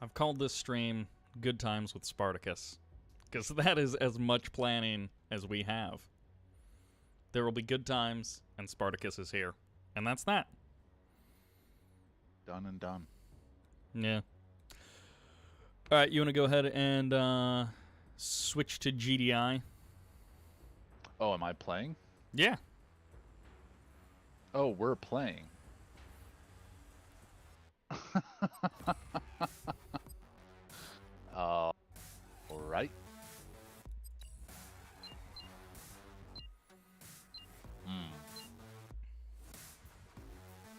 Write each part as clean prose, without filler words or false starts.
I've called this stream Good Times with Spartacus, because that is as much planning as we have. There will be good times, and Spartacus is here. And that's that. Done and done. Yeah. Alright, you want to go ahead and switch to GDI? Oh, am I playing? Yeah. Oh, we're playing. Alright.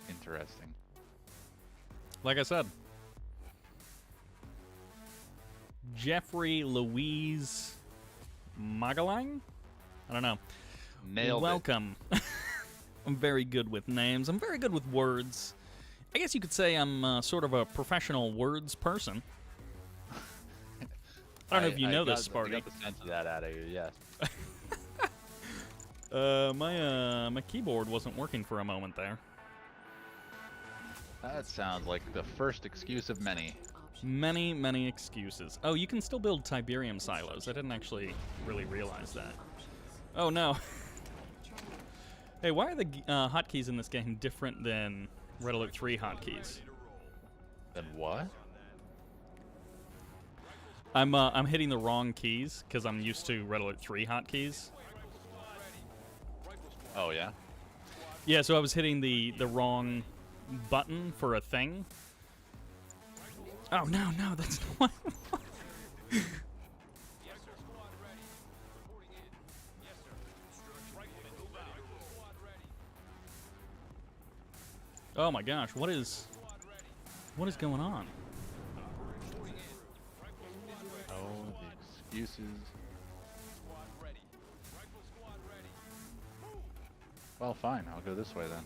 Interesting. Like I said, Jeffrey Louise Magalang? I don't know. Nailed Welcome. I'm very good with names. I'm very good with words. I guess you could say I'm sort of a professional words person. I don't know if you know this, Sparty. I got the sense of that out of you, yes. My keyboard wasn't working for a moment there. That sounds like the first excuse of many. Many, many excuses. Oh, you can still build Tiberium silos. I didn't actually really realize that. Oh, no. Hey, why are the hotkeys in this game different than Red Alert 3 hotkeys? Then what? I'm hitting the wrong keys because I'm used to Red Alert 3 hotkeys. Oh, yeah? Yeah, so I was hitting the wrong button for a thing. Oh, no, that's not what I want. Oh my gosh, what is going on? Oh, the excuses. Well, fine. I'll go this way then.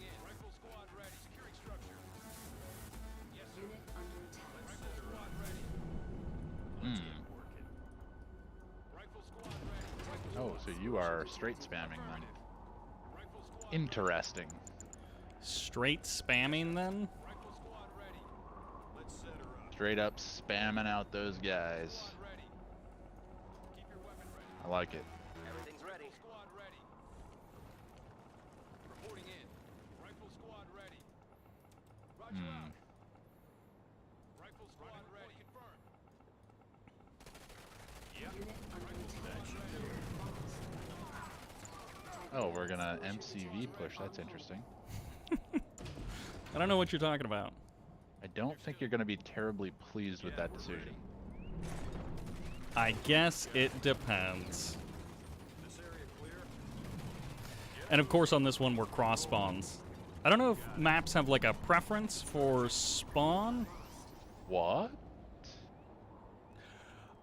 Oh, so you are straight spamming then. Interesting. Straight spamming then? Straight up spamming out those guys. I like it. Everything's ready. Reporting in. Rifle squad ready. Rifle squad ready. Confirmed. Oh, we're gonna MCV push. That's interesting. I don't know what you're talking about. I don't think you're gonna be terribly pleased with that decision. I guess it depends. And of course on this one we're cross spawns. I don't know if maps have like a preference for spawn. What?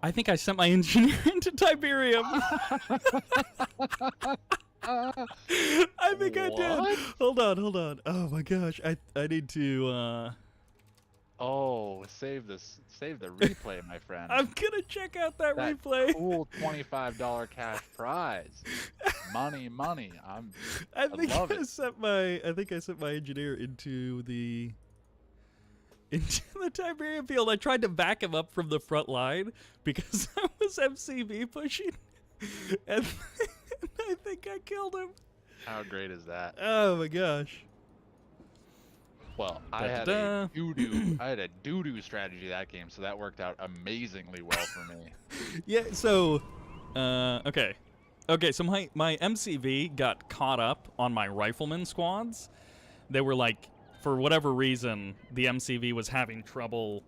I think I sent my engineer into Tiberium. I think I did. Hold on. Oh my gosh. I need to Oh, save the replay, my friend. I'm gonna check out that replay. Cool $25 cash prize. Money. I love it. I think I sent my engineer into the Tiberium field. I tried to back him up from the front line because I was MCV pushing, and I think I killed him. How great is that? Oh my gosh. Well, I had a doo-doo strategy that game, so that worked out amazingly well for me. Yeah, so okay, so my MCV got caught up on my rifleman squads. They were like, for whatever reason, the MCV was having trouble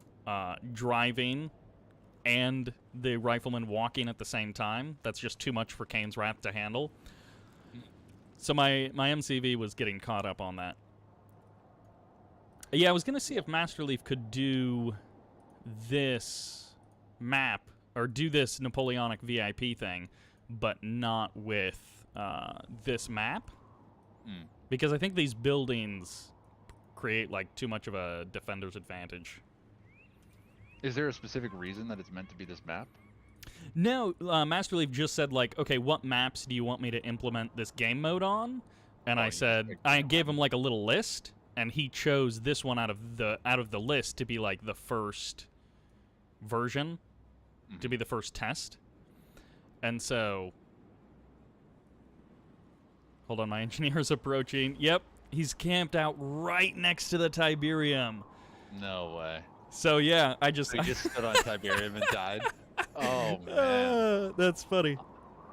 driving and the rifleman walking at the same time. That's just too much for Kane's Wrath to handle. So my MCV was getting caught up on that. Yeah, I was going to see if Master Leaf could do this map, or do this Napoleonic VIP thing, but not with this map. Because I think these buildings create, like, too much of a defender's advantage. Is there a specific reason that it's meant to be this map? No, Master Leaf just said, like, okay, what maps do you want me to implement this game mode on? And I said, I gave him, like, a little list. And he chose this one out of the list to be like the first version to be the first test. And so, hold on, my engineer's approaching. Yep, he's camped out right next to the Tiberium. No way. So yeah, So you just stood on Tiberium and died? Oh, man. That's funny.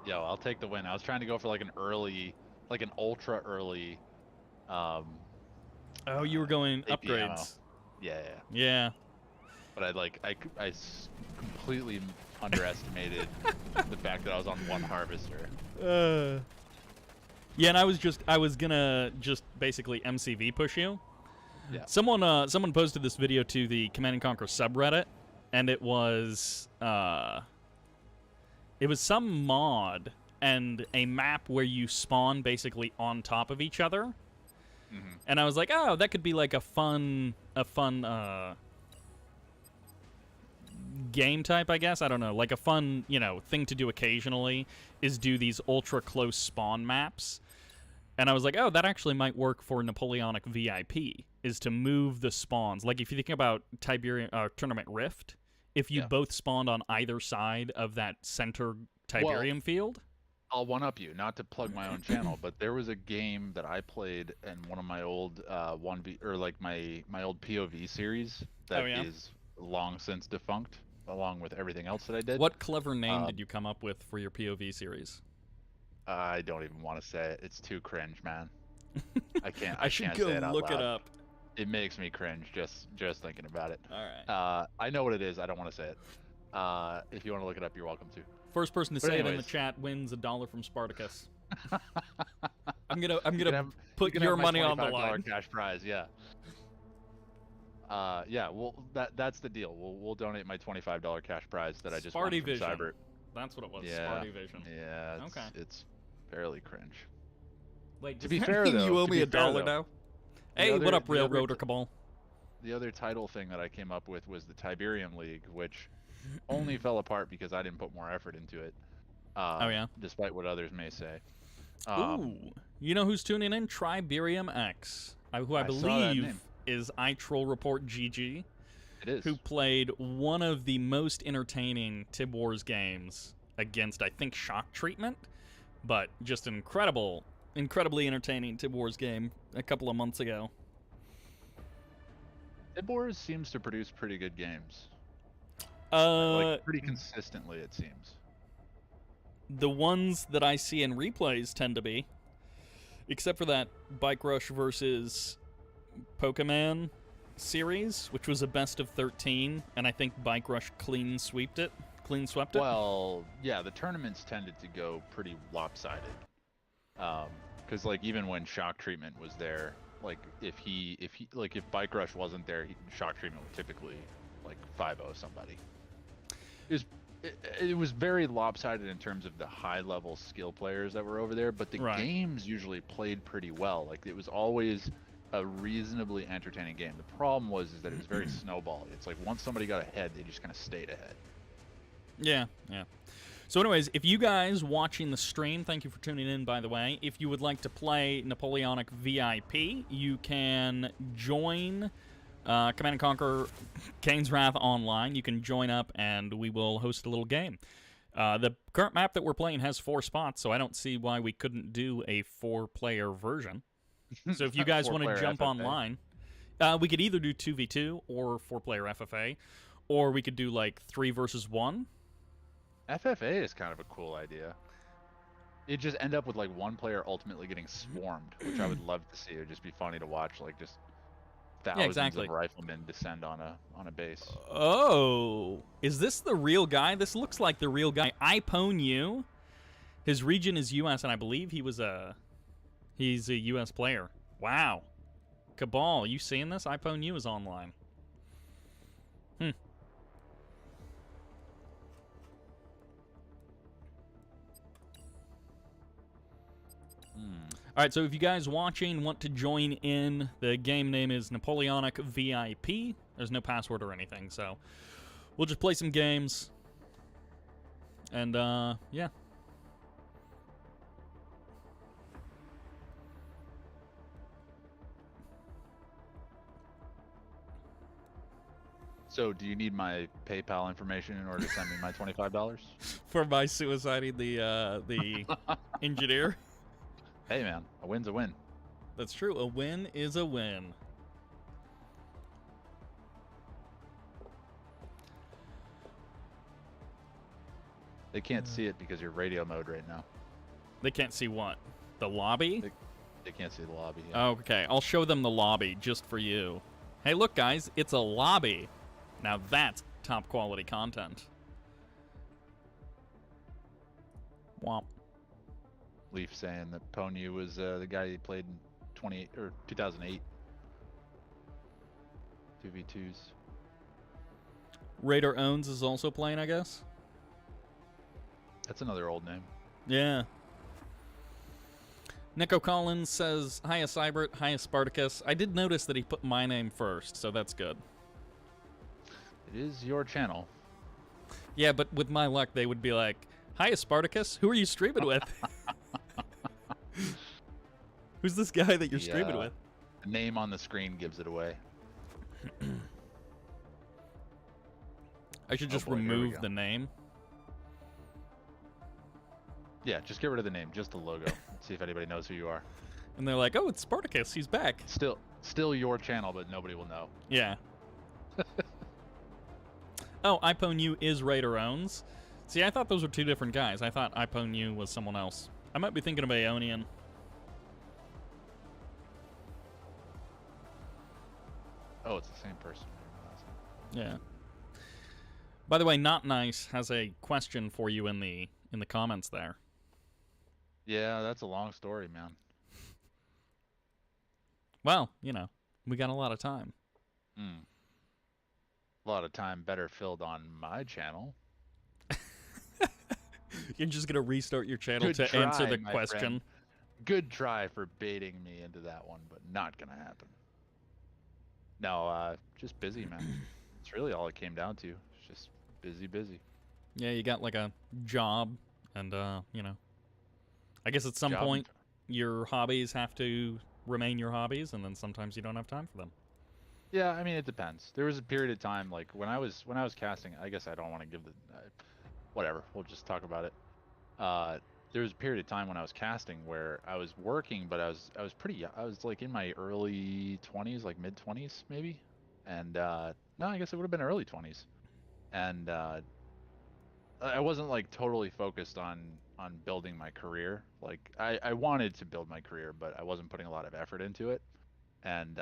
Yo, I'll take the win. I was trying to go for like an early, like an ultra early. Oh, you were going AP ammo. upgrades. Yeah. But I completely underestimated the fact that I was on one harvester. Yeah, and I was gonna just basically MCV push you. Yeah. Someone posted this video to the Command and Conquer subreddit, and it was some mod and a map where you spawn basically on top of each other. Mm-hmm. And I was like, oh, that could be like a fun game type, I guess. I don't know, like a fun, thing to do occasionally is do these ultra close spawn maps. And I was like, oh, that actually might work for Napoleonic VIP, is to move the spawns. Like if you think about Tiberium Tournament Rift, if you both spawned on either side of that center Tiberium field. I'll one-up you, not to plug my own channel, but there was a game that I played in one of my old 1v or like my old POV series that is long since defunct, along with everything else that I did. What clever name did you come up with for your POV series? I don't even want to say it. It's too cringe, man. I can't. I should can't go say it out look loud. it up. It makes me cringe just thinking about it. All right. I know what it is. I don't want to say it. If you want to look it up, you're welcome to. First person to say it in the chat wins $1 from Spartacus. I'm gonna put your money on the line. Cash prize, yeah. Yeah. Well, that's the deal. We'll donate my $25 cash prize that I just won from Vision. Sybert. That's what it was. Yeah. Sparty Vision. Yeah. Okay. It's fairly cringe. Wait, to be fair though, you owe me $1 now. Hey, what up, Railroader Cabal? The other title thing that I came up with was the Tiberium League, which only fell apart because I didn't put more effort into it. Despite what others may say. Ooh, you know who's tuning in? Triberium X, who I believe is iTroll Report GG. It is. Who played one of the most entertaining Tib Wars games against, I think, Shock Treatment, but just an incredibly entertaining Tib Wars game a couple of months ago. Tib Wars seems to produce pretty good games. Like pretty consistently, it seems. The ones that I see in replays tend to be, except for that Bike Rush versus Pokemon series, which was a best of 13, and I think Bike Rush clean swept it. Well, yeah, the tournaments tended to go pretty lopsided. Because like even when Shock Treatment was there, like if Bike Rush wasn't there, Shock Treatment would typically like 5-0 somebody. It was very lopsided in terms of the high-level skill players that were over there, but the games usually played pretty well. Like it was always a reasonably entertaining game. The problem was that it was very snowball. It's like once somebody got ahead, they just kind of stayed ahead. Yeah. So anyways, if you guys watching the stream, thank you for tuning in, by the way. If you would like to play Napoleonic VIP, you can join Command & Conquer Kane's Wrath online. You can join up, and we will host a little game. The current map that we're playing has 4 spots, so I don't see why we couldn't do a 4-player version. So if you guys want to jump online, we could either do 2v2 or 4-player FFA, or we could do like 3 versus 1. FFA is kind of a cool idea. It just end up with like one player ultimately getting swarmed, which I would love to see. It would just be funny to watch, like just thousands of riflemen descend on a base. Oh, is this the real guy? This looks like the real guy. Ipone U. His region is U.S. and I believe he's a U.S. player. Wow. Cabal, you seeing this? Ipone U is online. All right, so if you guys watching want to join in, the game name is Napoleonic VIP. There's no password or anything, so we'll just play some games. And, yeah. So, do you need my PayPal information in order to send me my $25? For my suiciding the engineer. Hey, man, a win's a win. That's true. A win is a win. They can't see it because you're radio mode right now. They can't see what? The lobby? They can't see the lobby. Yeah. Okay, I'll show them the lobby just for you. Hey, look, guys, it's a lobby. Now that's top quality content. Womp. Leaf saying that Ponyu was the guy he played in 2008. 2v2s. Raider Owns is also playing, I guess. That's another old name. Yeah. Nico Collins says, hiya Sybert, hiya Spartacus. I did notice that he put my name first, so that's good. It is your channel. Yeah, but with my luck, they would be like, hiya Spartacus, who are you streaming with? Who's this guy that you're streaming with? The name on the screen gives it away. I should just boy, here we remove go. the name. Yeah, just get rid of the name, just the logo. See if anybody knows who you are. And they're like, oh, it's Spartacus, he's back. Still your channel, but nobody will know. Yeah. Oh, iPhoneu is Raider Owns. See, I thought those were two different guys. I thought iPhoneu was someone else. I might be thinking of Aeonian. Oh, it's the same person. Yeah. By the way, Not Nice has a question for you in the comments there. Yeah, that's a long story, man. Well, you know, we got a lot of time. A lot of time better filled on my channel. You're just gonna restart your channel Good to try, answer the my question. friend. Good try for baiting me into that one, but not gonna happen. No, just busy, man. It's really all it came down to. It's just busy. Yeah, you got like a job, and you know, I guess at some Job point your hobbies have to remain your hobbies, and then sometimes you don't have time for them. Yeah, I mean it depends. There was a period of time like when I was casting. I guess I don't want to give the whatever. We'll just talk about it. There was a period of time when I was casting where I was working, but I was pretty young. I was like in my early 20s, like mid 20s maybe. And no, I guess it would have been early 20s. And I wasn't like totally focused on building my career. Like I wanted to build my career, but I wasn't putting a lot of effort into it. And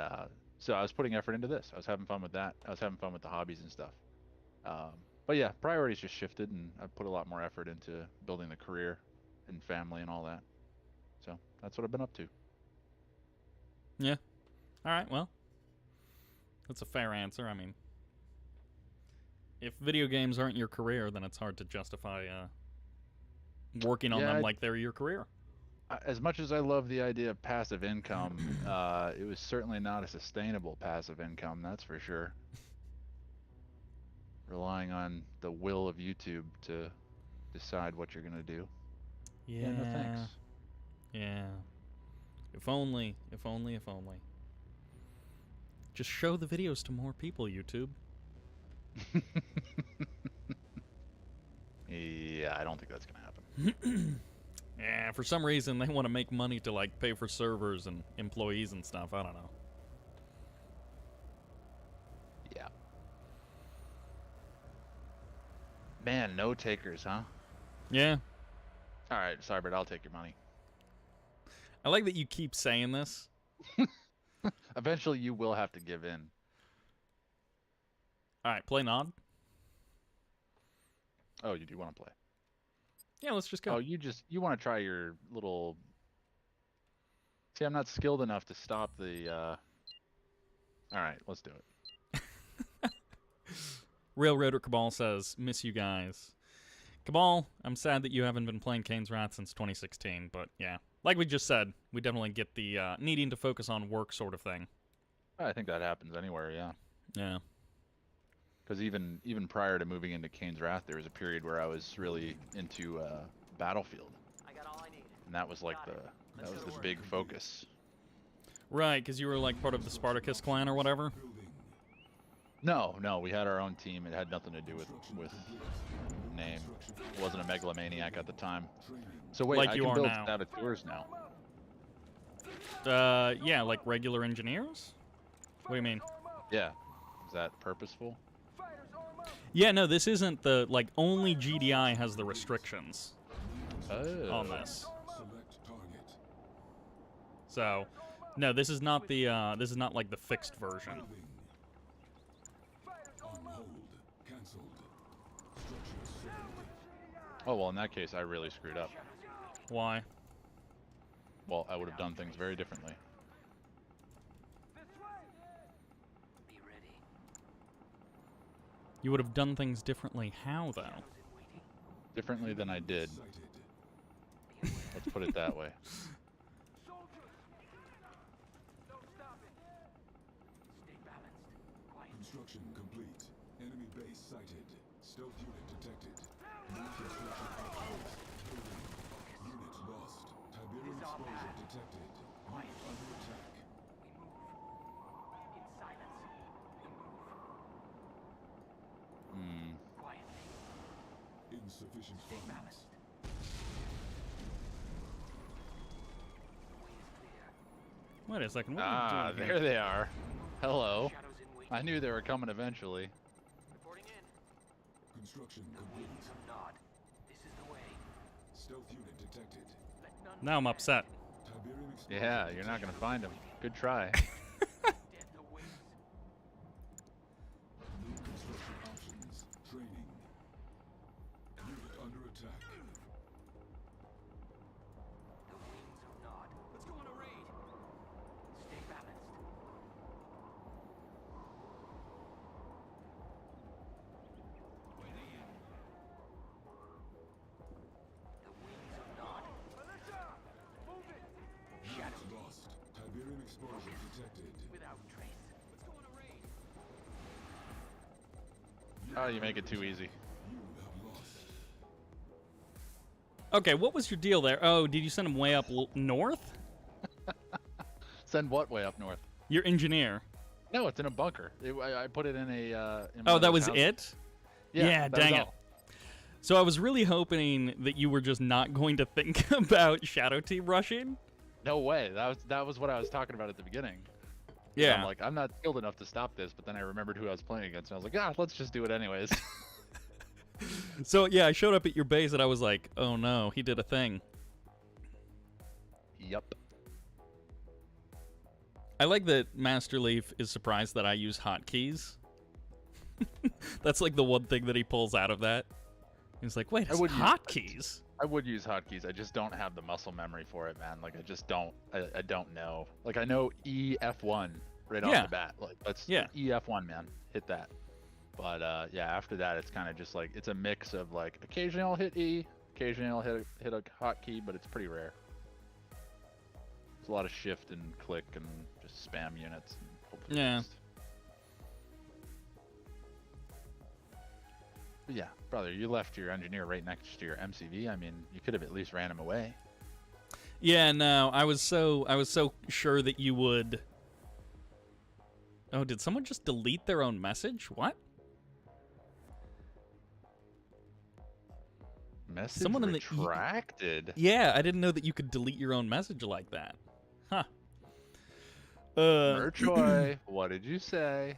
so I was putting effort into this. I was having fun with that. I was having fun with the hobbies and stuff. But yeah, priorities just shifted, and I put a lot more effort into building the career and family and all that. So that's what I've been up to. Yeah. All right. Well, that's a fair answer. I mean, if video games aren't your career, then it's hard to justify working on them like they're your career. As much as I love the idea of passive income, it was certainly not a sustainable passive income, that's for sure. Relying on the will of YouTube to decide what you're going to do. Yeah. No thanks. Yeah. If only. Just show the videos to more people, YouTube. Yeah, I don't think that's going to happen. Yeah, for some reason they want to make money to like pay for servers and employees and stuff. I don't know. Yeah. Man, no takers, huh? Yeah. All right, Sybert, I'll take your money. I like that you keep saying this. Eventually, you will have to give in. All right, play Nod. Oh, you do want to play? Yeah, let's just go. Oh, you want to try your little... See, I'm not skilled enough to stop the... All right, let's do it. Railroader Cabal says, miss you guys. Cabal, I'm sad that you haven't been playing Kane's Wrath since 2016, but yeah. Like we just said, we definitely get the needing to focus on work sort of thing. I think that happens anywhere, yeah. Yeah. Because even prior to moving into Kane's Wrath, there was a period where I was really into Battlefield. I got all I need. And that was like that was the big focus. Right, because you were like part of the Spartacus clan or whatever? No, we had our own team. It had nothing to do with name. It wasn't a megalomaniac at the time. So wait, Like I you can are build now. saboteurs now. Yeah, like regular engineers? What do you mean? Yeah. Is that purposeful? Yeah, no, this isn't the, like, only GDI has the restrictions Oh. on this. So, no, this is not the, this is not like the fixed version. Oh, well, in that case, I really screwed up. Why? Well, I would have done things very differently. You would have done things differently. How, though? Differently than I did. Let's put it that way. Construction complete. Enemy base sighted. Stealth unit detected. New construction outpost. Unit lost. Tiberium exposure detected. Unit under attack. Insufficient funds. Wait a second. What are you Ah, doing there here? they are. Hello. I knew they were coming eventually. Construction complete. Stealth unit detected. Now I'm upset. Tiberium exposure Yeah, you're not gonna find them. Good try. New construction options. Training. Unit under attack. Let's go on a raid. Unit lost. Tiberium exposure detected. Let's go on a raid. Oh, you make it too easy. You have lost. Okay, what was your deal there? Oh, did you send him way up north? Send what way up north? Your engineer. No, it's in a bunker. I put it in a. In one Oh, of that those was houses. it? Yeah, that was dang it. all. So I was really hoping that you were just not going to think about Shadow Team rushing. No way. That was what I was talking about at the beginning. Yeah. I'm like, I'm not skilled enough to stop this, but then I remembered who I was playing against, and I was like, ah, let's just do it anyways. So yeah, I showed up at your base and I was like, oh no, he did a thing. Yep. I like that Master Leaf is surprised that I use hotkeys. That's like the one thing that he pulls out of that. He's like, wait, it's would use- hotkeys? I would use hotkeys. I just don't have the muscle memory for it, man. Like, I just don't. I don't know. Like, I know EF1 right off Yeah. the bat. Like, that's Yeah. EF1, man. Hit that. But yeah, after that, it's kind of just like it's a mix of like occasionally I'll hit E, occasionally I'll hit a hotkey, but it's pretty rare. It's a lot of shift and click and just spam units. And hope for the Yeah. best. But yeah, brother, you left your engineer right next to your MCV. I mean, you could have at least ran him away. Yeah, no, I was so sure that you would. Oh, did someone just delete their own message? What? Message Someone in the retracted. Yeah, I didn't know that you could delete your own message like that. Huh. Merchoy, what did you say?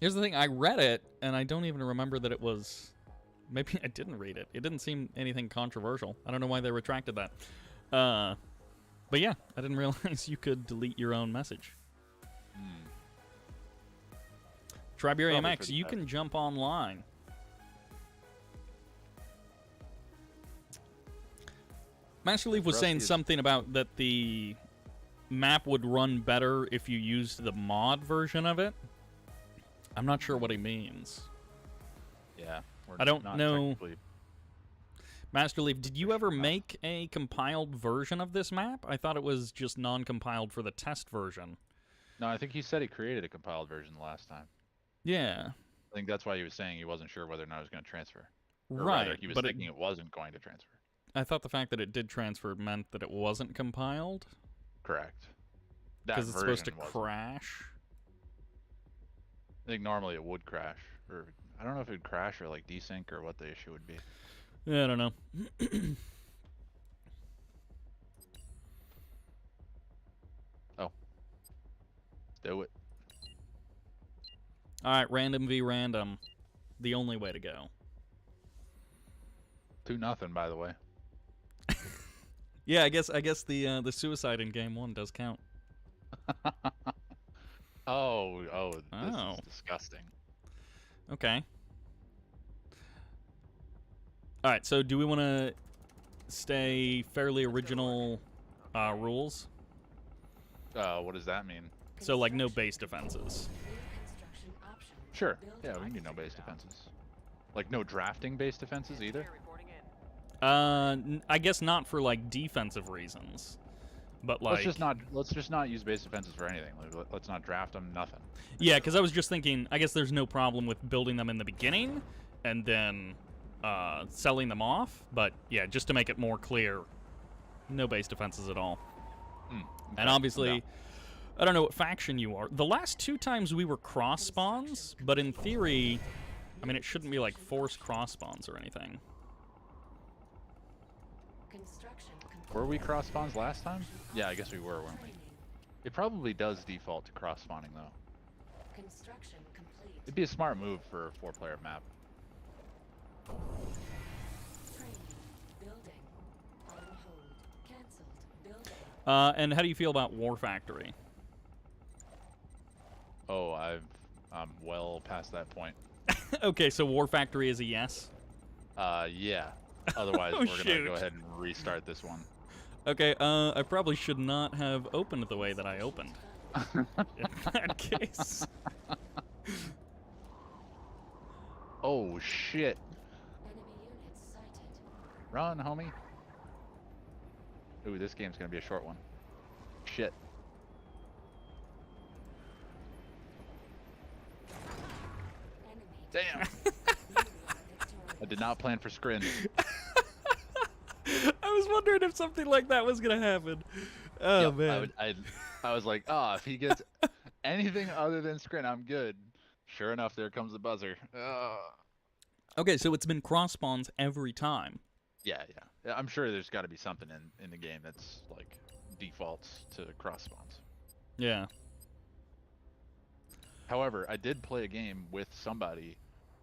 Here's the thing, I read it, and I don't even remember that it was... Maybe I didn't read it. It didn't seem anything controversial. I don't know why they retracted that. But yeah, I didn't realize you could delete your own message. Triberium Probably X, for the you best. can jump online. Master Leaf was saying Rusty is- something about that the map would run better if you used the mod version of it. I'm not sure what he means. Yeah. we're I don't not know. technically- Master Leaf, did you ever make a compiled version of this map? I thought it was just non-compiled for the test version. No, I think he said he created a compiled version the last time. Yeah, I think that's why he was saying he wasn't sure whether or not it was going to transfer. Or right. rather, he was But thinking it wasn't going to transfer. I thought the fact that it did transfer meant that it wasn't compiled. Correct. That Because it's supposed to version wasn't. crash. I think normally it would crash, or I don't know if it would crash or like desync or what the issue would be. Yeah, I don't know. Oh, let's do it. All right, random v random, the only way to go. 2-0, by the way. Yeah, I guess the suicide in game 1 does count. This Oh. is disgusting. Okay. All right, so do we want to stay fairly original rules? What does that mean? So like no base defenses. Sure. Yeah, we can do no base defenses. Like no drafting base defenses either. Reporting in. I guess not for like defensive reasons, but like Let's just not use base defenses for anything. Like, let's not draft them. Nothing. yeah, because I was just thinking. I guess there's no problem with building them in the beginning, and then selling them off. But yeah, just to make it more clear, no base defenses at all. Okay. And obviously, I don't know what faction you are. The last 2 times we were cross spawns, but in theory, I mean, it shouldn't be like forced cross spawns or anything. Were we cross spawns last time? Yeah, I guess we were, weren't we? It probably does default to cross spawning though. Construction complete. It'd be a smart move for a 4-player map. Training. Building. On hold. Cancelled. Building. And how do you feel about War Factory? Oh, I'm well past that point. Okay, so War Factory is a yes. Yeah. Otherwise, Oh, we're gonna shoot. go ahead and restart this one. Okay, I probably should not have opened the way that I opened. In that case. Oh shit! Enemy units sighted. Run, homie. Ooh, this game's gonna be a short one. Shit. Enemy. Damn. I did not plan for scrin. I was wondering if something like that was gonna happen. Oh Yep, man. I was like, if he gets anything other than scrin, I'm good. Sure enough, there comes the buzzer. Okay, so it's been cross spawns every time. Yeah. I'm sure there's got to be something in the game that's like defaults to cross spawns. Yeah. However, I did play a game with somebody,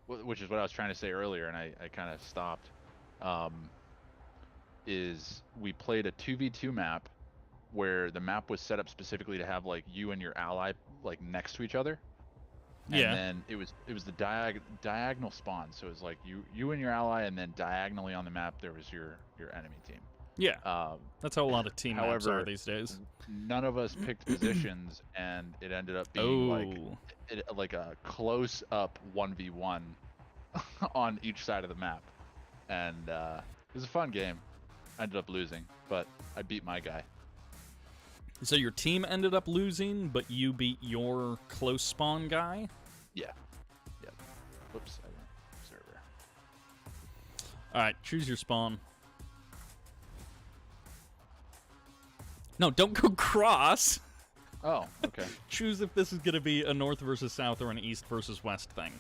which is what I was trying to say earlier, and I kind of stopped. Is we played a 2v2 map where the map was set up specifically to have like you and your ally like next to each other. Yeah. And then it was the diagonal spawn, so it was like you and your ally, and then diagonally on the map there was your enemy team. Yeah. That's how a lot of team maps however, are these days. None of us picked positions, and it ended up being like a close up 1v1 on each side of the map, and it was a fun game. I ended up losing, but I beat my guy. So your team ended up losing, but you beat your close spawn guy? Yeah. Yep. Whoops. I went server. Alright, choose your spawn. No, don't go cross! Oh, okay. Choose if this is going to be a north versus south or an east versus west thing.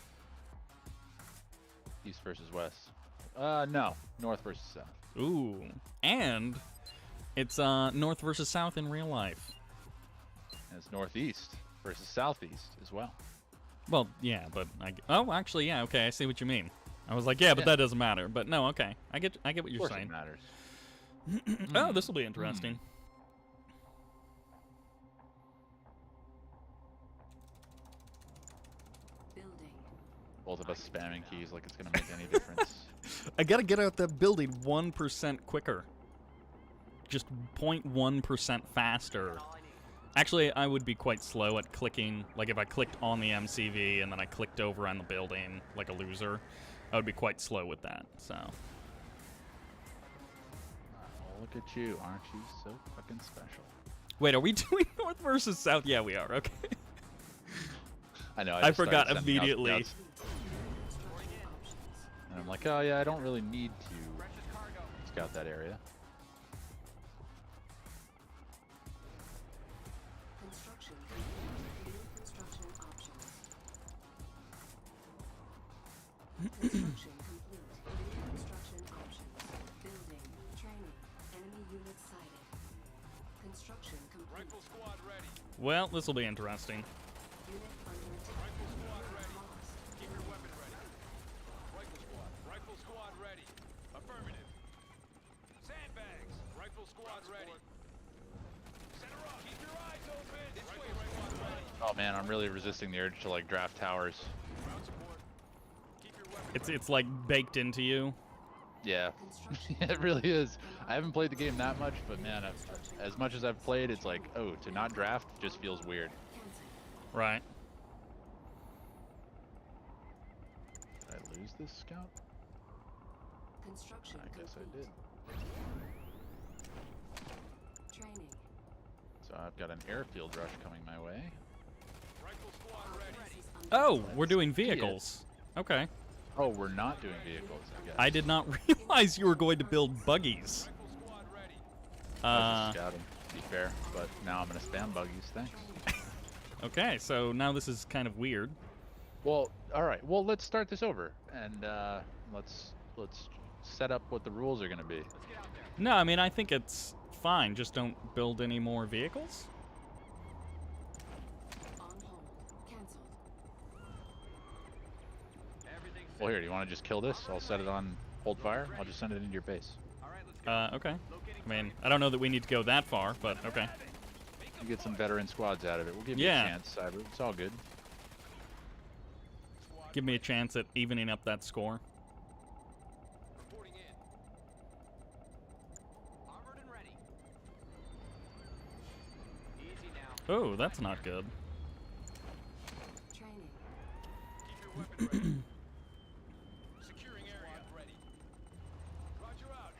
East versus west. No. North versus south. Ooh. And it's north versus south in real life. And it's northeast versus southeast as well. Well, yeah, but oh, actually, yeah, okay, I see what you mean. I was like, yeah, but that doesn't matter. But no, okay, I get what Of you're course saying. it matters. Oh, this will be interesting. Building. Both of us spamming keys like it's gonna make any difference. I gotta get out that building 1% quicker. Just 0.1% faster. All I need. Actually, I would be quite slow at clicking. Like, if I clicked on the MCV and then I clicked over on the building like a loser, I would be quite slow with that, so. Oh, look at you. Aren't you so fucking special? Wait, are we doing north versus south? Yeah, we are, okay. I know. I just forgot started sending out immediately. scouts, and I'm like, oh yeah, I don't really need to Precious cargo. scout that area. Construction complete. New construction options. Construction complete. New construction options. Building. Training. Enemy unit sighted. Construction complete. Rifle squad ready. Well, this will be interesting. Unit under attack. Rifle squad Unit ready. lost. Keep your weapon ready. Rifle squad ready. Affirmative. Sandbags. Rifle squad ready. Center up. Keep your eyes open. This way, squad ready. Oh man, I'm really resisting the urge to like draft towers. Ground support. Keep your weapon It's like baked into you. Yeah, Construction it really is. I haven't played the game that much, but man, as much as I've played, it's like, oh, to not draft just feels weird. cancelled. Right. Did I lose this scout? Construction I guess I complete. did. Training. So I've got an airfield rush coming my way. Rifle squad ready. This is under Oh, attack. we're doing vehicles. Okay. Oh, we're not doing vehicles, I guess. I did not realize you were going to build buggies. Rifle squad ready. I was just scouting, to be fair, but now I'm gonna spam buggies, thanks. Okay, so now this is kind of weird. Well, alright, well let's start this over and let's set up what the rules are gonna be. Let's get out there. No, I mean, I think it's fine. Just don't build any more vehicles. On hold. Cancelled. Everything's Well here, do you wanna just kill this? I'll set it on hold fire. I'll just send it into your base. all right. Let's go. Okay. Locating I mean, I don't know that we need to go that far, but okay. You get some veteran squads out of it. We'll give Yeah. you a chance, Sybert. It's all good. squad Give me a chance at evening up that score. reporting in. Armored and ready. Easy now. Oh, that's not good. Training. Keep your weapon ready. Securing area. Ready. Roger out.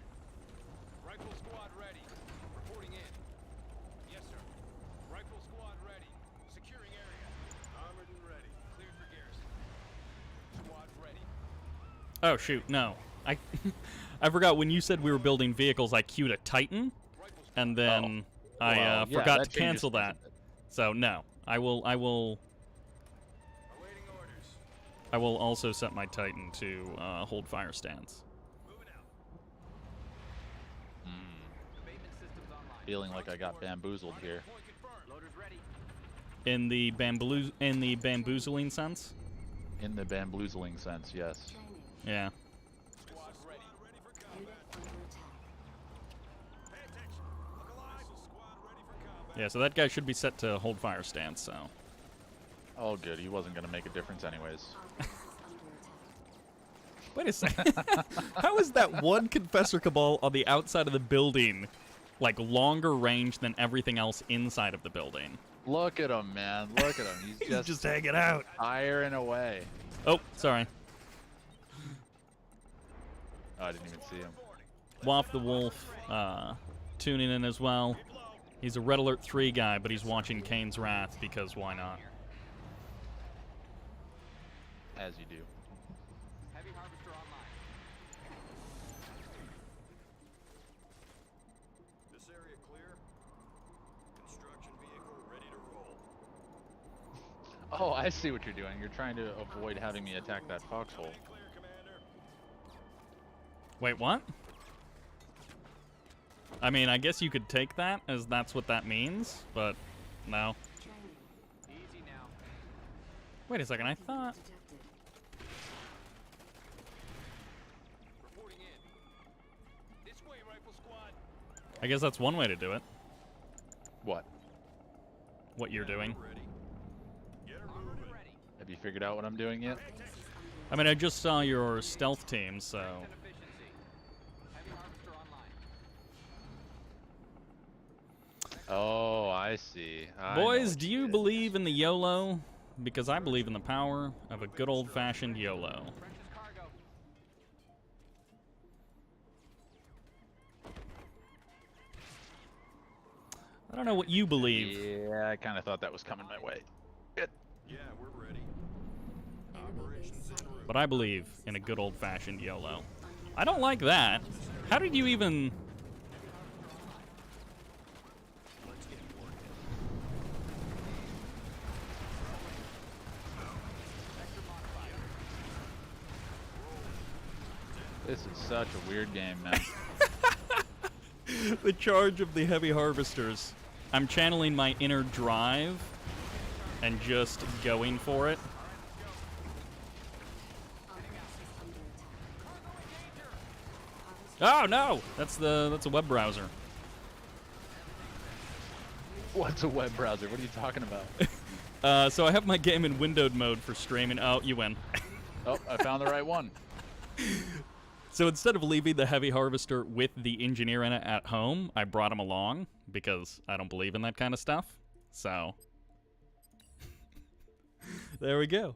Rifle squad ready. Reporting in. Yes, sir. Rifle squad ready. Securing area. Armored and ready. Cleared for garrison. Squad ready. Oh shoot, no. I forgot when you said we were building vehicles. I queued a Titan, Rifle squad. and then I Well, yeah, forgot that to changes cancel things a that. bit. So no, I will Awaiting orders. also set my Titan to hold fire stance. Moving out. Hmm. Abatement systems online. Feeling like I got bamboozled here. Point confirmed. Loaders ready. In the bamboozling sense. In the bamboozling sense, yes. Training. Yeah. Squad ready. Ready for Unit under attack. Pay attention. Look alive. Squad ready for combat. Yeah, so that guy should be set to hold fire stance, so. Oh good, he wasn't gonna make a difference anyways. Our base is under attack. Wait a second. How is that one Confessor Cabal on the outside of the building, like, longer range than everything else inside of the building? Look at him, man. Look at him. He's just hanging out. firing away. Oh, sorry. Oh, I didn't even see him. Waff the Wolf tuning in as well. He's a Red Alert 3 guy, but he's watching Kane's Wrath because why not? As you do. Heavy harvester online. This area clear. Construction vehicle ready to roll. Oh, I see what you're doing. You're trying to avoid having me attack that foxhole. Clear, Commander. Wait, what? I mean, I guess you could take that as that's what that means, but no. Training. Easy now. Wait a second, I thought... Detected. Reporting in. This way, rifle squad. I guess that's one way to do it, What? what you're doing. Ready. Get her moving. Ready. Have you figured out what I'm doing yet? Base is under I mean, I just saw your stealth team, so... And efficiency. Heavy harvester online. Oh, I see. I know Boys, what do you you did. believe in the YOLO? Because I believe in the power of a good old-fashioned YOLO. Precious cargo. I don't know what you believe, Yeah, I kind of thought that was coming my way. Good. Yeah, we're ready. enemy base sighted. but I believe in a good old-fashioned YOLO. I don't like that. How did you even... Let's get working. Vector modifier. Roll. This is such a weird game, man. The charge of the heavy harvesters. I'm channeling my inner drive and just going for it. Oh no! That's a web browser. What's a web browser? What are you talking about? So I have my game in windowed mode for streaming. Oh, you win. Oh, I found the right one. So instead of leaving the heavy harvester with the engineer in it at home, I brought him along because I don't believe in that kind of stuff. So there we go.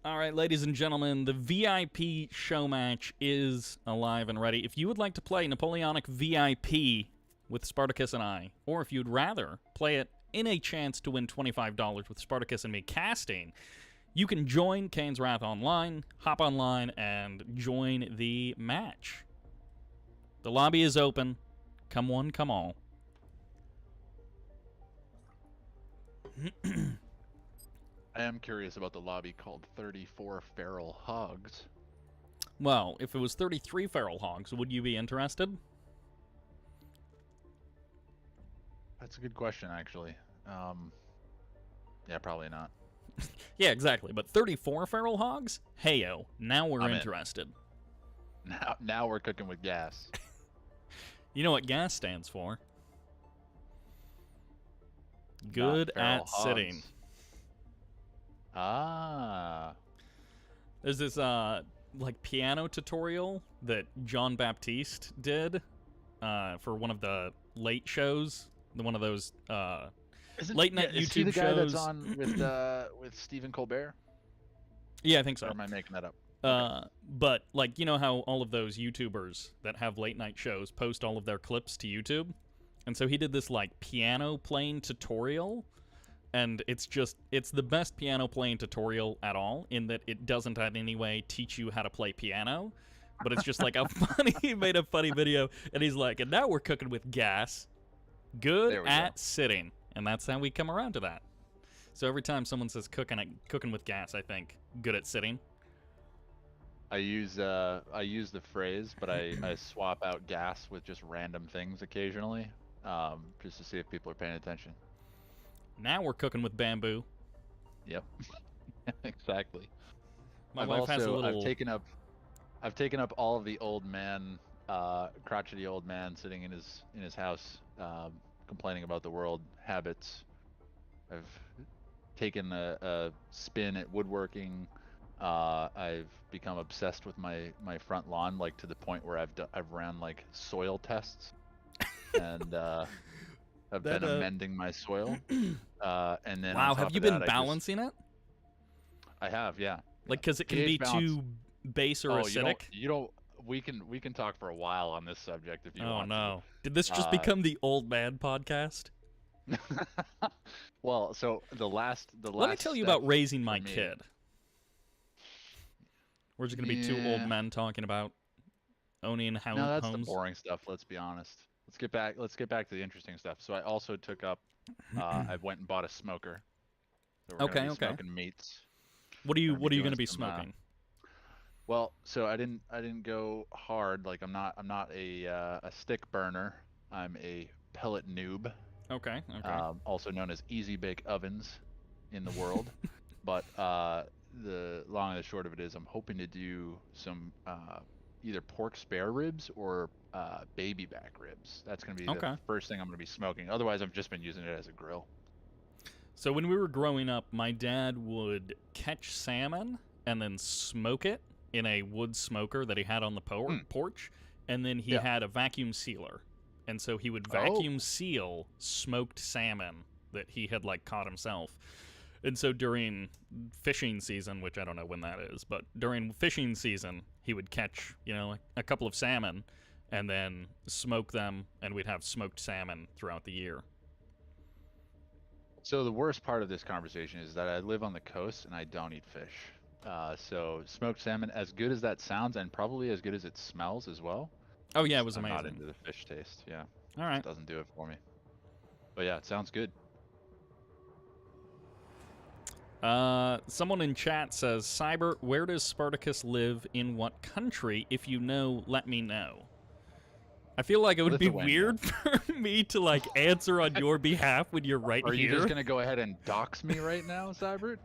All right, ladies and gentlemen, the VIP show match is alive and ready. If you would like to play Napoleonic VIP with Spartacus and I, or if you'd rather play it in a chance to win $25 with Spartacus and me casting, you can join Kane's Wrath online, hop online, and join the match. The lobby is open. Come one, come all. I am curious about the lobby called 34 Feral Hogs. Well, if it was 33 feral hogs, would you be interested? That's a good question, actually. Yeah, probably not. Yeah, exactly. But 34 feral hogs? Heyo, now we're I'm in. interested. Now we're cooking with gas. You know what gas stands for? Good Not feral at sitting. hogs. Ah. There's this like piano tutorial that John Baptiste did for one of the late shows, one of those late night is he YouTube the guy shows. that's on with Stephen Colbert? Yeah, I think so. Or am I making that up? But like, you know how all of those YouTubers that have late night shows post all of their clips to YouTube? And so he did this like piano playing tutorial, and it's the best piano playing tutorial at all, in that it doesn't in any way teach you how to play piano, but it's just like he made a funny video, and he's like, and now we're cooking with gas. Good at sitting. And that's how we come around to that. So every time someone says cooking with gas, I think good at sitting. I use the phrase, but I swap out gas with just random things occasionally, just to see if people are paying attention. Now we're cooking with bamboo. Yep, exactly. My wife has a little. I've taken up all of the old man, crotchety old man sitting in his house, complaining about the world habits. I've taken a spin at woodworking. I've become obsessed with my front lawn, like to the point where I've ran like soil tests, and I've been amending my soil. And then wow, have you been balancing it? I have, yeah. Like, because it can be too base or acidic. You don't. We can talk for a while on this subject if you want. Oh no! Did this just become the old man podcast? Well, so the last. Let me tell you about raising my kid. We're just gonna be two old men talking about owning homes. No, that's the boring stuff. Let's be honest. Let's get back to the interesting stuff. So I also took up. I went and bought a smoker. So we're gonna be smoking meats. What are you gonna be smoking? Well, so I didn't go hard. Like I'm not a stick burner. I'm a pellet noob. Okay. Also known as easy bake ovens in the world. But the long and the short of it is, I'm hoping to do some either pork spare ribs or baby back ribs. That's gonna be the first thing I'm gonna be smoking. Otherwise, I've just been using it as a grill. So when we were growing up, my dad would catch salmon and then smoke it in a wood smoker that he had on the porch, and then he had a vacuum sealer, and so he would vacuum seal smoked salmon that he had like caught himself. And so during fishing season, which I don't know when that is, but during fishing season, he would catch, a couple of salmon and then smoke them, and we'd have smoked salmon throughout the year. So the worst part of this conversation is that I live on the coast and I don't eat fish. So smoked salmon, as good as that sounds, and probably as good as it smells as well. Oh yeah, it was I'm amazing. not into the fish taste. Yeah. All right. It doesn't do it for me. But yeah, it sounds good. Someone in chat says, Sybert, where does Spartacus live in what country? If you know, let me know. I feel like it would be weird for me to, like, answer on your behalf when you're right here. Are you just going to go ahead and dox me right now, Sybert?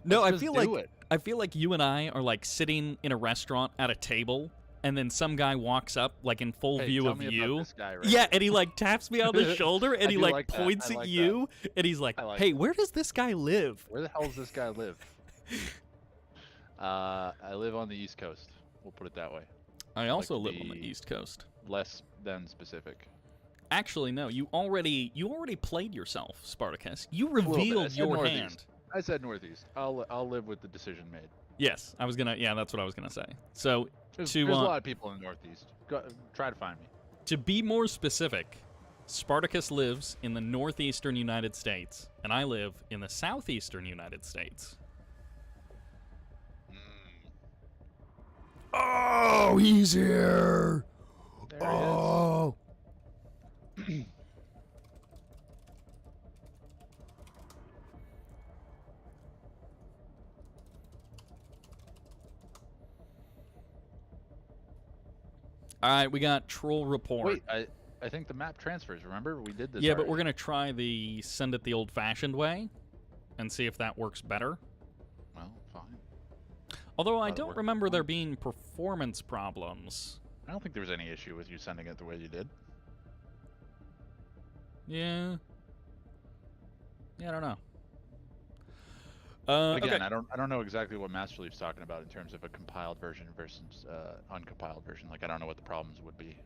No, I feel like you and I are, like, sitting in a restaurant at a table, and then some guy walks up, like, in full view of you. This guy right yeah, and he, like, taps me on the shoulder, and he, like points at you, and he's like, hey, where does this guy live? Where the hell does this guy live? I live on the East Coast. We'll put it that way. I also live on the East Coast. Less than specific. Actually, no. You already played yourself, Spartacus. You revealed your hand. I said Northeast. I'll live with the decision made. Yes, I was gonna. Yeah, that's what I was gonna say. So there's a lot of people in the Northeast. Try to find me. To be more specific, Spartacus lives in the northeastern United States, and I live in the southeastern United States. Oh, he's here! There oh! He is. All right, we got troll report. Wait, I think the map transfers. Remember, we did this. Yeah, already. but we're gonna try the send it the old-fashioned way, and see if that works better. Well, fine. Although I don't remember there being performance problems. I don't think there was any issue with you sending it the way you did. Yeah. Yeah, I don't know. Again, okay. I don't know exactly what Master Leaf's talking about in terms of a compiled version versus uncompiled version. Like, I don't know what the problems would be.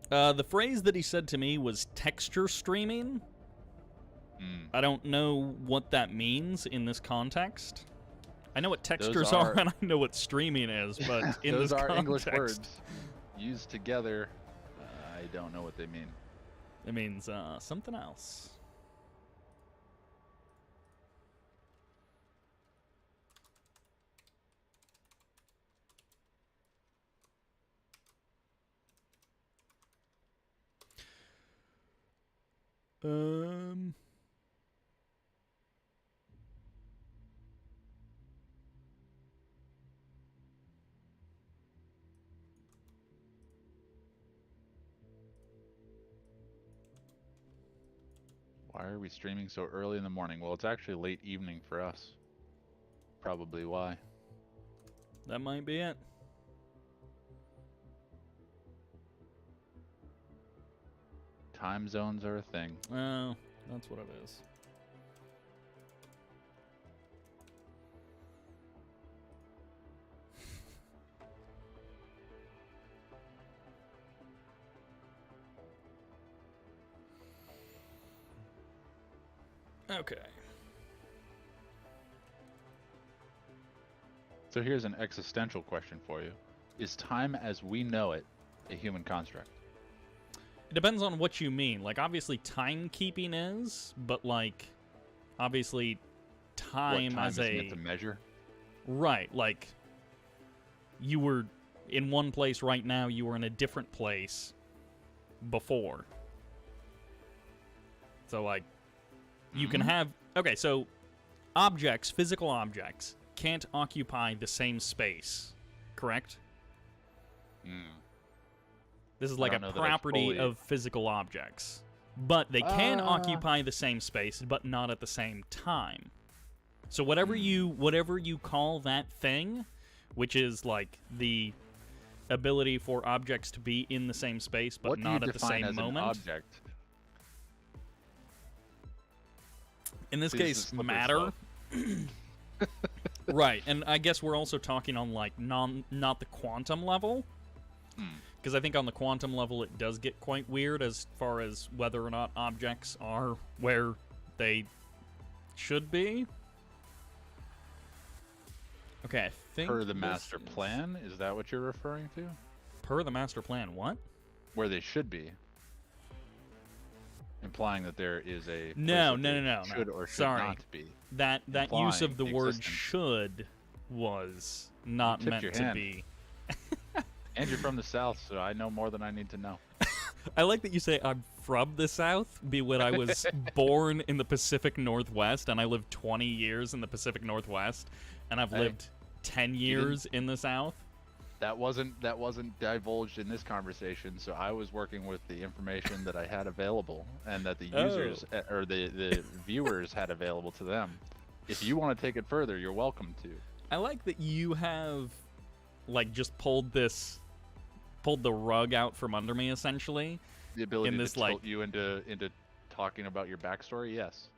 The phrase that he said to me was texture streaming. I don't know what that means in this context. I know what textures are and I know what streaming is, but in this context... Those are English words used together. I don't know what they mean. It means something else. Why are we streaming so early in the morning? Well, it's actually late evening for us. Probably why. That might be it. Time zones are a thing. Oh, that's what it is. Okay. So here's an existential question for you. Is time as we know it a human construct? It depends on what you mean. Like, obviously, timekeeping is, but, like, obviously, time as is meant to measure? Right. Like, you were in one place right now, you were in a different place before. So, like, you can have... Okay, so objects, physical objects, can't occupy the same space, correct? This is like a property of physical objects. But they can occupy the same space, but not at the same time. So whatever you call that thing, which is like the ability for objects to be in the same space, but not at the same moment. An object? In this case, matter. Right, and I guess we're also talking on like not the quantum level. Because I think on the quantum level it does get quite weird as far as whether or not objects are where they should be. Okay, I think per the master plan, is that what you're referring to? Per the master plan, what? Where they should be. Implying that there is a no. Should or should Sorry. not be. That use of the word should was not meant to be. And you're from the South, so I know more than I need to know. I like that you say I'm from the South, be when I was born in the Pacific Northwest, and I lived 20 years in the Pacific Northwest, and I've lived 10 years in the South. That wasn't divulged in this conversation, so I was working with the information that I had available and that the users or the viewers had available to them. If you want to take it further, you're welcome to. I like that you have, like, just pulled the rug out from under me, essentially. The ability this, to tilt you into talking about your backstory, yes.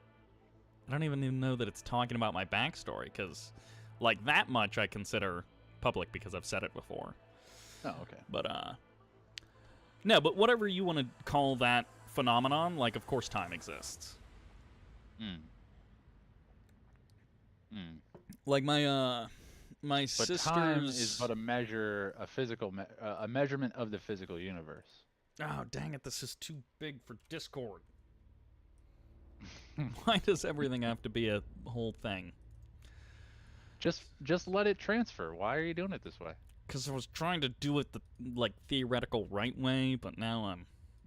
I don't even know that it's talking about my backstory, because, like, that much I consider public because I've said it before. Oh, okay. But, no, but whatever you want to call that phenomenon, like, of course time exists. Like, my But sister's... time is but a measure, a measurement of the physical universe. Oh, dang it, this is too big for Discord. Why does everything have to be a whole thing? Just let it transfer. Why are you doing it this way? Because I was trying to do it the, like, theoretical right way, but now I'm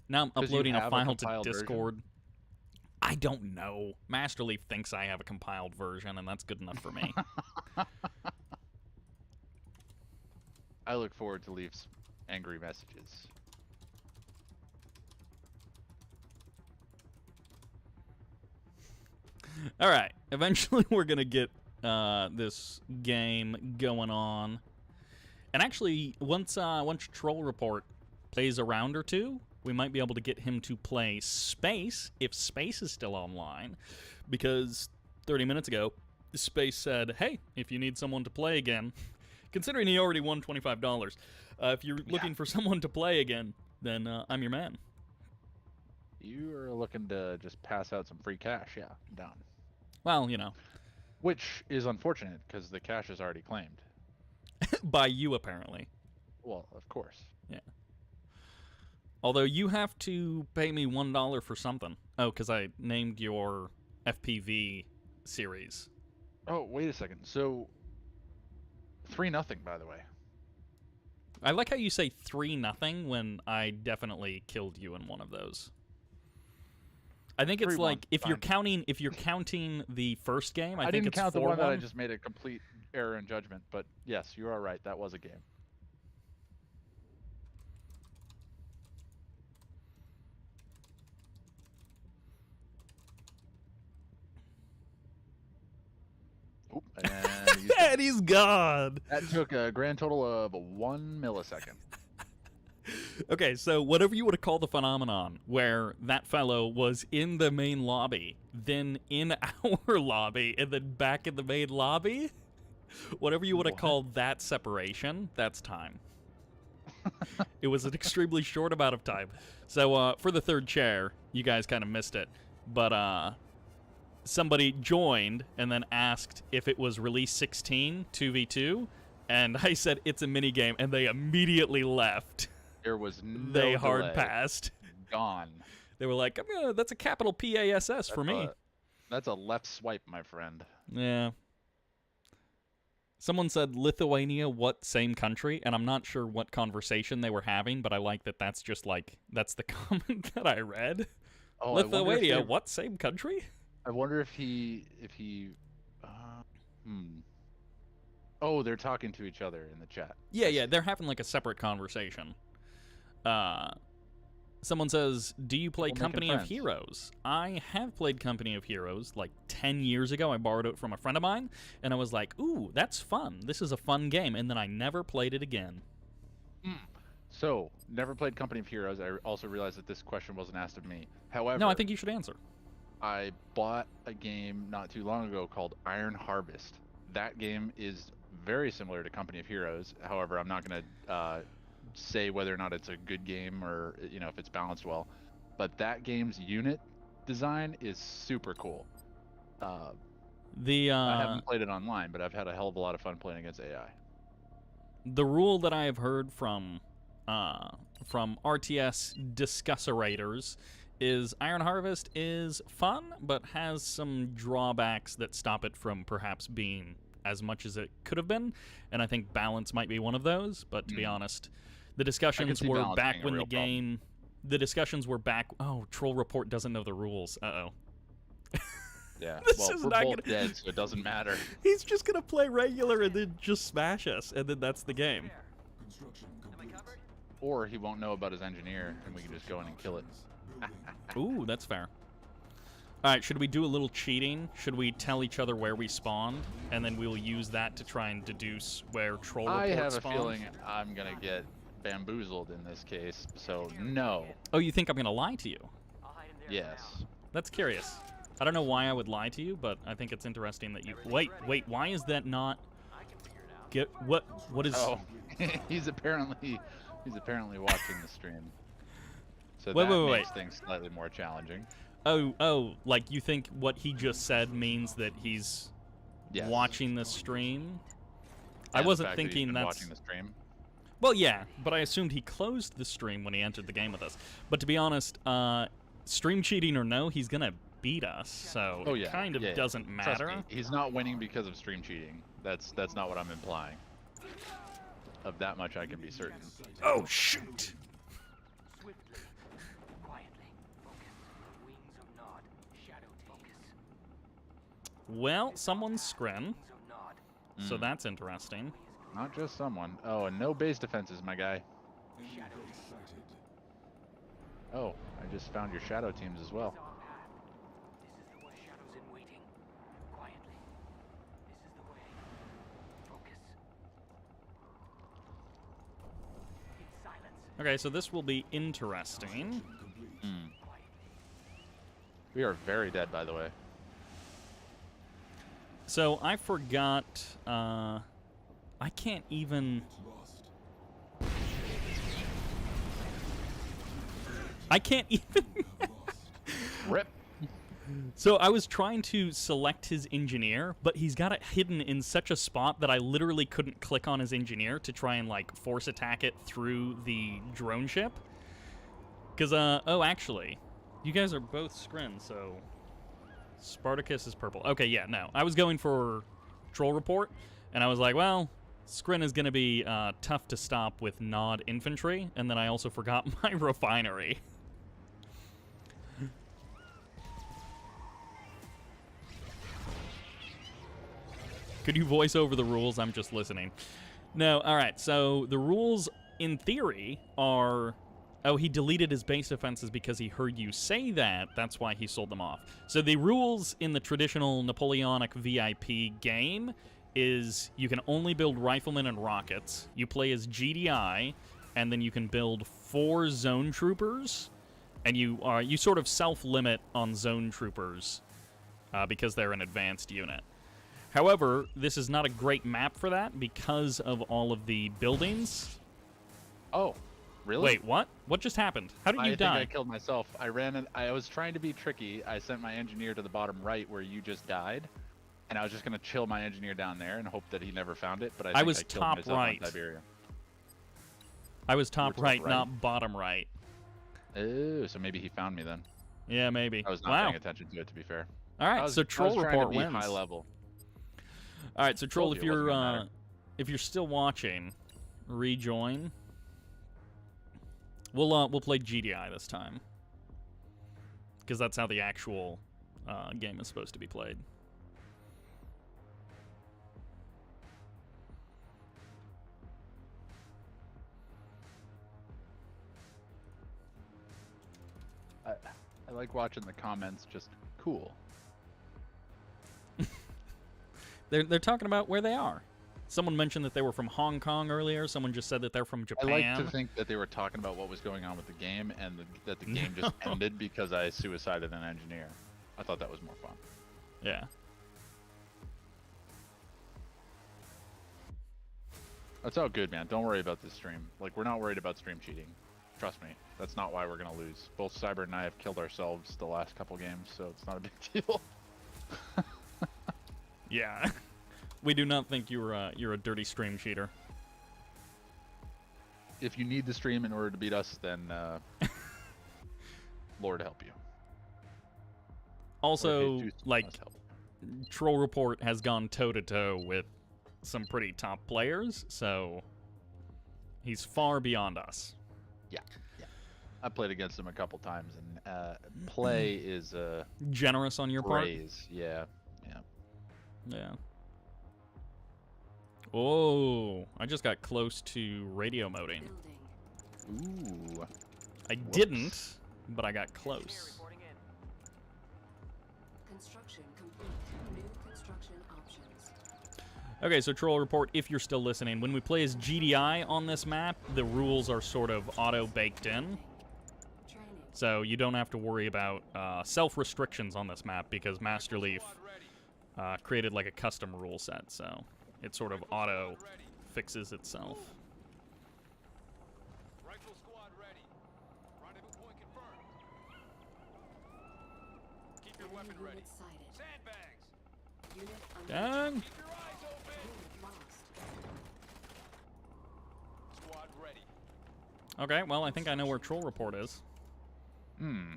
you uploading a have a file to compiled version? Discord. I don't know. Masterleaf thinks I have a compiled version, and that's good enough for me. I look forward to Leaf's angry messages. All right. Eventually, we're gonna get this game going on, and actually, once Troll Report plays a round or two, we might be able to get him to play Space if Space is still online, because 30 minutes ago, Space said, "Hey, if you need someone to play again, considering he already won $25, if you're looking for someone to play again, then I'm your man." You are looking to just pass out some free cash, yeah, I'm down. Well, you know. Which is unfortunate, because the cash is already claimed. By you, apparently. Well, of course. Yeah. Although you have to pay me $1 for something. Oh, because I named your FPV series. Oh, wait a second. So, 3-0, by the way. I like how you say 3-0 when I definitely killed you in one of those. I think it's 3-1, like if you're fine. counting the first game, I think didn't it's count 4-1. the one that I just made a complete error in judgment, but yes, you are right. That was a game. Oop, And he's gone. that took a grand total of 1 millisecond. Okay, so whatever you want to call the phenomenon, where that fellow was in the main lobby, then in our lobby, and then back in the main lobby, whatever you want to call that separation, that's time. It was an extremely short amount of time. So for the third chair, you guys kind of missed it, but somebody joined and then asked if it was release 16 2v2, and I said it's a minigame, and they immediately left. There was no They hard delay. passed. Gone. They were like, that's a capital PASS for me. That's a left swipe, my friend. Yeah. Someone said Lithuania, what same country? And I'm not sure what conversation they were having, but I like that that's just like, that's the comment that I read. Oh, Lithuania, what same country? I wonder if he Oh, they're talking to each other in the chat. Yeah, they're having like a separate conversation. Someone says, do you play People Company making of friends. Heroes? I have played Company of Heroes like 10 years ago. I borrowed it from a friend of mine, and I was like, ooh, that's fun. This is a fun game, and then I never played it again. So, never played Company of Heroes. I also realized that this question wasn't asked of me. However, No, I think you should answer. I bought a game not too long ago called Iron Harvest. That game is very similar to Company of Heroes. However, I'm not going to say whether or not it's a good game or if it's balanced well. But that game's unit design is super cool. I haven't played it online, but I've had a hell of a lot of fun playing against AI. The rule that I have heard from RTS discussorators is Iron Harvest is fun, but has some drawbacks that stop it from perhaps being as much as it could have been, and I think balance might be one of those. But to be honest, the discussions see were balance back being a when real the game the discussions were back. Oh, Troll Report doesn't know the rules. Uh-oh. Yeah. This well, is we're not both gonna- dead, so it doesn't matter. He's just gonna play regular and then just smash us, and then that's the game. Construction Am I complete. covered? Or he won't know about his engineer, and we can just go in and kill it. Building. Ooh, that's fair. Alright, should we do a little cheating? Should we tell each other where we spawned, and then we'll use that to try and deduce where Troll Report I have a spawned? feeling I'm gonna get bamboozled in this case, so no. Oh, you think I'm gonna lie to you? I'll hide in there Yes. for now. That's curious. I don't know why I would lie to you, but I think it's interesting that you... Wait, why is that not... I can figure it out. Get... What is... Oh, he's apparently watching the stream. So Wait, that wait, makes things slightly more challenging. Oh, like you think what he just said means that he's Yes. watching the stream? I And the wasn't fact that he's thinking been that's... watching the stream. Well, yeah, but I assumed he closed the stream when he entered the game with us. But to be honest, stream cheating or no, he's gonna beat us, so Oh it yeah. kind of yeah, yeah. doesn't Trust matter. me, he's not winning because of stream cheating. That's not what I'm implying. Of that much I can be certain. Oh, shoot! Swiftly, quietly, focus. Wings of Nod, shadow focus. Well, someone's scren, Wings of Nod. so that's interesting. Not just someone. Oh, and no base defenses, my guy. Enemy base sighted. Oh, I just found your shadow teams as well. This is our path. This is the way. Shadows in waiting. Quietly. This is the way. Focus. In silence. Okay, so this will be interesting. Complete. Hmm. Quietly. We are very dead, by the way. So I forgot, I can't even... Lost. I can't even... Lost. Rip. So I was trying to select his engineer, but he's got it hidden in such a spot that I literally couldn't click on his engineer to try and, like, force attack it through the drone ship. Because, oh, actually, you guys are both scrin, so... Spartacus is purple. Okay, yeah, no. I was going for Troll Report, and I was like, well, Scrin is going to be tough to stop with Nod infantry, and then I also forgot my refinery. Could you voice over the rules? I'm just listening. No, alright, so the rules, in theory, are... Oh, he deleted his base defenses because he heard you say that. That's why he sold them off. So the rules in the traditional Napoleonic VIP game is you can only build riflemen and rockets. You play as GDI, and then you can build 4 zone troopers, and you sort of self-limit on zone troopers because they're an advanced unit. However, this is not a great map for that because of all of the buildings. Oh, really? Wait, what? What just happened? How did you I die? think I killed myself. I was trying to be tricky. I sent my engineer to the bottom right where you just died, and I was just gonna chill my engineer down there and hope that he never found it. But I think was I killed top myself right. on Siberia. I was top top right, right? not bottom right. Oh, so maybe he found me then. Yeah, maybe. I was not Wow. paying attention to it, to be fair. All right, so Troll Report trying to be wins. high level. All right, so Troll, Told if you it wasn't you're gonna matter. if you're still watching, rejoin. We'll play GDI this time because that's how the actual game is supposed to be played. I like watching the comments. Just cool. They're talking about where they are. Someone mentioned that they were from Hong Kong earlier. Someone just said that they're from I Japan. like to think that they were talking about what was going on with the game and that the game just No. ended because I suicided an engineer. I thought that was more fun. Yeah. That's all good, man. Don't worry about this stream. Like, we're not worried about stream cheating. Trust me. That's not why we're going to lose. Both Sybert and I have killed ourselves the last couple games, so it's not a big deal. Yeah. We do not think you're a dirty stream cheater. If you need the stream in order to beat us, then Lord help you. Or Also, if you do, like, must help. Troll Report has gone toe-to-toe with some pretty top players, so he's far beyond us. Yeah. I played against him a couple times, and play is Generous on your part. praise. Yeah, yeah. Yeah. Oh, I just got close to radio moding. Building. Ooh. I didn't, but I got close. Construction complete. New construction options. Okay, so troll report, if you're still listening. When we play as GDI on this map, the rules are sort of auto-baked in. Training. So you don't have to worry about self-restrictions on this map because Master Leaf created like a custom rule set, so it sort of auto-fixes itself. Rifle squad ready. Rendezvous point confirmed. Keep your Enemy weapon ready. unit sighted. Sandbags. Unit under. Dang. Keep your eyes open. Unit lost. Squad ready. Okay, well, I think I know where troll report is. Hmm.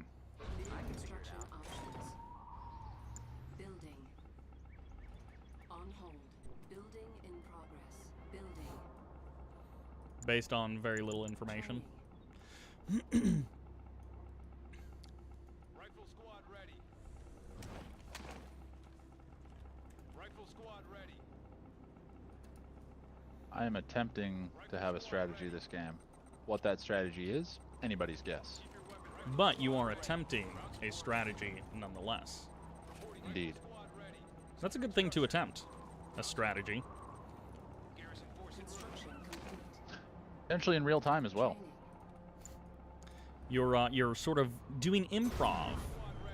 New construction options. Building. On hold. Building in progress. Building. Based on very little information. Training. Rifle squad ready. Rifle squad ready. I am attempting to have a strategy this game. What that strategy is, anybody's guess. Keep your weapon ready. But you are attempting a strategy nonetheless. Indeed. Squad ready. That's a good thing to attempt. A strategy. Garrison force in route. Construction complete. Potentially in real time as well. Training. You're sort of doing improv.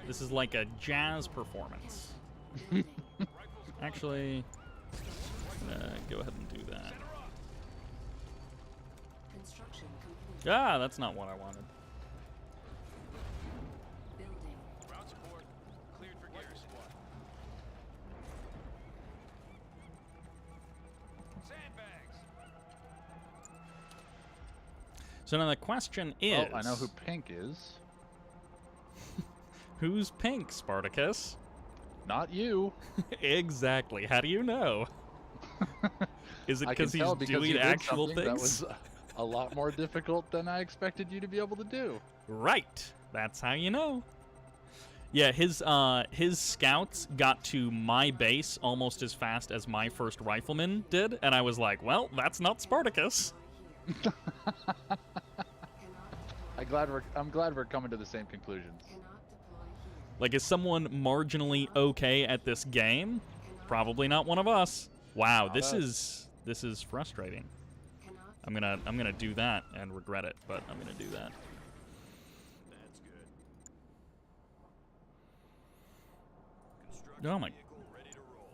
This is like a jazz performance. Building. Actually, go ahead and do that. Construction complete. Ah, that's not what I wanted. Building. Ground support cleared for garrison. Sandbags. So now the question is, Oh, I know who Pink is. who's pink, Spartacus? Not you. Exactly. How do you know? Is it I can because he's tell because doing you did actual something things? that was a lot more difficult than I expected you to be able to do. Right. That's how you know. Yeah, his scouts got to my base almost as fast as my first rifleman did, and I was like, well, that's not Spartacus. I'm glad we're coming to the same conclusions. Cannot deploy here. Like, is someone marginally okay at this game? Probably not one of us. Wow, Not this us. is frustrating. Cannot. I'm gonna do that and regret it, but I'm gonna do that. That's good. Oh my. Vehicle ready to roll.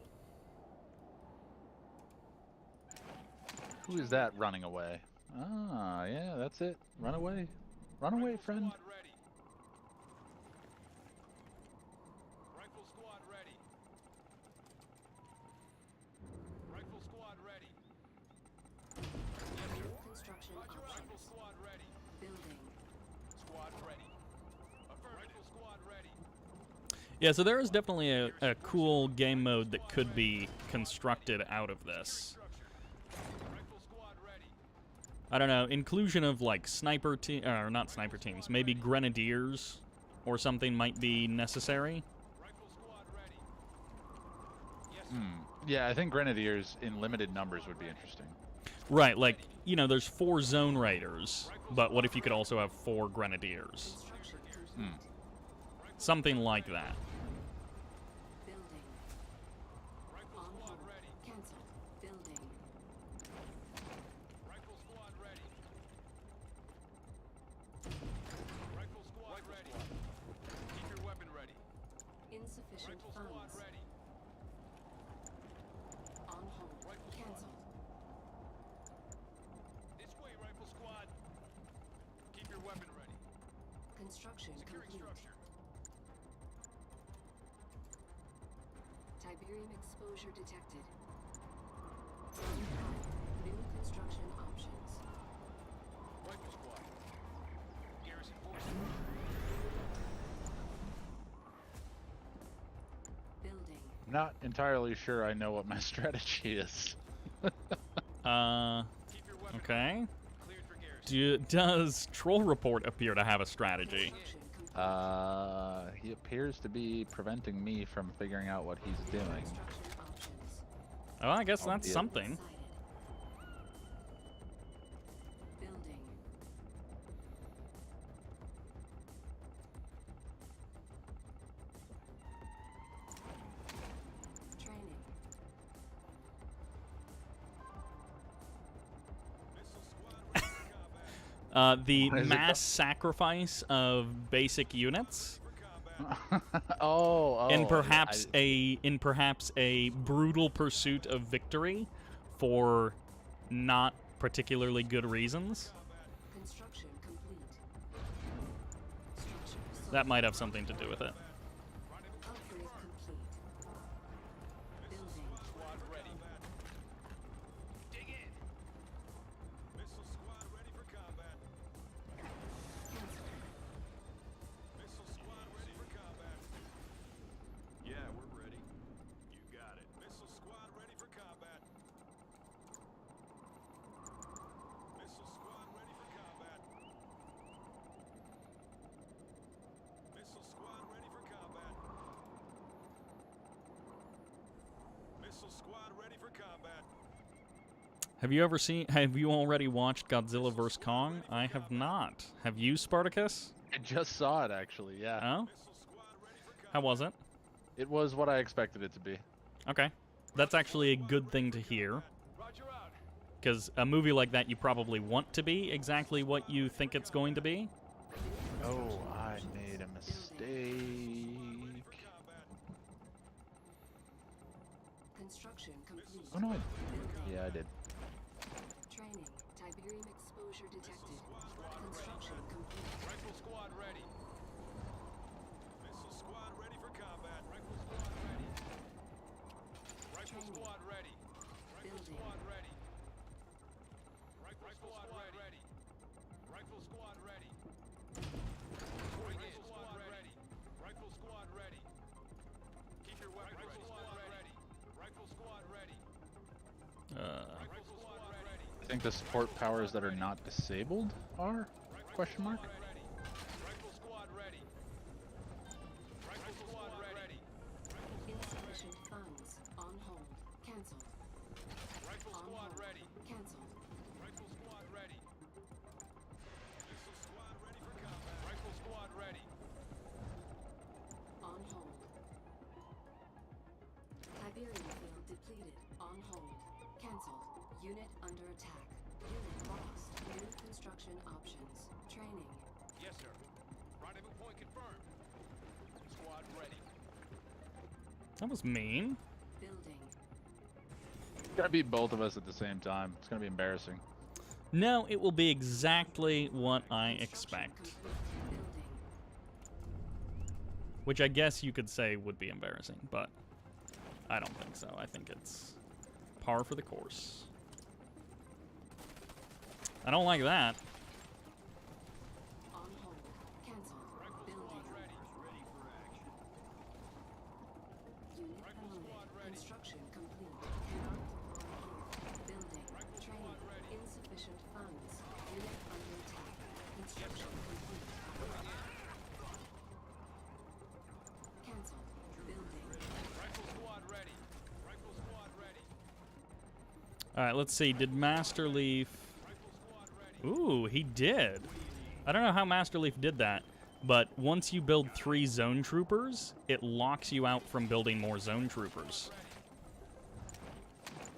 Who is that running away? Ah, yeah, that's it. Run away. Run away, friend. Squad ready. Rifle squad ready. Rifle squad ready. New construction Roger, rifle options. squad ready. Building. Squad ready. Rifle squad ready. Yeah, so there is definitely a cool game mode that could be constructed out of this. Rifle squad ready. I don't know, inclusion of like sniper team, or not sniper teams, maybe grenadiers or something might be necessary. Rifle squad ready. Yes, sir. Yeah, I think grenadiers in limited numbers would be interesting. Right, like, you know, there's 4 zone raiders, but what if you could also have 4 grenadiers? Construction complete. Something like that. Building. Rifle On squad hold. ready. Cancel. Building. Rifle squad ready. Rifle squad ready. Keep your weapon ready. Insufficient Rifle squad funds. ready. On hold. Rifle squad. Cancel. This way, rifle squad. Keep your weapon ready. Construction Securing complete. structure. Tiberium exposure detected. New construction options. Rifle squad. Garrison forces. Building. I'm not entirely sure I know what my strategy is. Keep your weapon Okay. cleared for garrison. Does Troll Report appear to have a strategy? Construction complete. He appears to be preventing me from figuring out what he's doing. Construction options. Oh, I guess that's Albeit- something. Sighted. Building. Training. The Why is it mass sacrifice of basic units oh, in yeah, perhaps a brutal pursuit of victory for not particularly good reasons. Construction complete. Structure That might have something to do with it. upgrade complete. Building. Squad ready. Dig in. Missile squad ready for combat. Cancel. Missile squad ready for combat. Yeah, we're ready. You got it. Missile squad ready for combat. Missile squad ready for combat. Missile squad ready for combat. Missile squad ready for combat. Have you already watched Godzilla vs. Kong? I have not. Have you, Spartacus? I just saw it actually. Yeah, Oh? Missile squad ready for combat. How was it? it was what I expected it to be. Okay. That's actually a good thing to hear, Roger out. because a movie like that you probably want to be exactly what you think it's going to be. Oh, I made a mistake. Construction complete. Oh no, Building. yeah, I did. Training. Tiberium exposure detected. Construction complete. Rifle squad ready. Missile squad ready for combat. Rifle squad ready. Rifle Training. squad ready. Rifle Building. squad ready. Rifle squad ready. Rifle squad ready. Rifle squad ready. Rifle squad ready. Keep your weapons ready. Rifle squad ready. Rifle squad ready. Rifle squad ready. I think the support powers that are not disabled are? Question mark. Ready. Rifle squad ready. Rifle squad ready. Insufficient funds. On hold. Cancelled. Rifle On squad hold. ready. Cancelled. Rifle squad ready. Missile squad ready for combat. Rifle squad ready. On hold. Tiberium field depleted. On hold. Cancelled. Unit under attack. Unit lost. New construction options. Training. Yes, sir. Rendezvous point confirmed. Squad ready. That was mean. Building. Gotta beat both of us at the same time. It's gonna be embarrassing. No, it will be exactly what I Construction expect. complete. Building. Which I guess you could say would be embarrassing, but I don't think so. I think it's par for the course. I don't like that. On hold. Cancelled. Building. Unit promoted. Construction complete. Cannot. Building. Training. Insufficient funds. Unit under attack. Construction complete. Cancelled. Building. Rifle squad ready. Rifle squad ready. All right, let's see. Did Master Leaf... Rifle squad ready. Ooh, he did. I don't know how Master Leaf did that, but once you build 3 zone troopers, it locks you out from building more zone troopers,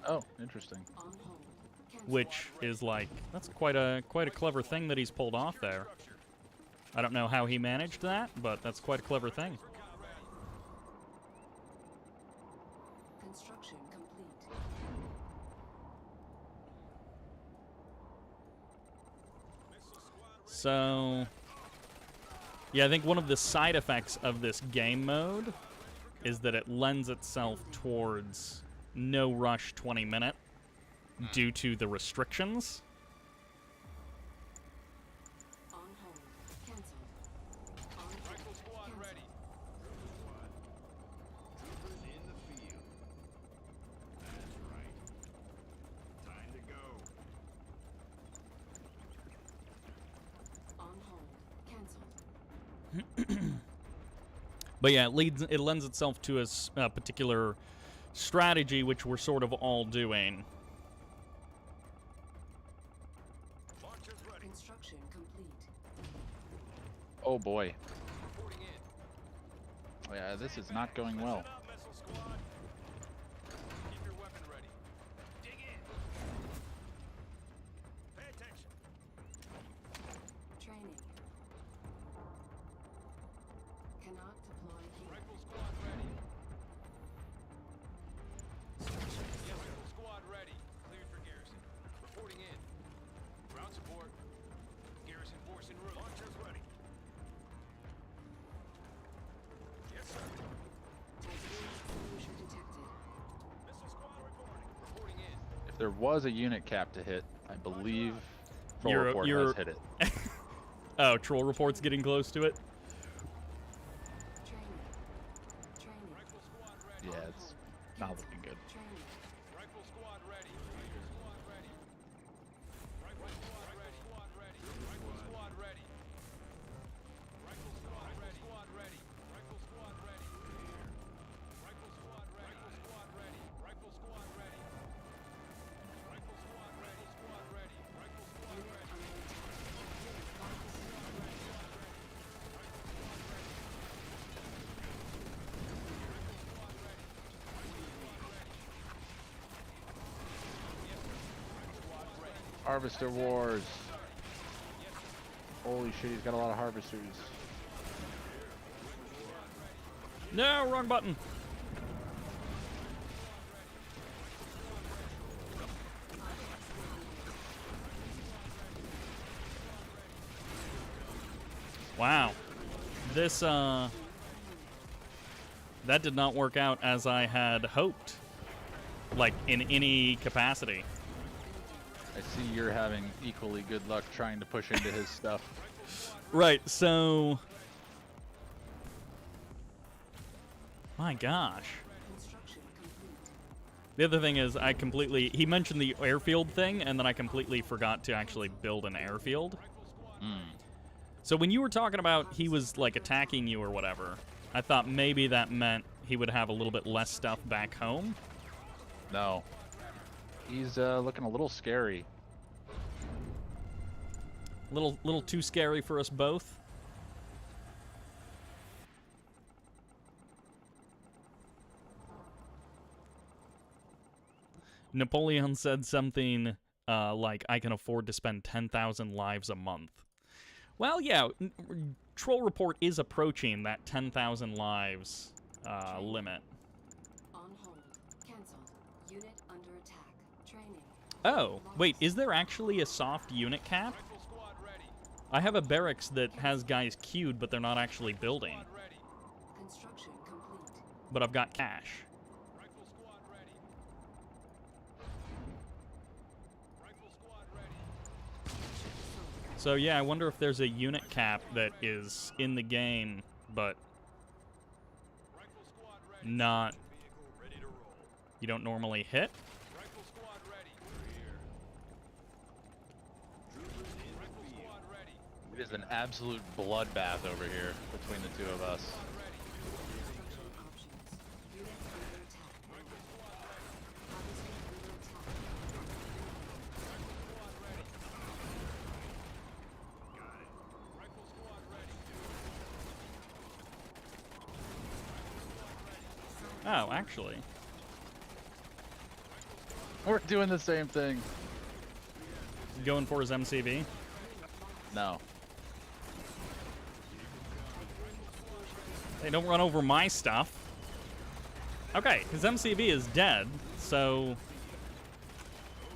Oh, interesting. On hold. Cancelled. which is like, that's quite a clever thing that he's pulled off there. I don't know how he managed that, but that's quite a clever thing. Construction complete. So, yeah, I think one of the side effects of this game mode is that it lends itself towards no rush 20-minute due to the restrictions. On hold. Cancelled. On hold. Rifle squad Cancelled. ready. Troopers in the field. That's right. Time to go. But yeah, it lends itself to a particular strategy, which we're sort of all doing. Launchers ready. Construction complete. Oh boy. Reporting in. Oh, yeah, this is not going well. Listen up, missile squad. Keep your weapon ready. Dig in. Pay attention. Training. Cannot deploy here. Rifle squad ready. Yes, rifle squad ready. Cleared for garrison. Reporting in. Ground support. Garrison force en route. Launchers ready. Yes, sir. Tiberium exposure detected. Missile squad reporting. Reporting in. If there was a unit cap to hit, I believe Troll You're- Report you're- has hit it. Oh, troll report's getting close to it. Training. Training. Rifle squad ready. Yeah, it's not looking good. Training. Rifle squad ready. Rifle squad ready. Rifle squad ready. Squad ready. Rifle squad ready. Rifle squad ready. Squad ready. Rifle squad ready. Rifle squad ready. Rifle squad ready. Rifle squad ready. Rifle squad ready. Squad ready. Rifle squad Unit ready. under attack. Harvester Wars. Holy shit, he's got a lot of harvesters. No, wrong button. Wow. This, that did not work out as I had hoped. Like, in any capacity. I see you're having equally good luck trying to push into his stuff. Right, so... My gosh. Construction complete. The other thing is, he mentioned the airfield thing, and then I completely forgot to actually build an airfield. So when you were talking about he was, like, attacking you or whatever, I thought maybe that meant he would have a little bit less stuff back home. No. He's looking a little scary. Little too scary for us both. Napoleon said something like, I can afford to spend 10,000 lives a month. Well, yeah, Troll Report is approaching that 10,000 lives limit. On hold. Cancelled. Unit under attack. Training. Oh, wait, is there actually a soft unit cap? Rifle squad ready. I have a barracks that has guys queued, but they're not actually building. Squad ready. Construction complete. But I've got cash. Rifle squad ready. Rifle squad ready. So yeah, I wonder if there's a unit cap that is in the game, but Rifle squad ready. not, Vehicle ready to roll. you don't normally hit. Rifle squad ready. Rifle squad ready. It is an absolute bloodbath over here between the two of us. Construction options. Unit under attack. Harvester under attack. Rifle squad ready. Oh, actually. We're doing the same thing. Going for his MCV. No. Hey, don't run over my stuff. Okay, his MCV is dead, so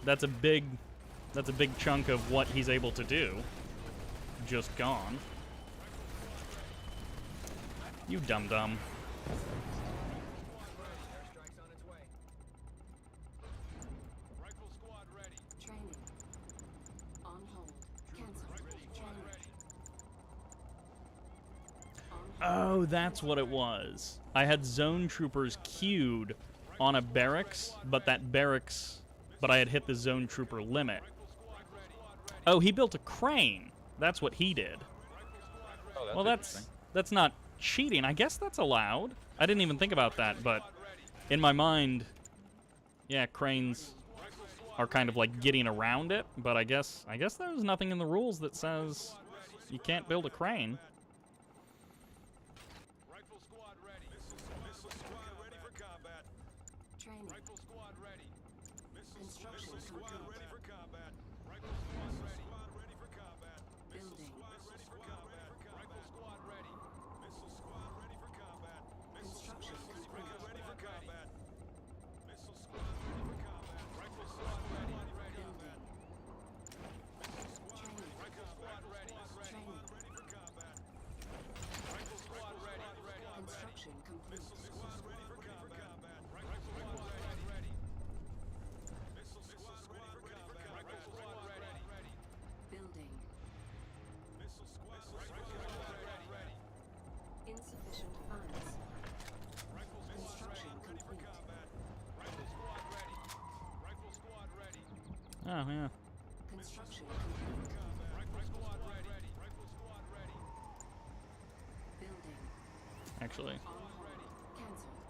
that's a big chunk of what he's able to do. Just gone. You dum-dum. Airstrike's on its way. Rifle squad ready. Training. On hold. Cancelled. Training. On hold. Oh, that's what it was. I had zone troopers queued on a barracks, but I had hit the zone trooper limit. Oh, he built a crane. That's what he did. Oh, Well, that's That's not cheating. I guess that's allowed. I didn't even think about that, but in my mind, yeah, cranes are kind of like getting around it, but I guess there's nothing in the rules that says you can't build a crane. Rifle squad ready. Missile squad ready for combat. Training. Rifle squad ready. Construction Missile squad complete. ready for combat. Rifle squad ready. Ready for combat. Building. Ready for combat. Rifle squad ready. Missile squad ready for combat. Construction complete. Ready for combat. Missile squad ready for combat. Rifle squad ready. Ready. Building. Training. Rifle squad ready. Training. Ready for combat. Rifle squad ready. Ready. Construction complete. Squad ready for combat. Rifle squad ready. Ready. Missile squad ready for combat. Rifle squad ready. Ready. Building. Missile squad ready. Ready. Insufficient funds. Rifle squad Construction ready for complete. combat. Rifle squad ready. Rifle squad ready. Oh, yeah. Construction complete. Rifle squad ready. Rifle squad ready. Building. Actually. On hold. Cancelled.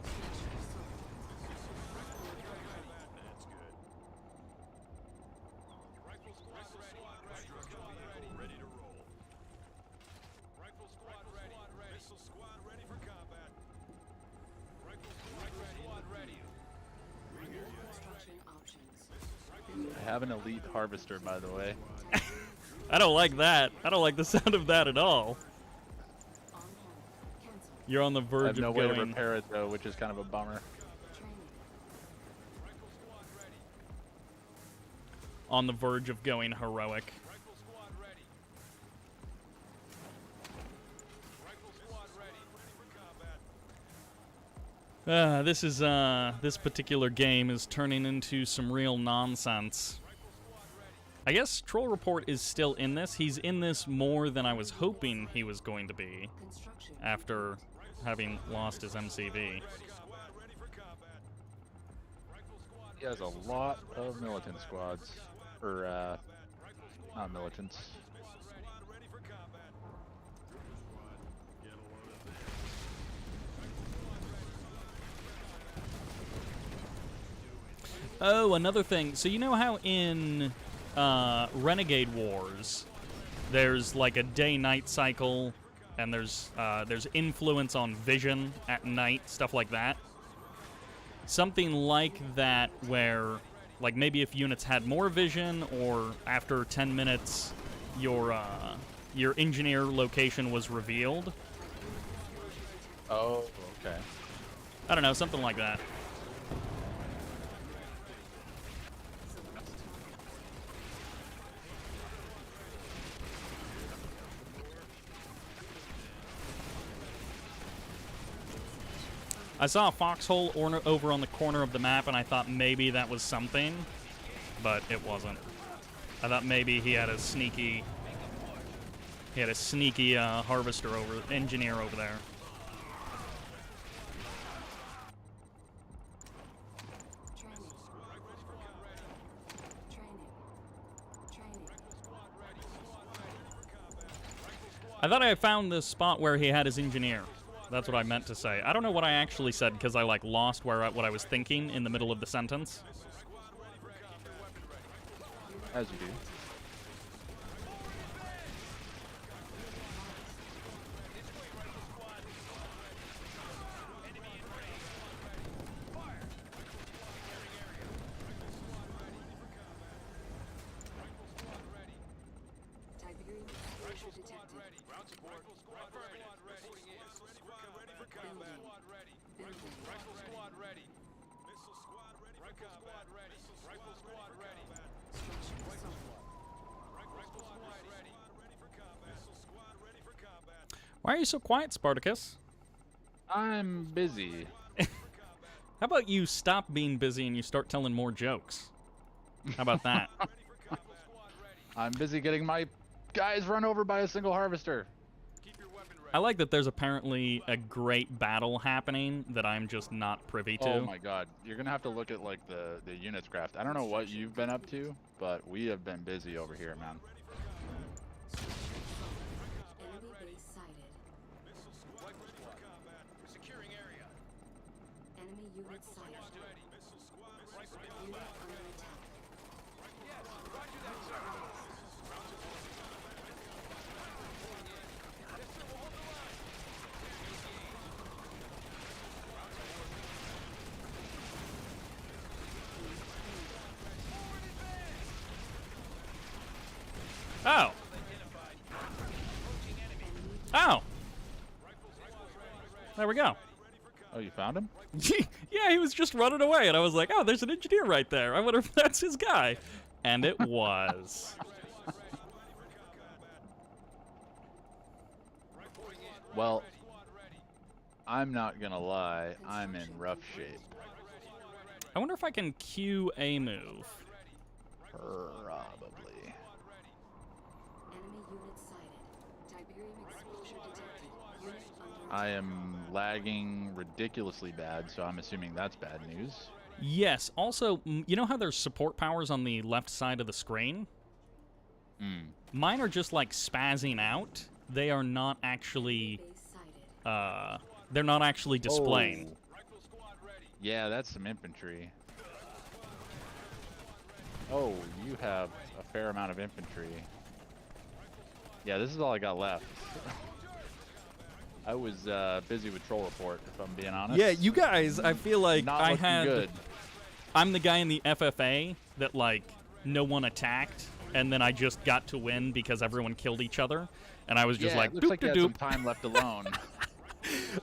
Structure sold. That's good. Rifle squad ready. Construction vehicle ready to roll. Rifle squad ready. Missile squad ready for combat. Rifle squad ready. Construction options. I have an elite harvester, by the way. I don't like that. I don't like the sound of that at all. On hold. Cancelled. You're on the I verge have no of way to going repair it though, which is kind of a bummer. Training. Rifle squad ready. on the verge of going heroic. Rifle squad ready. Rifle squad ready. Ready for combat. This particular game is turning into some real nonsense. I guess Troll Report is still in this. He's in this more than I was hoping he was going to be Construction. after having lost his MCV. Squad ready for combat. Rifle squad He has a lot of militant squads, or not militants. squad ready for combat. Get a load of this. Oh, another thing. So you know how in Renegade Wars, there's like a day-night cycle, and there's influence on vision at night, stuff like that. Something like that, where like maybe if units had more vision, or after 10 minutes, your engineer location was revealed. Oh, okay. I don't know, something like that. I saw a foxhole over on the corner of the map, and I thought maybe that was something, but it wasn't. I thought maybe he had a sneaky engineer over there. Training. Training. I thought I found the spot where he had his engineer. That's what I meant to say. I don't know what I actually said because I like lost what I was thinking in the middle of the sentence. As you do. Tiberium exposure detected. Ground support. Rifle squad ready. Reporting in. Squad ready for combat. Squad ready. Building. Rifle squad ready. Missile squad ready for combat. Ready. Rifle squad ready. Structure sold. Rifle squad ready. Ready for combat. Missile squad ready for combat. Why are you so quiet, Spartacus? I'm busy. How about you stop being busy and you start telling more jokes? How about that? I'm busy getting my guys run over by a single harvester. Keep your weapon ready. I like that there's apparently a great battle happening that I'm just not privy to. Oh my god, you're gonna have to look at like the units craft. I don't know what you've been up to, but we have been busy over here, man. Enemy base sighted. Enemy unit sighted. Unit under attack. Yes, roger that, sir. Yes, sir, we'll hold the line. Forward advance! Oh. Oh. There we go. Oh, you found him? Yeah, he was just running away, and I was like, oh, there's an engineer right there. I wonder if that's his guy. And it was. Well, I'm not gonna lie. I'm in rough shape. I wonder if I can cue a move. Probably. Enemy unit sighted. Tiberium exposure detected. Unit under I am lagging ridiculously bad, so I'm assuming that's bad news. Yes. Also, you know how there's support powers on the left side of the screen? Mine are just like spazzing out. They are not actually. base sighted. They're not actually displaying. Oh. Yeah, that's some infantry. Oh, you have a fair amount of infantry. Yeah, this is all I got left. I was busy with troll report, if I'm being honest. Yeah, you guys. I feel like Not I looking had. good. I'm the guy in the FFA that like no one attacked, and then I just got to win because everyone killed each other, and I was just Yeah, like, it looks like you had doop some time left alone.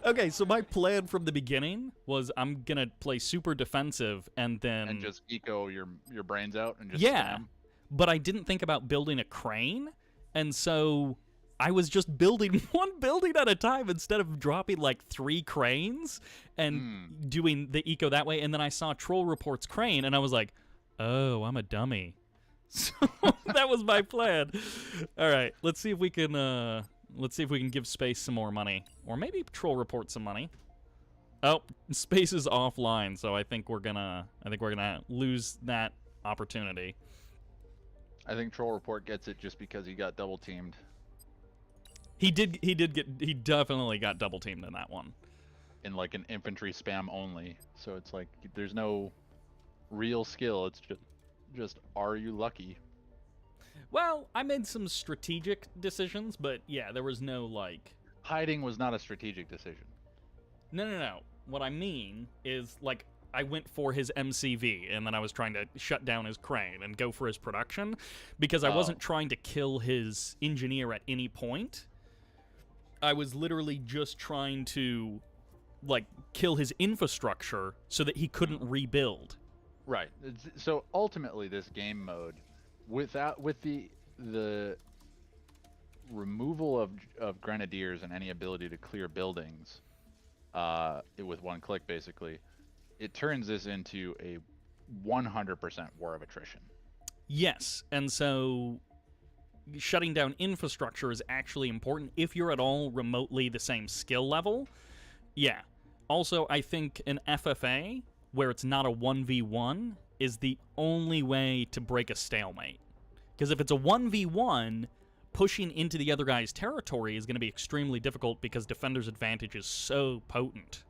Okay, so my plan from the beginning was I'm gonna play super defensive and then And just eco your brains out and just yeah, spam. but I didn't think about building a crane, and so I was just building one building at a time instead of dropping like 3 cranes and doing the eco that way. And then I saw Troll Report's crane, and I was like, oh, I'm a dummy. So that was my plan. All right, let's see if we can give Space some more money, or maybe Troll Report some money. Oh, Space is offline, so I think we're gonna lose that opportunity. I think Troll Report gets it just because he got double teamed. He definitely got double teamed in that one. In like an infantry spam only. So it's like there's no real skill. It's just are you lucky? Well, I made some strategic decisions, but yeah, there was no like Hiding was not a strategic decision. No. What I mean is like I went for his MCV, and then I was trying to shut down his crane and go for his production because I wasn't trying to kill his engineer at any point. I was literally just trying to like kill his infrastructure so that he couldn't rebuild. Right. So ultimately, this game mode, with the removal of grenadiers and any ability to clear buildings, with one click, basically, it turns this into a 100% war of attrition. Yes, and so shutting down infrastructure is actually important if you're at all remotely the same skill level. Yeah. Also, I think an FFA, where it's not a 1v1, is the only way to break a stalemate. Because if it's a 1v1, pushing into the other guy's territory is going to be extremely difficult because Defender's advantage is so potent.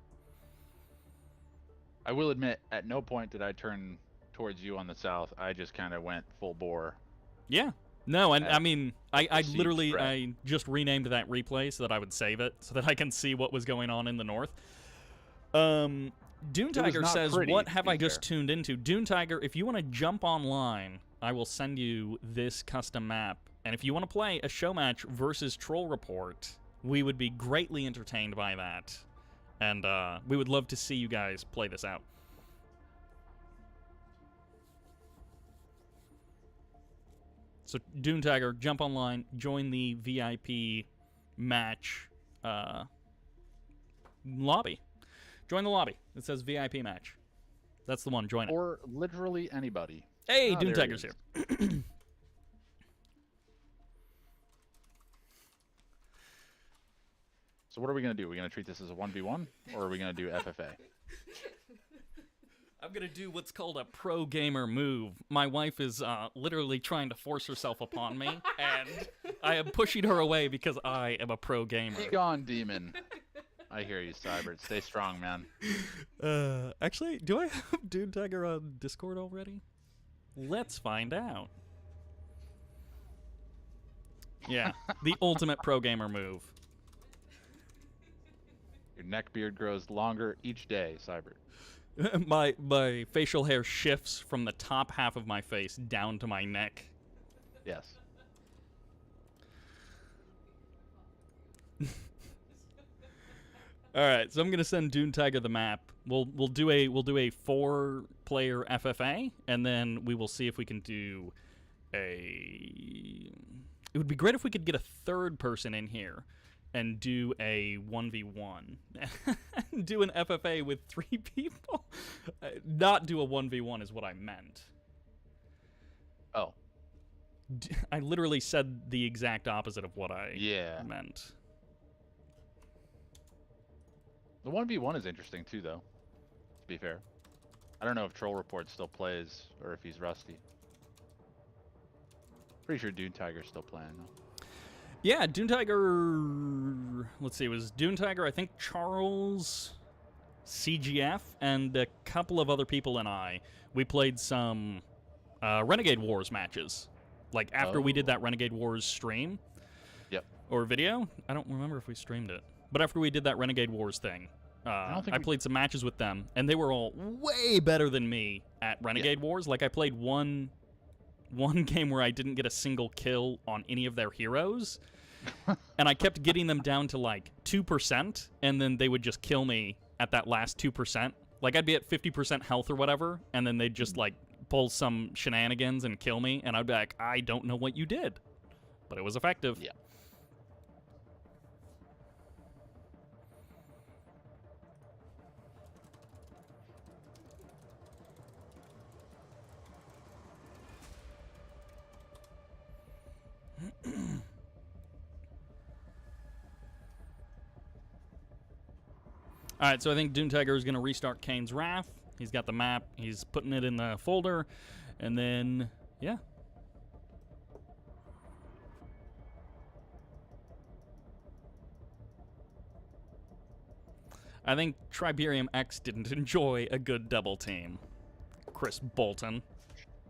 I will admit, at no point did I turn towards you on the south. I just kind of went full bore. Yeah. No, and I mean, I siege literally, threat. I just renamed that replay so that I would save it, so that I can see what was going on in the north. Dune Tiger not says, pretty, what to have be I just fair. tuned into? Dune Tiger, if you want to jump online, I will send you this custom map. And if you want to play a show match versus Troll Report, we would be greatly entertained by that. And we would love to see you guys play this out. So, Dune Tiger, jump online, join the VIP match lobby. Join the lobby. It says VIP match. That's the one. Join it. Or literally anybody. Hey, Ah, Dune there it Tiger's is. here. So what are we going to do? Are we going to treat this as a 1v1? Or are we going to do FFA? I'm going to do what's called a pro gamer move. My wife is literally trying to force herself upon me, and I am pushing her away because I am a pro gamer. Be gone, demon. I hear you, Sybert. Stay strong, man. Actually, do I have Dune Tiger on Discord already? Let's find out. Yeah, the ultimate pro gamer move. Your neck beard grows longer each day, Sybert. my facial hair shifts from the top half of my face down to my neck. Yes. All right, so I'm gonna send Dune Tiger the map. We'll do a 4-player FFA, and then we will see if we can do a. It would be great if we could get a third person in here and do a 1v1. Do an FFA with 3 people. Not do a 1v1 is what I meant. Oh. I literally said the exact opposite of what I meant. The 1v1 is interesting too, though, to be fair. I don't know if Troll Report still plays or if he's rusty. Pretty sure Dune Tiger's still playing, though. Yeah, Dune Tiger... Let's see, it was Dune Tiger, I think Charles, CGF, and a couple of other people and I. We played some Renegade Wars matches. Like, after we did that Renegade Wars stream. Yep. Or video. I don't remember if we streamed it. But after we did that Renegade Wars thing, I played some matches with them, and they were all way better than me at Renegade Wars. Like, I played one game where I didn't get a single kill on any of their heroes, and I kept getting them down to, like, 2%, and then they would just kill me at that last 2%. Like, I'd be at 50% health or whatever, and then they'd just, like, pull some shenanigans and kill me, and I'd be like, I don't know what you did. But it was effective. Yeah. All right, so I think Dune Tiger is going to restart Kane's Wrath. He's got the map. He's putting it in the folder. And then, yeah. I think Triberium X didn't enjoy a good double team. Chris Bolton.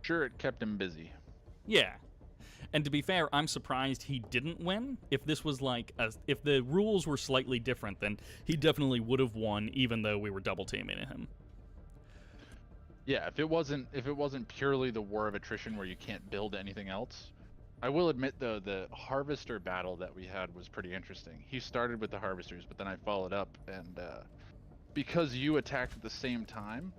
Sure, it kept him busy. Yeah. And to be fair, I'm surprised he didn't win. If this was like, if the rules were slightly different, then he definitely would have won, even though we were double teaming him. Yeah, if it wasn't purely the war of attrition where you can't build anything else, I will admit though the harvester battle that we had was pretty interesting. He started with the harvesters, but then I followed up, and because you attacked at the same time,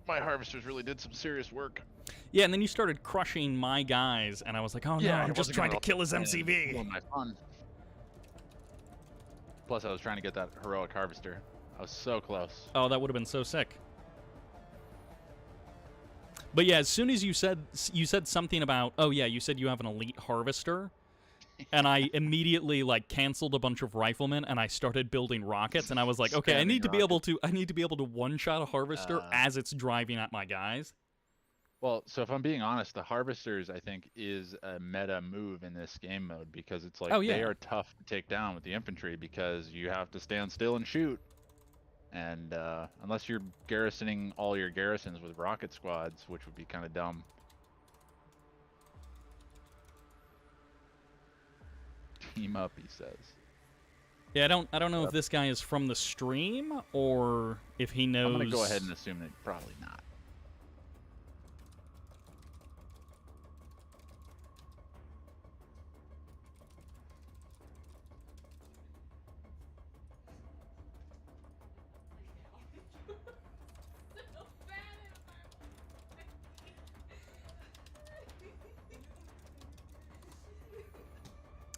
my harvesters really did some serious work. Yeah, and then you started crushing my guys, and I was like, oh no, I'm just trying to kill his MCV. My fun. Plus, I was trying to get that heroic harvester. I was so close. Oh, that would have been so sick. But yeah, as soon as you said something about, oh yeah, you said you have an elite harvester, and I immediately like canceled a bunch of riflemen, and I started building rockets, and I was like, okay, I need to be able to one-shot a harvester as it's driving at my guys. Well, so if I'm being honest, the harvesters I think is a meta move in this game mode, because it's like they are tough to take down with the infantry because you have to stand still and shoot. And unless you're garrisoning all your garrisons with rocket squads, which would be kind of dumb. Team up, he says. Yeah, I don't know if this guy is from the stream or if he knows. I'm gonna go ahead and assume that probably not.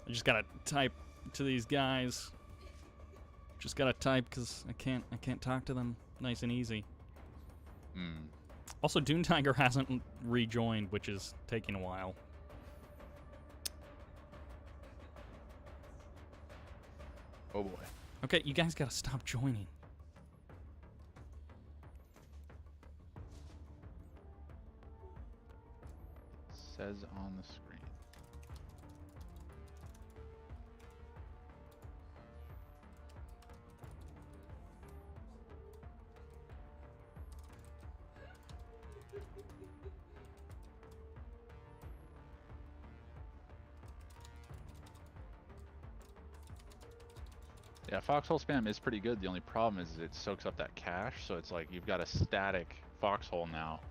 I just gotta type to these guys. Just gotta type because I can't talk to them nice and easy. Also, Dune Tiger hasn't rejoined, which is taking a while. Oh boy. Okay, you guys gotta stop joining. Says on the screen. Yeah, foxhole spam is pretty good. The only problem is it soaks up that cache, so it's like you've got a static foxhole now.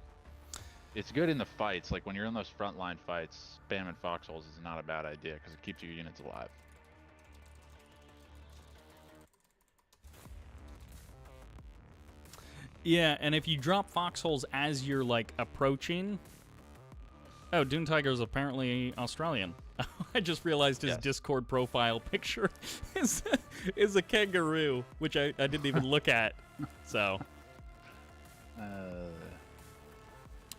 It's good in the fights, like when you're in those frontline fights, spamming foxholes is not a bad idea because it keeps your units alive. Yeah, and if you drop foxholes as you're like approaching. Oh, Dune Tiger is apparently Australian. I just realized his Discord profile picture is a kangaroo, which I didn't even look at. So.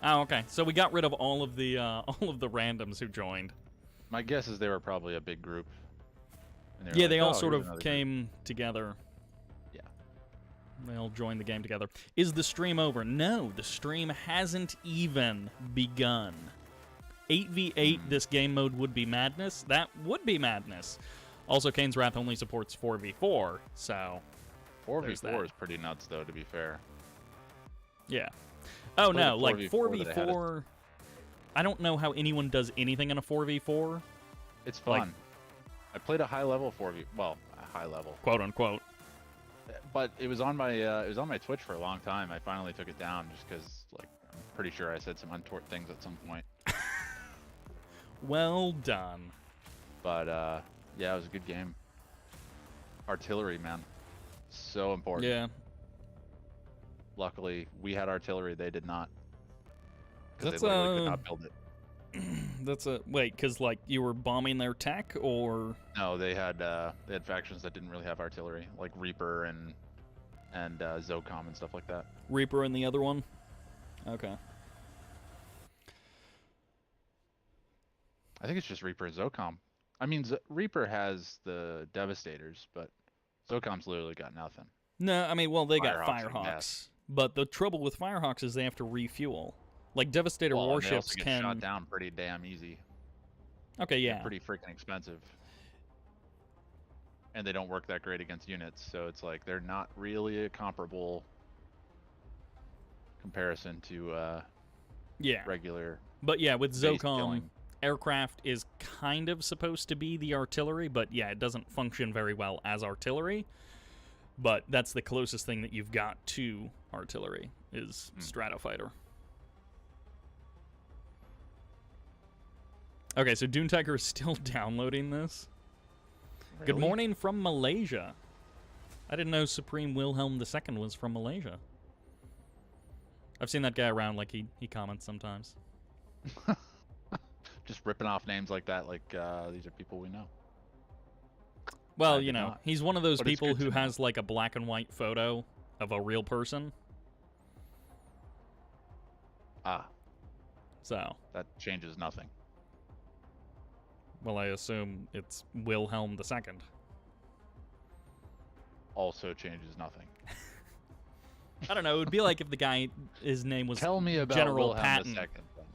Oh, okay. So we got rid of all of the randoms who joined. My guess is they were probably a big group. And Yeah, like, they all "Oh, sort here's of another came together. Yeah. They all joined the game together. Is the stream over? No, the stream hasn't even begun. 8v8 this game mode would be madness. That would be madness. Also, Kane's Wrath only supports 4v4, so 4v4 is pretty nuts, though, to be fair. Yeah. Oh, Played no, a like 4v4 that had 4v4, I don't know how anyone does anything in a 4v4. It's fun. Like, I played a high level 4v, well, a high level, quote unquote. but it was on my Twitch for a long time. I finally took it down just because, like, I'm pretty sure I said some untoward things at some point. Well done. But yeah, it was a good game. Artillery, man, so important. Yeah. Luckily, we had artillery; they did not. Because That's they literally could not build it. That's a wait, because like you were bombing their tech, or No, they had factions that didn't really have artillery, like Reaper and Zocom and stuff like that. Reaper and the other one. Okay. I think it's just Reaper and Zocom. I mean, Reaper has the Devastators, but Zocom's literally got nothing. No, I mean, well, they got Firehawks, I Firehawks, guess. but the trouble with Firehawks is they have to refuel. Like Devastator Well, and they warships also get can. shot down pretty damn easy. Okay, yeah. They're pretty freaking expensive. And they don't work that great against units, so it's like they're not really a comparable comparison to Yeah. regular. But yeah, with base Zocom, killing. aircraft is kind of supposed to be the artillery, but yeah, it doesn't function very well as artillery. But that's the closest thing that you've got to artillery is Stratofighter. Okay, so Dune Tiger is still downloading this. Good Really? morning from Malaysia. I didn't know Supreme Wilhelm II was from Malaysia. I've seen that guy around, like he comments sometimes. Just ripping off names like that, like these are people we know. Well, I you did know, not. he's one of those But it's people good who to know. has like a black and white photo of a real person. Ah, So, that changes nothing. well, I assume it's Wilhelm II. Also changes nothing. I don't know. It would be like if the guy, his name was Tell me about General Wilhelm Patton. II. then.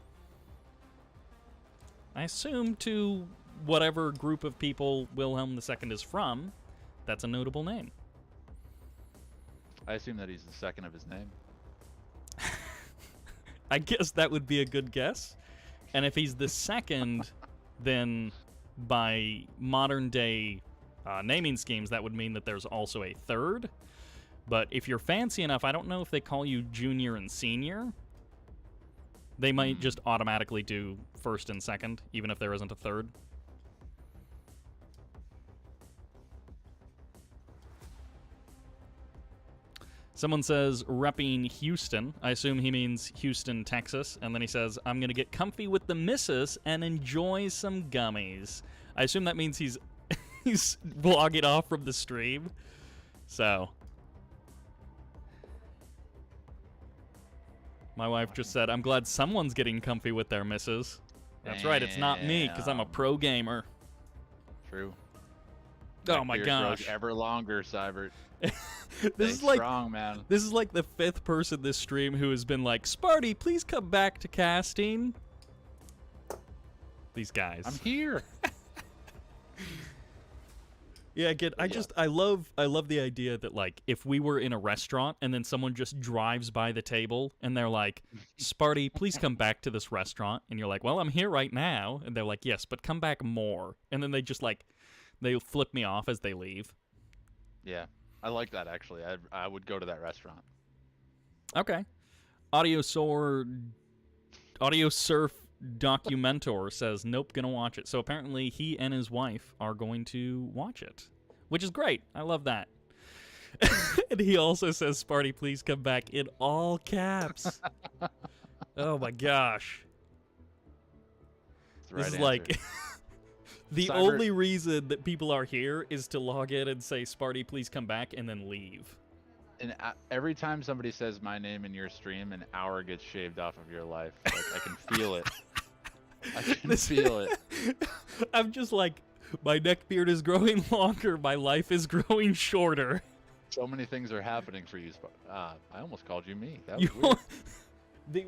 I assume to whatever group of people Wilhelm II is from, that's a notable name. I assume that he's the second of his name. I guess that would be a good guess. And if he's the second, then by modern day naming schemes, that would mean that there's also a third. But if you're fancy enough, I don't know if they call you junior and senior. They might just automatically do first and second, even if there isn't a third. Someone says, repping Houston. I assume he means Houston, Texas. And then he says, I'm going to get comfy with the missus and enjoy some gummies. I assume that means he's vlogging off from the stream. So. My wife just said, I'm glad someone's getting comfy with their missus. That's right, it's not me, because I'm a pro gamer. True. Oh my Beard gosh. grows ever longer, Sybert. This is Stay like strong, man. This is like the fifth person this stream who has been like, Sparty, please come back to casting. These guys. I'm here. Yeah, again, I love the idea that like if we were in a restaurant and then someone just drives by the table and they're like, Sparty, please come back to this restaurant, and you're like, well, I'm here right now, and they're like, yes, but come back more, and then they just like they flip me off as they leave. Yeah, I like that actually. I would go to that restaurant. Okay. Audio Surf Documentor says, nope, gonna watch it. So apparently he and his wife are going to watch it, which is great. I love that. And he also says, Sparty, please come back in all caps. Oh my gosh. It's the This right is answer. like the Sybert- only reason that people are here is to log in and say, Sparty, please come back, and then leave. And every time somebody says my name in your stream, an hour gets shaved off of your life. Like, I can feel it. I can feel it. I'm just like, my neck beard is growing longer, my life is growing shorter. So many things are happening for you. I almost called you me. That was You,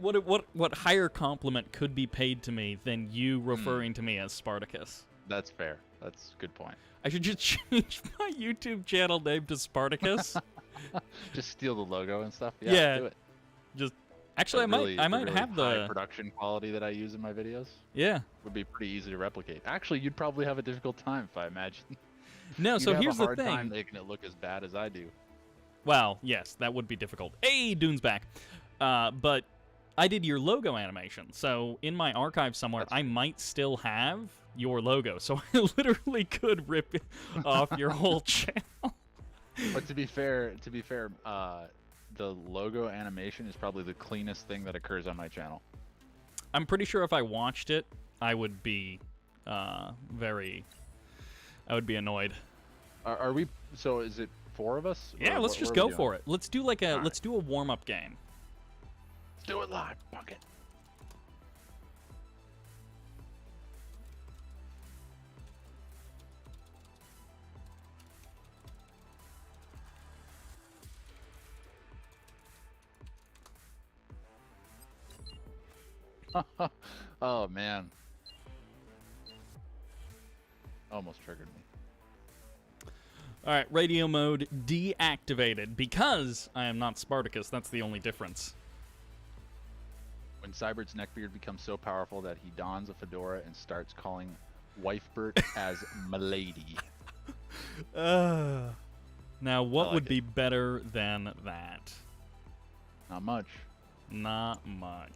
weird. what higher compliment could be paid to me than you referring to me as Spartacus? That's fair. That's a good point. I should just change my YouTube channel name to Spartacus. Just steal the logo and stuff. Yeah. Do it. Just actually, The I might really have high the production quality that I use in my videos. yeah. Would be pretty easy to replicate. Actually, you'd probably have a difficult time if I imagine. No, so You'd here's have a the hard time thing. making it look as bad as I do. Well, yes, that would be difficult. Hey, Dune's back. But I did your logo animation, so in my archive somewhere, I might still have your logo. So I literally could rip off your whole channel. But to be fair, the logo animation is probably the cleanest thing that occurs on my channel. I'm pretty sure if I watched it, I would be I would be annoyed. Are we? So is it 4 of us? Yeah, Or let's what just are we go doing? for it. Let's do like a All let's do a warm-up game. Let's do it live. Fuck it. Oh man. Almost triggered me. All right, radio mode deactivated because I am not Spartacus. That's the only difference. When Sybert's neckbeard becomes so powerful that he dons a fedora and starts calling Wifebert as Milady. Now, what like would it. be better than that? Not much. Not much.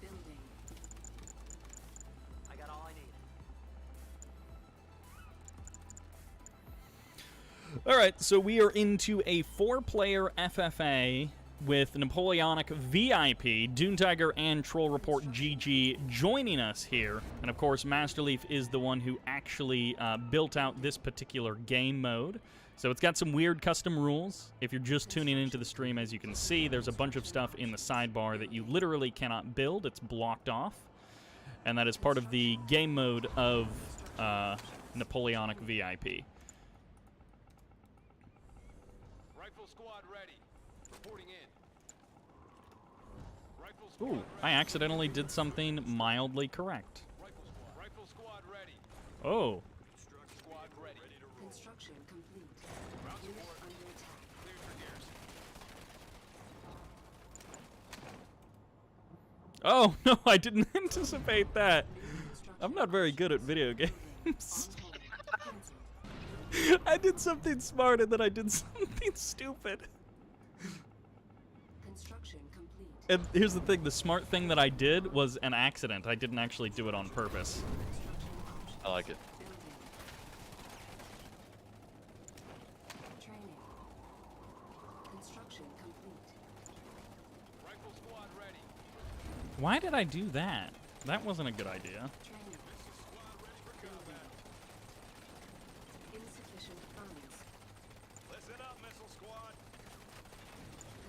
Building. I got all I need. All right, so we are into a 4-player FFA with Napoleonic VIP, Dune Tiger, and Troll Report GG joining us here. And of course, Masterleaf is the one who actually built out this particular game mode. So it's got some weird custom rules. If you're just tuning into the stream, as you can see, there's a bunch of stuff in the sidebar that you literally cannot build. It's blocked off. And that is part of the game mode of Napoleonic VIP. Rifle squad ready. Reporting in. Rifle squad Ooh, ready. I accidentally did something mildly correct. Rifle squad ready. Oh, Squad ready. Construction complete. Unit under attack. Cleared for gears. oh no, I didn't anticipate that. Construction I'm not very good at video games. on hold. Cancelled. I did something smart and then I did something stupid. Construction complete. And here's the thing, the smart thing that I did was an accident. I didn't actually do it on purpose. Construction options. I like it. Building. Training. Construction complete. Rifle squad ready. Why did I do that? That wasn't a good idea. Training. Building. Insufficient funds. Listen up, missile squad.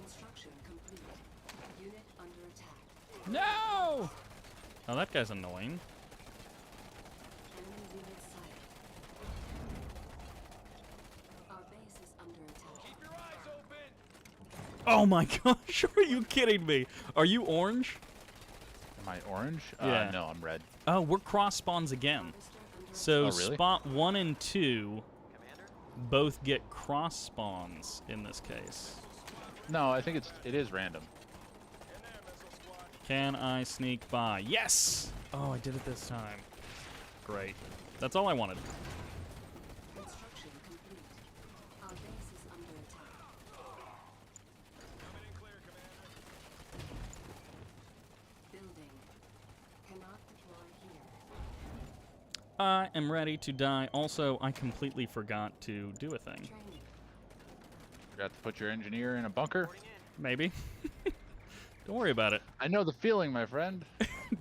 Construction complete. Unit under attack. No! Oh, that guy's annoying. Enemy unit sighted. Our base is under attack. Keep your eyes open. Oh my gosh, are you kidding me? Are you orange? Am I orange? Yeah. No, I'm red. Oh, we're cross spawns again. Harvester under So Oh, really? spot 1 and 2 Commander? both get cross spawns in this case. No, I think it is random. In there, missile squad. Can I sneak by? Yes! Oh, I did it this time. Great. That's all I wanted. Construction complete. Our base is I am ready to die. Also, I completely forgot to do a thing. Training. Forgot to put your engineer in a bunker. Maybe. Don't worry about it. I know the feeling, my friend.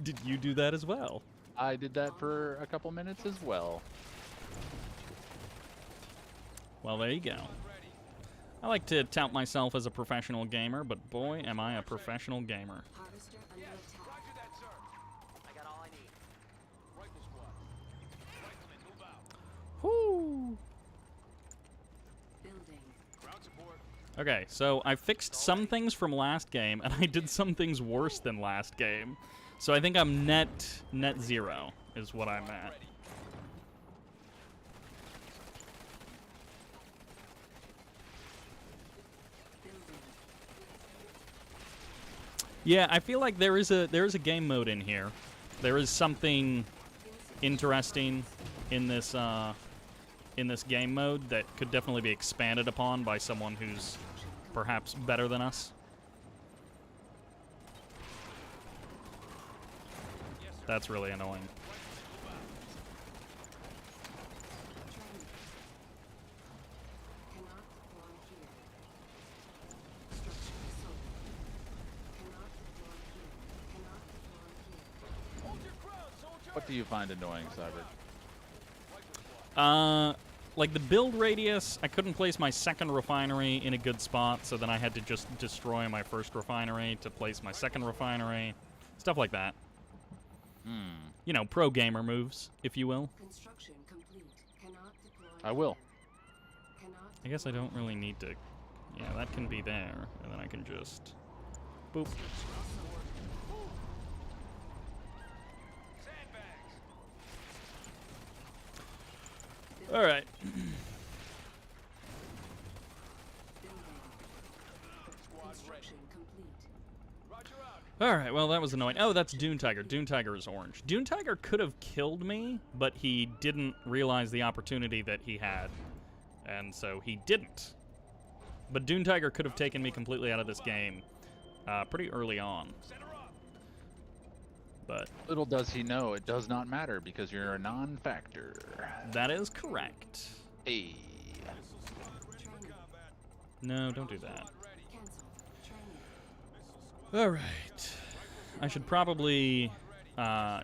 Did you do that as well? I did that for a couple minutes as well. Well, there you go. I like to tout myself as a professional gamer, but boy, am I a professional gamer. Harvester under attack. Roger that, sir. I got all I need. Rifle squad. Riflemen, move out. Whoo! Building. Ground support. Okay, so I fixed some things from last game, and I did some things worse than last game. So I think I'm net 0 is what I'm at. Ready. Building. Yeah, I feel like there is a game mode in here. There is something interesting in this game mode that could definitely be expanded upon by someone who's perhaps better than us. That's really annoying. Training. Cannot deploy here. Structure sold. Cannot deploy here. Cannot deploy here. Hold your ground, soldier. What do you find annoying, Sybert? Like the build radius, I couldn't place my second refinery in a good spot, so then I had to just destroy my first refinery to place my second refinery. Stuff like that. You know, pro gamer moves, if you will. Construction complete. Cannot deploy. I will. Here. Cannot. I guess I don't really need to... Yeah, that can be there, and then I can just... Boop. Sandbags. Alright. Building. Squad ready. Construction complete. Roger out. Alright, well, that was annoying. Oh, that's Dune Tiger. Dune Tiger is orange. Dune Tiger could have killed me, but he didn't realize the opportunity that he had. And so he didn't. But Dune Tiger could have taken me completely out of this game pretty early on. Set her up. But Little does he know, it does not matter because you're a non-factor. that is correct. Hey. Training. No, don't do that. Ready. Cancel. Training. Alright. I should probably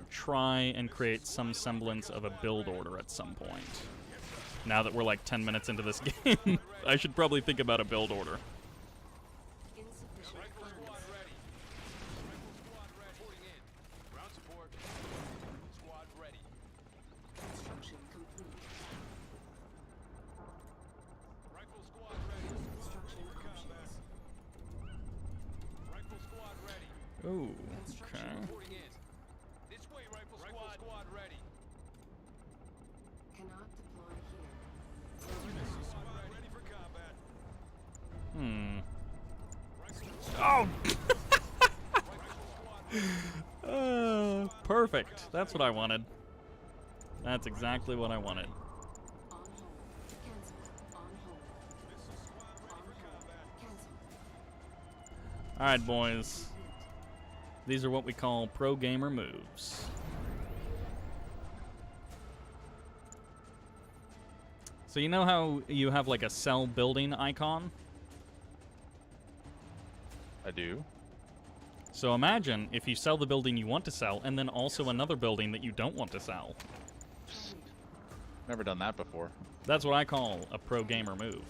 try and create some semblance of a build order at some point. Now that we're like 10 minutes into this game, I should probably think about a build order. Insufficient Rifle funds. squad ready. Rifle squad ready. Reporting in. Ground support. Squad ready. Construction complete. Rifle squad ready. Construction options. Rifle squad ready. Oh, okay. Reporting in. This way, rifle squad ready. Cannot deploy here. Squad ready for combat. Oh! Perfect. That's what I wanted. That's exactly what I wanted. On hold. Cancel. On hold. On hold. Cancel. Alright, boys. These are what we call pro gamer moves. So you know how you have like a cell building icon? I do. So imagine if you sell the building you want to sell and then also another building that you don't want to sell. Never done that before. That's what I call a pro gamer move.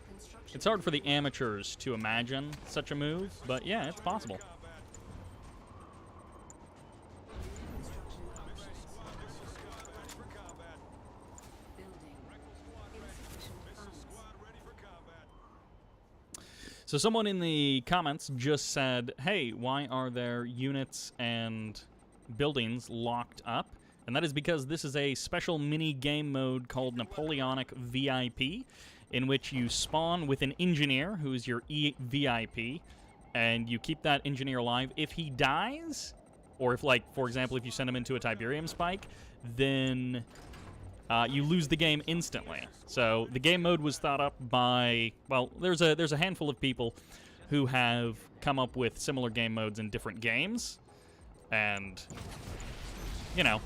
Construction. It's hard for the amateurs to imagine such a move, but yeah, it's possible. Construction options. Building. Insufficient funds. So someone in the comments just said, hey, why are there units and buildings locked up? And that is because this is a special mini game mode called Napoleonic VIP, in which you spawn with an engineer who is your VIP, and you keep that engineer alive. If he dies, or if, like, for example, if you send him into a Tiberium spike, then you lose the game instantly. So the game mode was thought up by, well, there's a handful of people who have come up with similar game modes in different games, and, you know,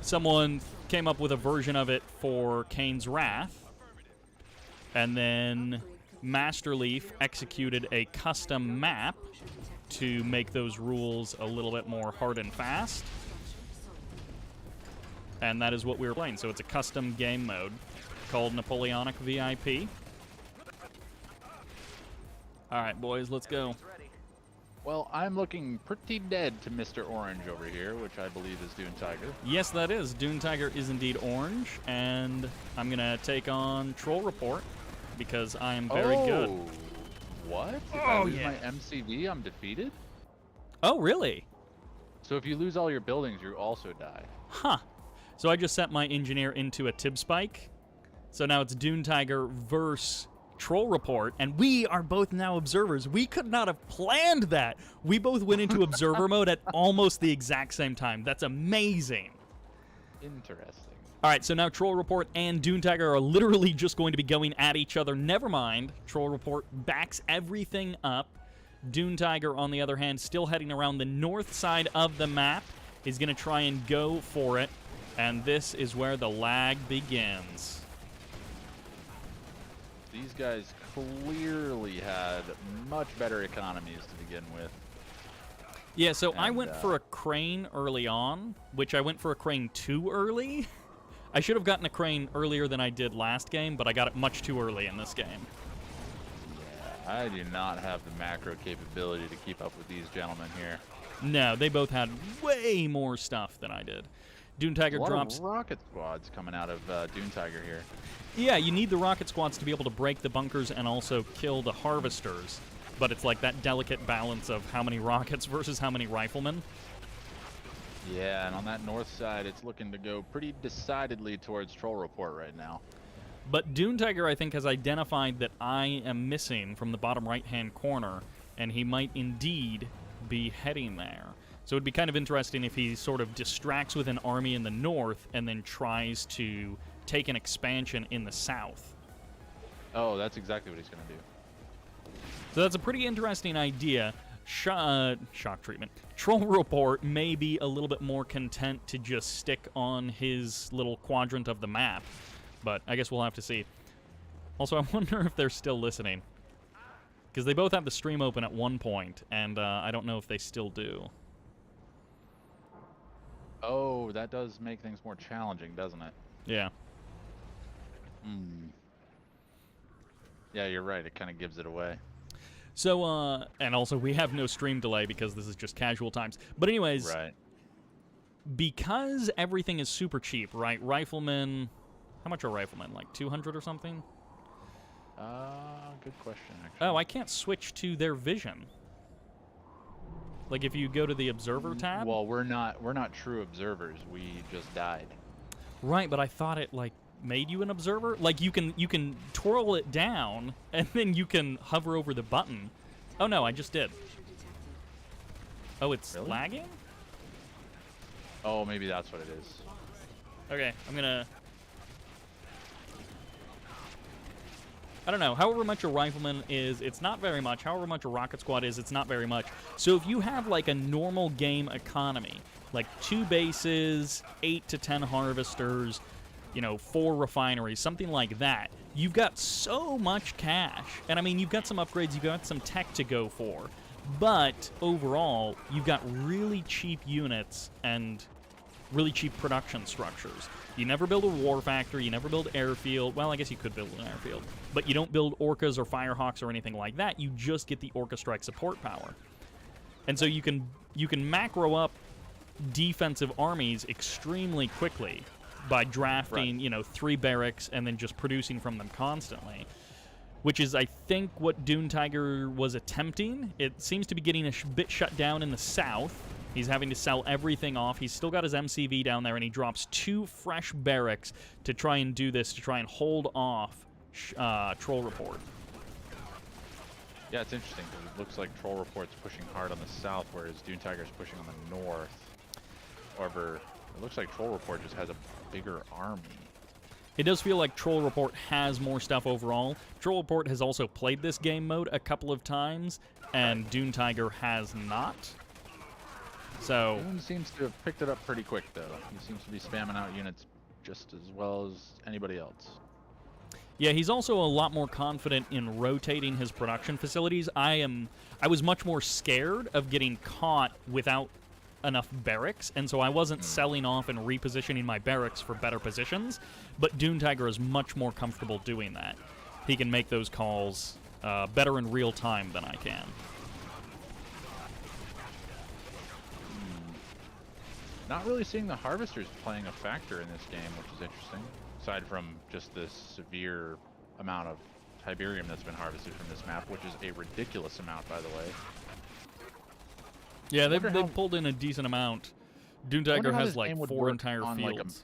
someone came up with a version of it for Kane's Wrath, and then Master Leaf executed a custom map to make those rules a little bit more hard and fast. And that is what we were playing. So it's a custom game mode called Napoleonic VIP. All right, boys, let's go. Well, I'm looking pretty dead to Mr. Orange over here, which I believe is Dune Tiger. Yes, that is. Dune Tiger is indeed orange, and I'm going to take on Troll Report because I am very good. What? If I lose my MCV, I'm defeated? Oh, really? So if you lose all your buildings, you also die. Huh. So I just set my engineer into a Tib Spike. So now it's Dune Tiger versus Troll Report, and we are both now observers. We could not have planned that. We both went into observer mode at almost the exact same time. That's amazing. Interesting. All right, so now Troll Report and Dune Tiger are literally just going to be going at each other. Never mind. Troll Report backs everything up. Dune Tiger, on the other hand, still heading around the north side of the map, is going to try and go for it. And this is where the lag begins. These guys clearly had much better economies to begin with. Yeah, so I went for a crane early on, which I went for a crane too early. I should have gotten a crane earlier than I did last game, but I got it much too early in this game. Yeah, I do not have the macro capability to keep up with these gentlemen here. No, they both had way more stuff than I did. Dune Tiger drops... A lot of rocket squads coming out of Dune Tiger here. Yeah, you need the rocket squads to be able to break the bunkers and also kill the harvesters. But it's like that delicate balance of how many rockets versus how many riflemen. Yeah, and on that north side, it's looking to go pretty decidedly towards Troll Report right now. But Dune Tiger, I think, has identified that I am missing from the bottom right-hand corner, and he might indeed be heading there. So it'd be kind of interesting if he sort of distracts with an army in the north and then tries to take an expansion in the south. Oh, that's exactly what he's going to do. So that's a pretty interesting idea. Shock treatment. Troll Report may be a little bit more content to just stick on his little quadrant of the map, but I guess we'll have to see. Also, I wonder if they're still listening, because they both had the stream open at one point, and I don't know if they still do. Oh, that does make things more challenging, doesn't it? Yeah. Yeah, you're right. It kind of gives it away. So, and also we have no stream delay because this is just casual times. But anyways, right. Because everything is super cheap, right? Riflemen, how much are riflemen? Like 200 or something? Good question, actually. Oh, I can't switch to their vision. Like if you go to the observer tab? Well, we're not true observers. We just died. Right, but I thought it like made you an observer. Like you can twirl it down and then you can hover over the button. Oh no, I just did. Oh, it's really? lagging? Oh, maybe that's what it is. Okay, I'm gonna... I don't know. However much a rifleman is, it's not very much. However much a rocket squad is, it's not very much. So if you have like a normal game economy, like 2 bases, 8 to 10 harvesters, you know, 4 refineries, something like that, you've got so much cash. And I mean, you've got some upgrades, you've got some tech to go for. But overall, you've got really cheap units and really cheap production structures. You never build a war factory, you never build airfield. Well, I guess you could build an airfield. But you don't build orcas or firehawks or anything like that. You just get the orca strike support power. And so you can macro up defensive armies extremely quickly by drafting, you know, 3 barracks and then just producing from them constantly. Which is, I think, what Dune Tiger was attempting. It seems to be getting a bit shut down in the south. He's having to sell everything off. He's still got his MCV down there, and he drops 2 fresh barracks to try and do this, to try and hold off Troll Report. Yeah, it's interesting, because it looks like Troll Report's pushing hard on the south, whereas Dune Tiger's pushing on the north. However, it looks like Troll Report just has a bigger army. It does feel like Troll Report has more stuff overall. Troll Report has also played this game mode a couple of times, and Dune Tiger has not. So Kane seems to have picked it up pretty quick, though. He seems to be spamming out units just as well as anybody else. yeah, he's also a lot more confident in rotating his production facilities. I was much more scared of getting caught without enough barracks, and so I wasn't selling off and repositioning my barracks for better positions, but Dune Tiger is much more comfortable doing that. He can make those calls better in real time than I can. Not really seeing the harvesters playing a factor in this game, which is interesting. Aside from just the severe amount of Tiberium that's been harvested from this map, which is a ridiculous amount, by the way. Yeah, they've pulled in a decent amount. Dune Tiger how has this like game would 4 work entire on, like, fields.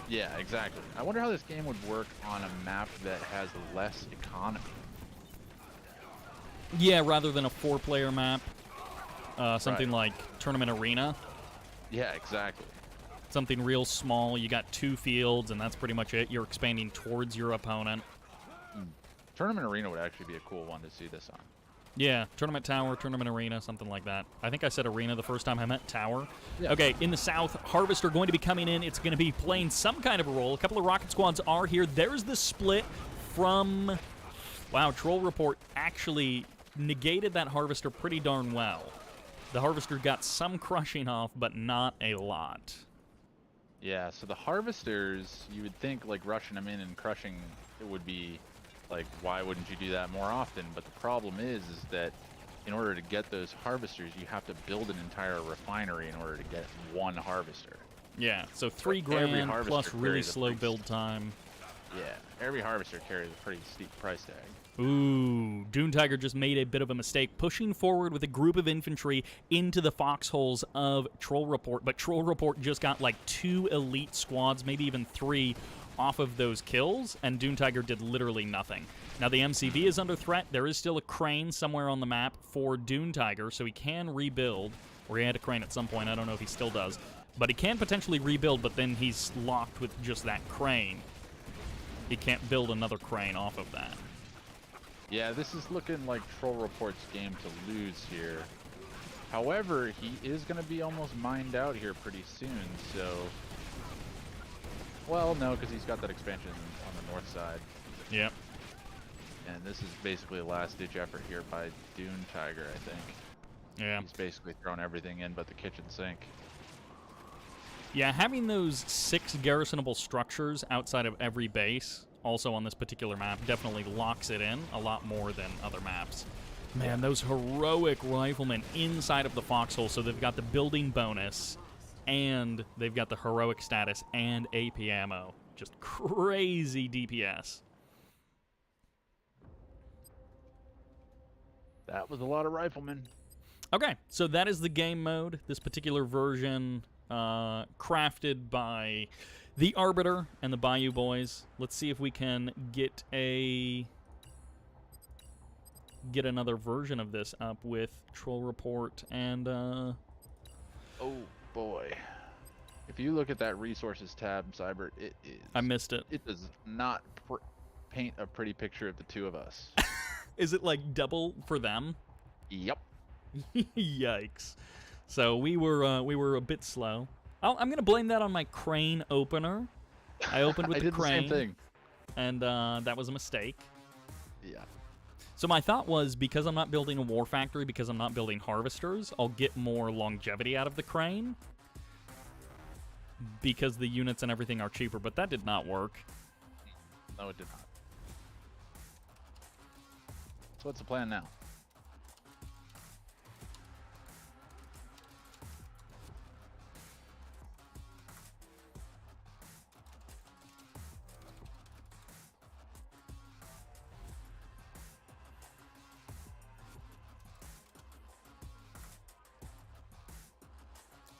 Yeah, exactly. I wonder how this game would work on a map that has less economy. Yeah, rather than a 4-player map, something Right. like Tournament Arena. Yeah, exactly. Something real small. You got 2 fields, and that's pretty much it. You're expanding towards your opponent. Tournament Arena would actually be a cool one to see this on. Yeah, Tournament Tower, Tournament Arena, something like that. I think I said Arena the first time I meant Tower. Yeah. Okay, in the south, Harvester going to be coming in. It's going to be playing some kind of a role. A couple of rocket squads are here. There's the split from... Wow, Troll Report actually negated that Harvester pretty darn well. The Harvester got some crushing off, but not a lot. Yeah, so the harvesters, you would think like rushing them in and crushing it would be like, why wouldn't you do that more often? But the problem is that in order to get those harvesters, you have to build an entire refinery in order to get one harvester. Yeah, so $3 every grand harvester plus really carries a slow pretty build time. Yeah, every harvester carries a pretty steep price tag. Ooh, Dune Tiger just made a bit of a mistake, pushing forward with a group of infantry into the foxholes of Troll Report, but Troll Report just got like 2 elite squads, maybe even 3, off of those kills, and Dune Tiger did literally nothing. Now the MCV is under threat. There is still a crane somewhere on the map for Dune Tiger, so he can rebuild, or he had a crane at some point, I don't know if he still does, but he can potentially rebuild, but then he's locked with just that crane. He can't build another crane off of that. Yeah, this is looking like Troll Report's game to lose here. However, he is going to be almost mined out here pretty soon, so... Well, no, because he's got that expansion on the north side. Yep. And this is basically a last-ditch effort here by Dune Tiger, I think. Yeah. He's basically thrown everything in but the kitchen sink. Yeah, having those 6 garrisonable structures outside of every base, also on this particular map, definitely locks it in a lot more than other maps. Man, those heroic riflemen inside of the foxhole, so they've got the building bonus, and they've got the heroic status and AP ammo. Just crazy DPS. That was a lot of riflemen. Okay, so that is the game mode. This particular version, crafted by the Arbiter and the Bayou Boys. Let's see if we can get another version of this up with Troll Report and Oh boy. If you look at that resources tab, Sybert, it is... I missed it. It does not paint a pretty picture of the two of us. Is it like double for them? Yep. Yikes. So we were a bit slow. I'm gonna blame that on my crane opener. I opened with I the did crane, the same thing. and that was a mistake. Yeah. So my thought was, because I'm not building a war factory, because I'm not building harvesters, I'll get more longevity out of the crane, because the units and everything are cheaper, but that did not work. No, it did not. So what's the plan now?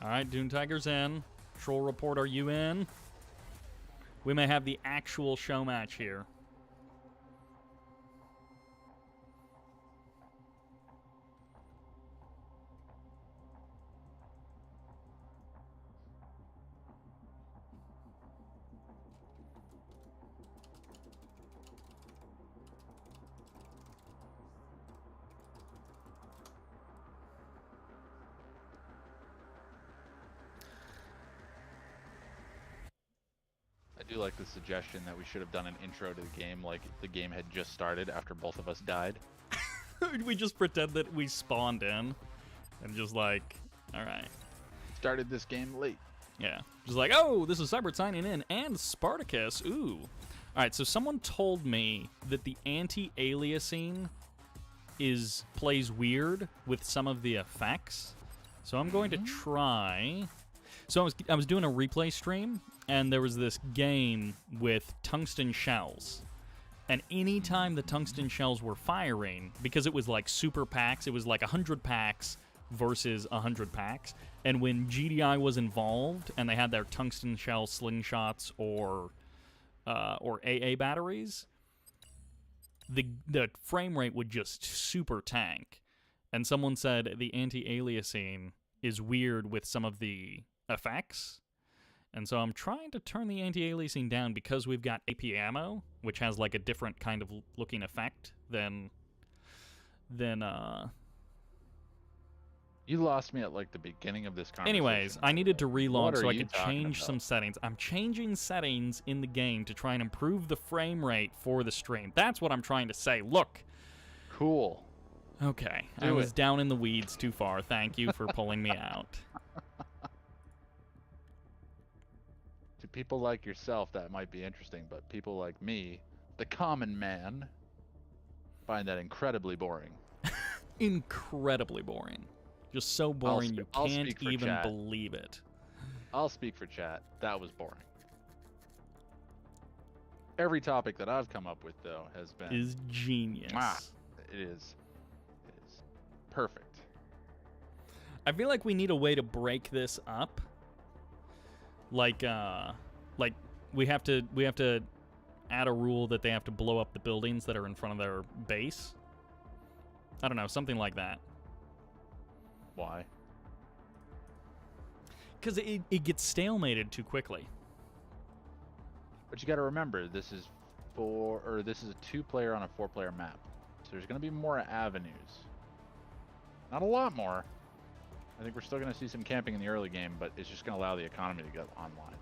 All right, Dune Tiger's in. Troll Report, are you in? We may have the actual show match here. like the suggestion that we should have done an intro to the game, like the game had just started after both of us died. We just pretend that we spawned in, and just like, all right. Started this game late. Yeah, just like, oh, this is Sybert signing in, and Spartacus, ooh. All right, so someone told me that the anti-aliasing plays weird with some of the effects, so I'm going to try. So I was doing a replay stream, and there was this game with tungsten shells, and anytime the tungsten shells were firing, because it was like super packs, it was like 100 packs versus 100 packs, and when GDI was involved and they had their tungsten shell slingshots or AA batteries, the frame rate would just super tank. And someone said the anti-aliasing is weird with some of the effects, and so I'm trying to turn the anti-aliasing down because we've got AP ammo, which has like a different kind of looking effect than You lost me at like the beginning of this conversation. Anyways, I needed to relaunch so I could talking change about? some settings. I'm changing settings in the game to try and improve the frame rate for the stream. That's what I'm trying to say. Look. Cool. Okay, I Do was it. down in the weeds too far. Thank you for pulling me out. To people like yourself, that might be interesting, but people like me, the common man, find that incredibly boring. Incredibly boring. Just so boring you I'll can't speak for even chat. believe it. I'll speak for chat. That was boring. Every topic that I've come up with, though, has been... Is genius. It is. It is perfect. I feel like we need a way to break this up. Like we have to add a rule that they have to blow up the buildings that are in front of their base. I don't know, something like that. Why? Because it gets stalemated too quickly. But you got to remember, this is a 2-player on a 4-player map. So there's going to be more avenues. Not a lot more. I think we're still going to see some camping in the early game, but it's just going to allow the economy to get online.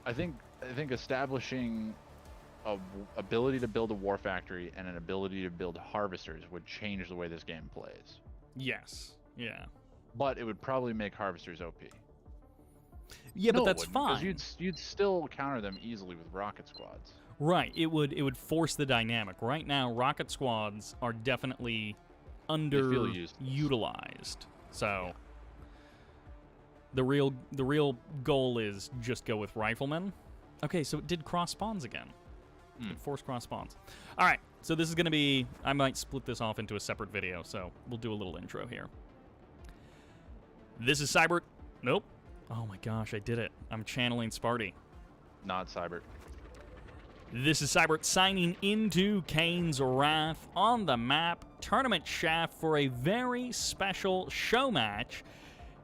I think establishing a ability to build a war factory and an ability to build harvesters would change the way this game plays. Yes. Yeah. But it would probably make harvesters OP. Yeah, No, but it that's wouldn't, 'cause fine. You'd still counter them easily with rocket squads. Right. It would force the dynamic. Right now, rocket squads are definitely feel useless. underutilized. So the real goal is just go with riflemen. Okay, so it did cross spawns again. It forced cross spawns. All right, so this is going to be... I might split this off into a separate video, so we'll do a little intro here. This is Sybert. Nope. Oh my gosh, I did it. I'm channeling Sparty. Not Sybert. This is Sybert signing into Kane's Wrath on the map Tournament Shaft for a very special show match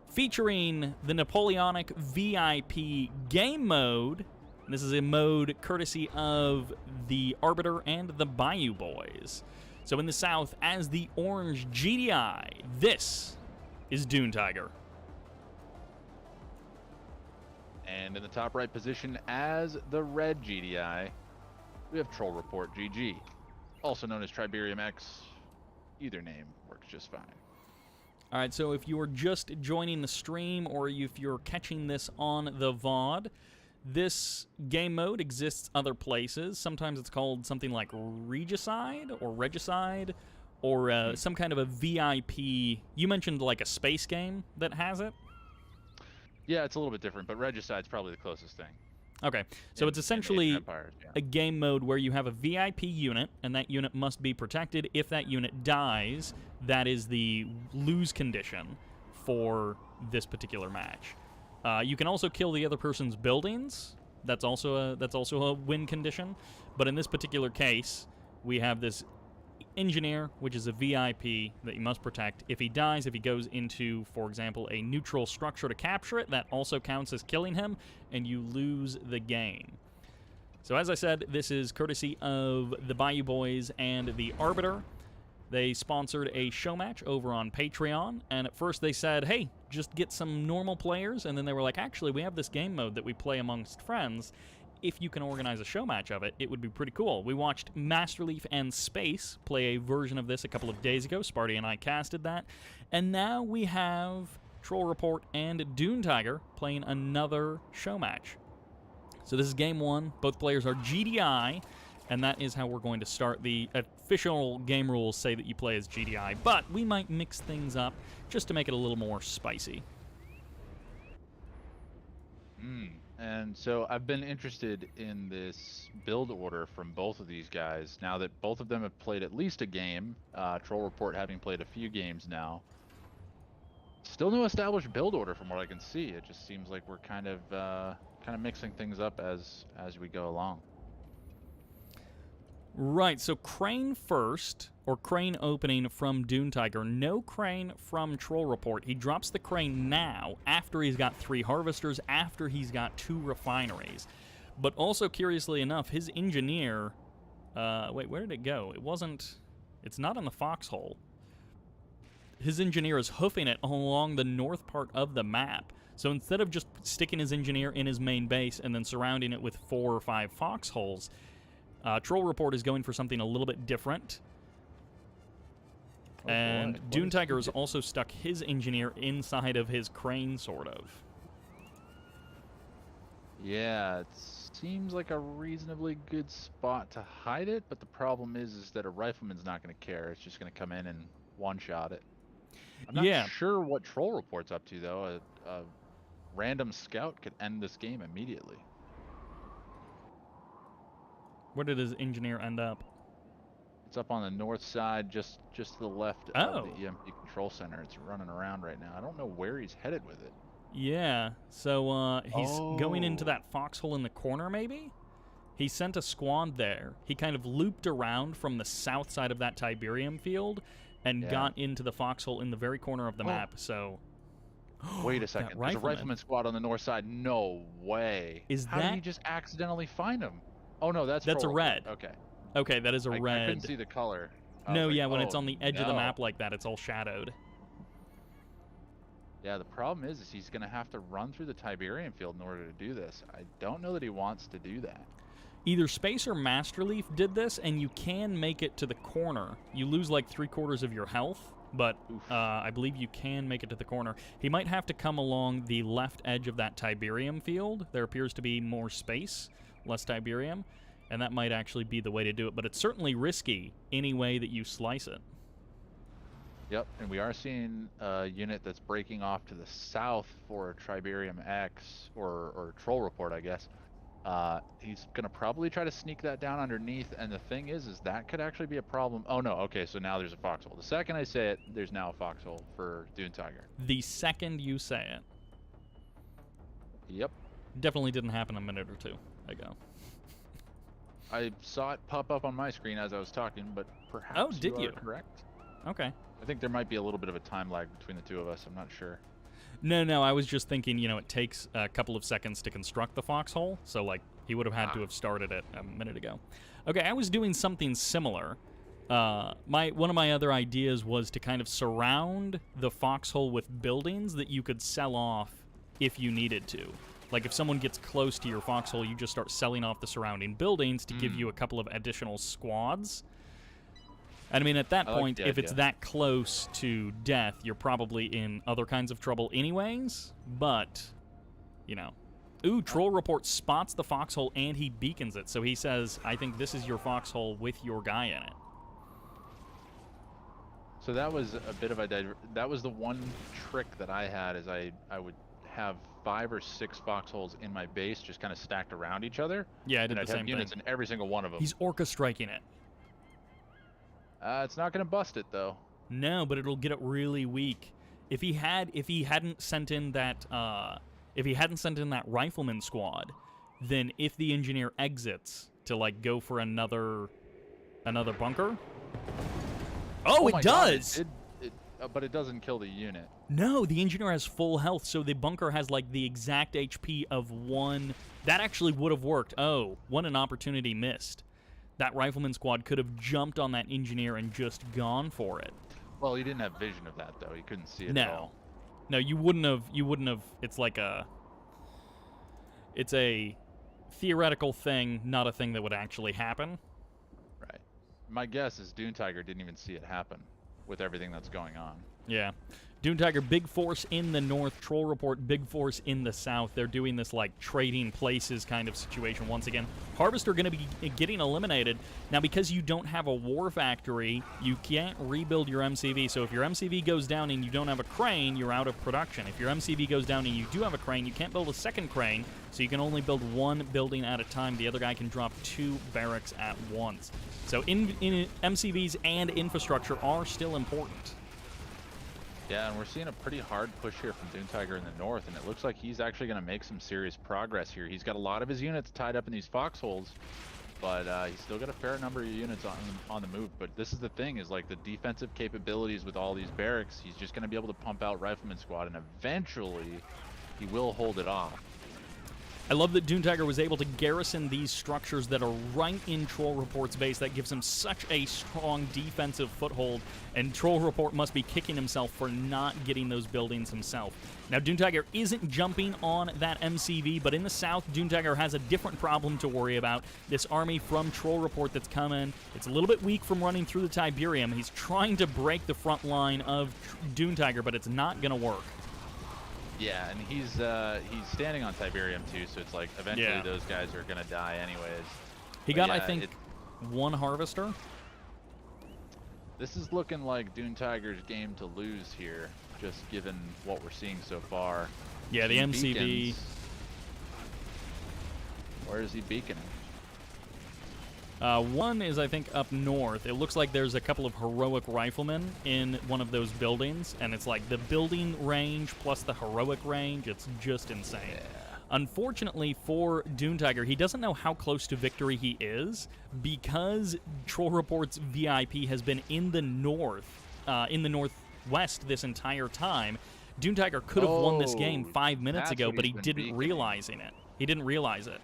featuring the Napoleonic VIP game mode. This is a mode courtesy of the Arbiter and the Bayou Boys. So in the south, as the orange GDI, this is Dune Tiger. And in the top right position as the red GDI, we have Troll Report GG, also known as Triberium X. Either name works just fine. All right, so if you are just joining the stream or if you're catching this on the VOD, this game mode exists other places. Sometimes it's called something like Regicide or some kind of a VIP. You mentioned like a space game that has it? Yeah, it's a little bit different, but Regicide's probably the closest thing. Okay, so it's In essentially Empires, yeah. a game mode where you have a VIP unit, and that unit must be protected. If that unit dies, that is the lose condition for this particular match. You can also kill the other person's buildings. That's also a win condition. But in this particular case, we have this engineer, which is a VIP that you must protect. If he dies, if he goes into, for example, a neutral structure to capture it, that also counts as killing him, and you lose the game. So as I said, this is courtesy of the Bayou Boys and the Arbiter. They sponsored a show match over on Patreon, and at first they said, hey, just get some normal players, and then they were like, actually, we have this game mode that we play amongst friends. If you can organize a show match of it, it would be pretty cool. We watched Masterleaf and Space play a version of this a couple of days ago. Sparty and I casted that. And now we have Troll Report and Dune Tiger playing another show match. So this is game 1. Both players are GDI, and that is how we're going to start. The official game rules say that you play as GDI, but we might mix things up just to make it a little more spicy. And so I've been interested in this build order from both of these guys, now that both of them have played at least a game, Troll Report having played a few games now. Still no established build order from what I can see. It just seems like we're kind of mixing things up as we go along. Right, so Crane first, or Crane opening from Dune Tiger. No Crane from Troll Report. He drops the Crane now, after he's got 3 Harvesters, after he's got 2 Refineries. But also, curiously enough, his Engineer... wait, where did it go? It's not in the Foxhole. His Engineer is hoofing it along the north part of the map. So instead of just sticking his Engineer in his main base and then surrounding it with 4 or 5 Foxholes... Troll Report is going for something a little bit different. Oh, and boy. Dune Tiger has also stuck his Engineer inside of his Crane, sort of. Yeah, it seems like a reasonably good spot to hide it, but the problem is that a Rifleman's not going to care. It's just going to come in and one-shot it. I'm not sure what Troll Report's up to, though. A random scout could end this game immediately. Where did his Engineer end up? It's up on the north side, just to the left of the EMP control center. It's running around right now. I don't know where he's headed with it. Yeah, so he's going into that foxhole in the corner, maybe? He sent a squad there. He kind of looped around from the south side of that Tiberium field and got into the foxhole in the very corner of the map, so... Wait a second. There's a Rifleman squad on the north side. No way. How did he just accidentally find him? Oh, no, that's a red. Okay. Okay, that is a red. I couldn't see the color. No, yeah, when it's on the edge of the map like that, it's all shadowed. Yeah, the problem is he's going to have to run through the Tiberium field in order to do this. I don't know that he wants to do that. Either Space or Masterleaf did this, and you can make it to the corner. You lose like 3/4 of your health, but I believe you can make it to the corner. He might have to come along the left edge of that Tiberium field. There appears to be more space, less Tiberium, and that might actually be the way to do it, but it's certainly risky any way that you slice it. Yep, and we are seeing a unit that's breaking off to the south for Triberium X, or Troll Report, I guess. He's going to probably try to sneak that down underneath, and the thing is that could actually be a problem. Oh, no, okay, so now there's a foxhole. The second I say it, there's now a foxhole for Dune Tiger. The second you say it. Yep. Definitely didn't happen a minute or two ago. I saw it pop up on my screen as I was talking, but perhaps did you? Are correct. Okay. I think there might be a little bit of a time lag between the two of us. I'm not sure. No, I was just thinking, it takes a couple of seconds to construct the foxhole, so, like, he would have had to have started it a minute ago. Okay, I was doing something similar. One of my other ideas was to kind of surround the foxhole with buildings that you could sell off if you needed to. Like, if someone gets close to your foxhole, you just start selling off the surrounding buildings to give you a couple of additional squads. And I mean, at that point, if it's that close to death, you're probably in other kinds of trouble anyways, but, Ooh, Troll Report spots the foxhole and he beacons it, so he says, I think this is your foxhole with your guy in it. So that was a bit of that was the one trick that I had, is I would have 5 or 6 foxholes in my base just kind of stacked around each other. Yeah, I did the same thing. Units in every single one of them. He's Orca striking it. It's not going to bust it, though. No, but it'll get it really weak. If he hadn't sent in that rifleman squad, then if the engineer exits to like go for another bunker, it does. But it doesn't kill the unit. No, the engineer has full health, so the bunker has like the exact HP of one. That actually would have worked. Oh, what an opportunity missed. that rifleman squad could have jumped on that engineer and just gone for it. Well, he didn't have vision of that though. He couldn't see it at all. No, you wouldn't have. You wouldn't have. It's like a. It's a theoretical thing, not a thing that would actually happen. Right. My guess is Dune Tiger didn't even see it happen with everything that's going on. Yeah. Dune Tiger, big force in the north. Troll report, big force in the south. They're doing this, like, trading places kind of situation once again. Harvester going to be getting eliminated. Now, because you don't have a war factory, you can't rebuild your MCV. So if your MCV goes down and you don't have a crane, you're out of production. If your MCV goes down and you do have a crane, you can't build a second crane, so you can only build one building at a time. The other guy can drop 2 barracks at once. So in MCVs and infrastructure are still important. Yeah, and we're seeing a pretty hard push here from Dune Tiger in the north, and it looks like he's actually going to make some serious progress here. He's got a lot of his units tied up in these foxholes, but he's still got a fair number of units on the move. But this is the thing, is like the defensive capabilities with all these barracks, he's just going to be able to pump out Rifleman Squad, and eventually he will hold it off. I love that Dune Tiger was able to garrison these structures that are right in Troll Report's base. That gives him such a strong defensive foothold, and Troll Report must be kicking himself for not getting those buildings himself. Now, Dune Tiger isn't jumping on that MCV, but in the south, Dune Tiger has a different problem to worry about. This army from Troll Report that's coming, it's a little bit weak from running through the Tiberium. He's trying to break the front line of Dune Tiger, but it's not going to work. Yeah, and he's standing on Tiberium too, so it's like eventually those guys are gonna die anyways. He got, I think, 1 harvester. This is looking like Dune Tiger's game to lose here, just given what we're seeing so far. Yeah, the MCV. Beacons. Where is he beaconing? One is, I think, up north. It looks like there's a couple of heroic riflemen in one of those buildings, and it's like the building range plus the heroic range. It's just insane. Yeah. Unfortunately for Dune Tiger, he doesn't know how close to victory he is because Troll Report's VIP has been in the north, in the northwest this entire time. Dune Tiger could have won this game 5 minutes ago, but he didn't realize it. He didn't realize it.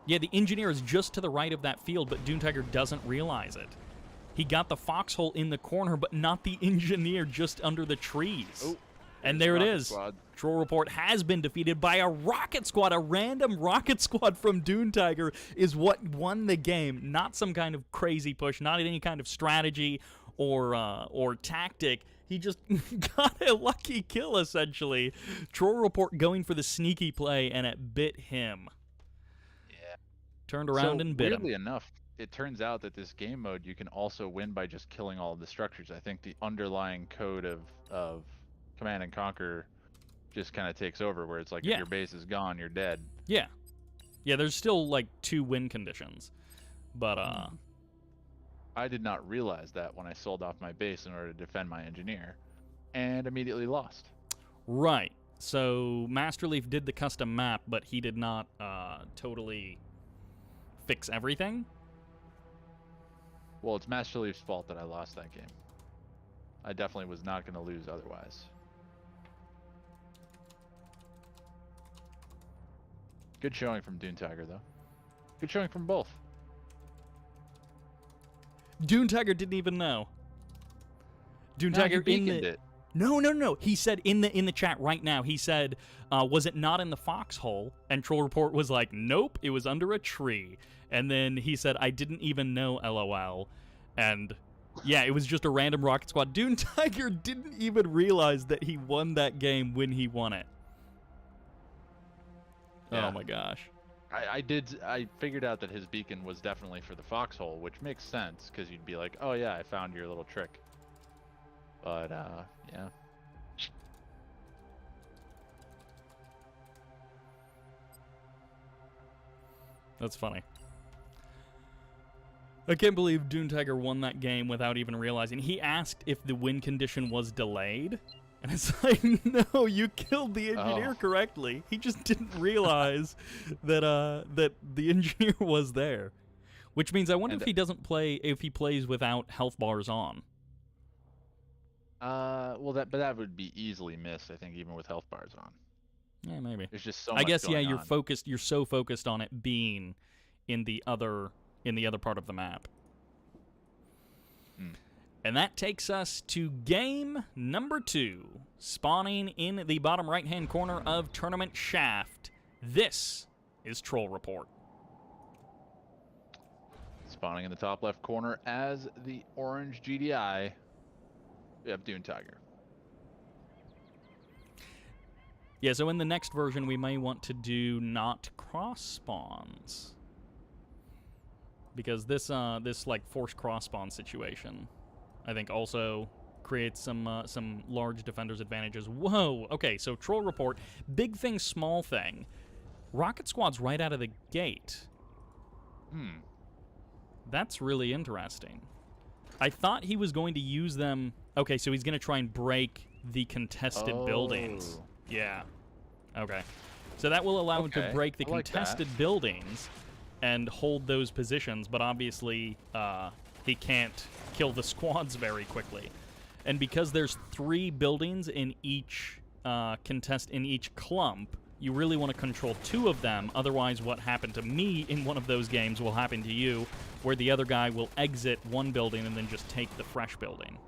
Yeah, the engineer is just to the right of that field, but Dune Tiger doesn't realize it. He got the foxhole in the corner, but not the engineer just under the trees. Oh, and there it is. Squad. Troll Report has been defeated by a rocket squad. A random rocket squad from Dune Tiger is what won the game. Not some kind of crazy push, not any kind of strategy or tactic. He just got a lucky kill, essentially. Troll Report going for the sneaky play, and it bit him. Turned around and bit him. Weirdly enough, it turns out that this game mode you can also win by just killing all of the structures. I think the underlying code of Command and Conquer just kind of takes over, where it's like if your base is gone, you're dead. Yeah. Yeah, there's still like 2 win conditions. But I did not realize that when I sold off my base in order to defend my engineer, and immediately lost. Right. So Masterleaf did the custom map, but he did not totally fix everything. Well, it's Masterleaf's fault that I lost that game. I definitely was not going to lose otherwise. Good showing from Dune Tiger, though. Good showing from both. Dune Tiger didn't even know. Dune Tiger beaconed it. No. He said in the chat right now, he said, was it not in the foxhole? And Troll Report was like, nope, it was under a tree. And then he said, I didn't even know, LOL. And yeah, it was just a random rocket squad. Dune Tiger didn't even realize that he won that game when he won it. Yeah. Oh my gosh. I figured out that his beacon was definitely for the foxhole, which makes sense, because you'd be like, oh yeah, I found your little trick. But, yeah. That's funny. I can't believe Dune Tiger won that game without even realizing. He asked if the win condition was delayed, and it's like, no, you killed the engineer correctly. He just didn't realize that that the engineer was there. Which means I wonder if he doesn't play, if he plays without health bars on. Well, that would be easily missed, I think, even with health bars on. Yeah, maybe. There's just so much I guess, going you're on. focused. You're so focused on it being in the other in the other part of the map. Hmm. And that takes us to game number 2, spawning in the bottom right-hand corner of Tournament Shaft. This is Troll Report. Spawning in the top left corner as the orange GDI, we have Dune Tiger. Yeah, so in the next version, we may want to do not cross spawns, because this like forced cross spawn situation, I think, also creates some large defenders advantages. Whoa. Okay, so Troll Report, big thing, small thing. Rocket Squad's right out of the gate. That's really interesting. I thought he was going to use them. Okay, so he's going to try and break the contested buildings. Yeah. Okay. So that will allow him to break the contested buildings and hold those positions, but obviously he can't kill the squads very quickly. And because there's 3 buildings in each in each clump, you really want to control 2 of them. Otherwise, what happened to me in one of those games will happen to you, where the other guy will exit one building and then just take the fresh building.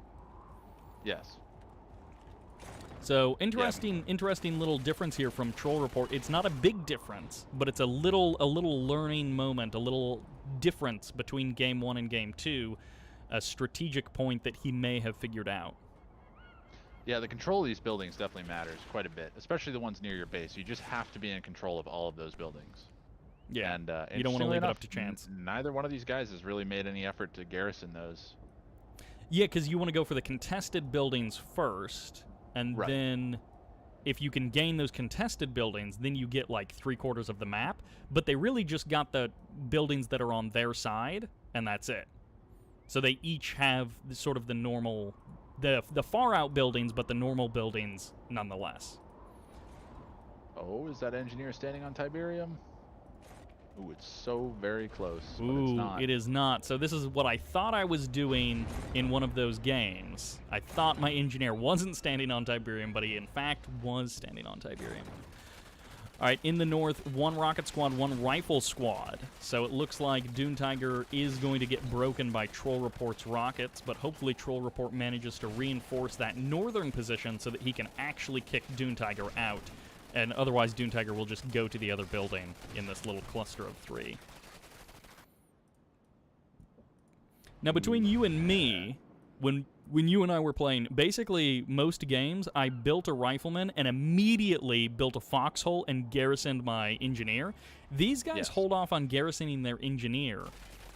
Yes. So interesting little difference here from Troll Report. It's not a big difference, but it's a little learning moment, a little difference between game 1 and game 2, a strategic point that he may have figured out. Yeah, the control of these buildings definitely matters quite a bit, especially the ones near your base. You just have to be in control of all of those buildings. Yeah, and you don't want to leave it enough, up to chance. Neither one of these guys has really made any effort to garrison those. Yeah, because you want to go for the contested buildings first, and then if you can gain those contested buildings, then you get like 3/4 of the map. But they really just got the buildings that are on their side, and that's it. So they each have sort of the normal, the far out buildings, but the normal buildings nonetheless. Oh, is that engineer standing on Tiberium? Ooh, it's so very close, but Ooh, it's not. it is not. So this is what I thought I was doing in one of those games. I thought my engineer wasn't standing on Tiberium, but he in fact was standing on Tiberium. All right, in the north, 1 rocket squad, 1 rifle squad. So it looks like Dune Tiger is going to get broken by Troll Report's rockets, but hopefully Troll Report manages to reinforce that northern position so that he can actually kick Dune Tiger out. And otherwise, Dune Tiger will just go to the other building in this little cluster of 3. Now, between you and me, when you and I were playing, basically most games, I built a rifleman and immediately built a foxhole and garrisoned my engineer. These guys hold off on garrisoning their engineer,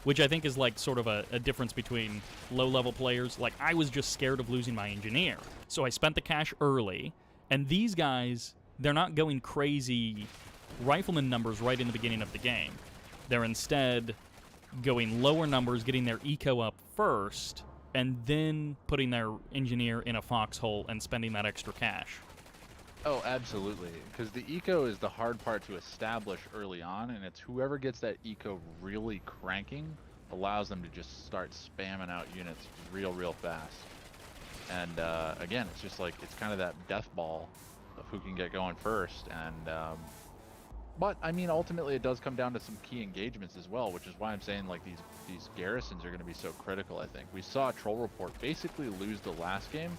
which I think is like sort of a difference between low-level players. Like, I was just scared of losing my engineer, so I spent the cash early, and these guys, they're not going crazy rifleman numbers right in the beginning of the game. They're instead going lower numbers, getting their eco up first, and then putting their engineer in a foxhole and spending that extra cash. Oh, absolutely. Because the eco is the hard part to establish early on, and it's whoever gets that eco really cranking allows them to just start spamming out units real fast. And again, it's just like, it's kind of that death ball of who can get going first. And but I mean, ultimately it does come down to some key engagements as well, which is why I'm saying like these garrisons are going to be so critical. I think we saw Troll Report basically lose the last game.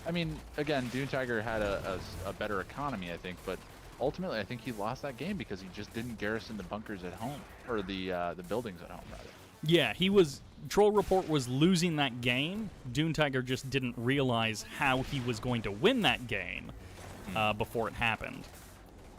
I mean, again, Dune Tiger had a better economy, I think, but ultimately I think he lost that game because he just didn't garrison the bunkers at home, or the buildings at home rather. Yeah, Troll Report was losing that game. Dune Tiger just didn't realize how he was going to win that game before it happened.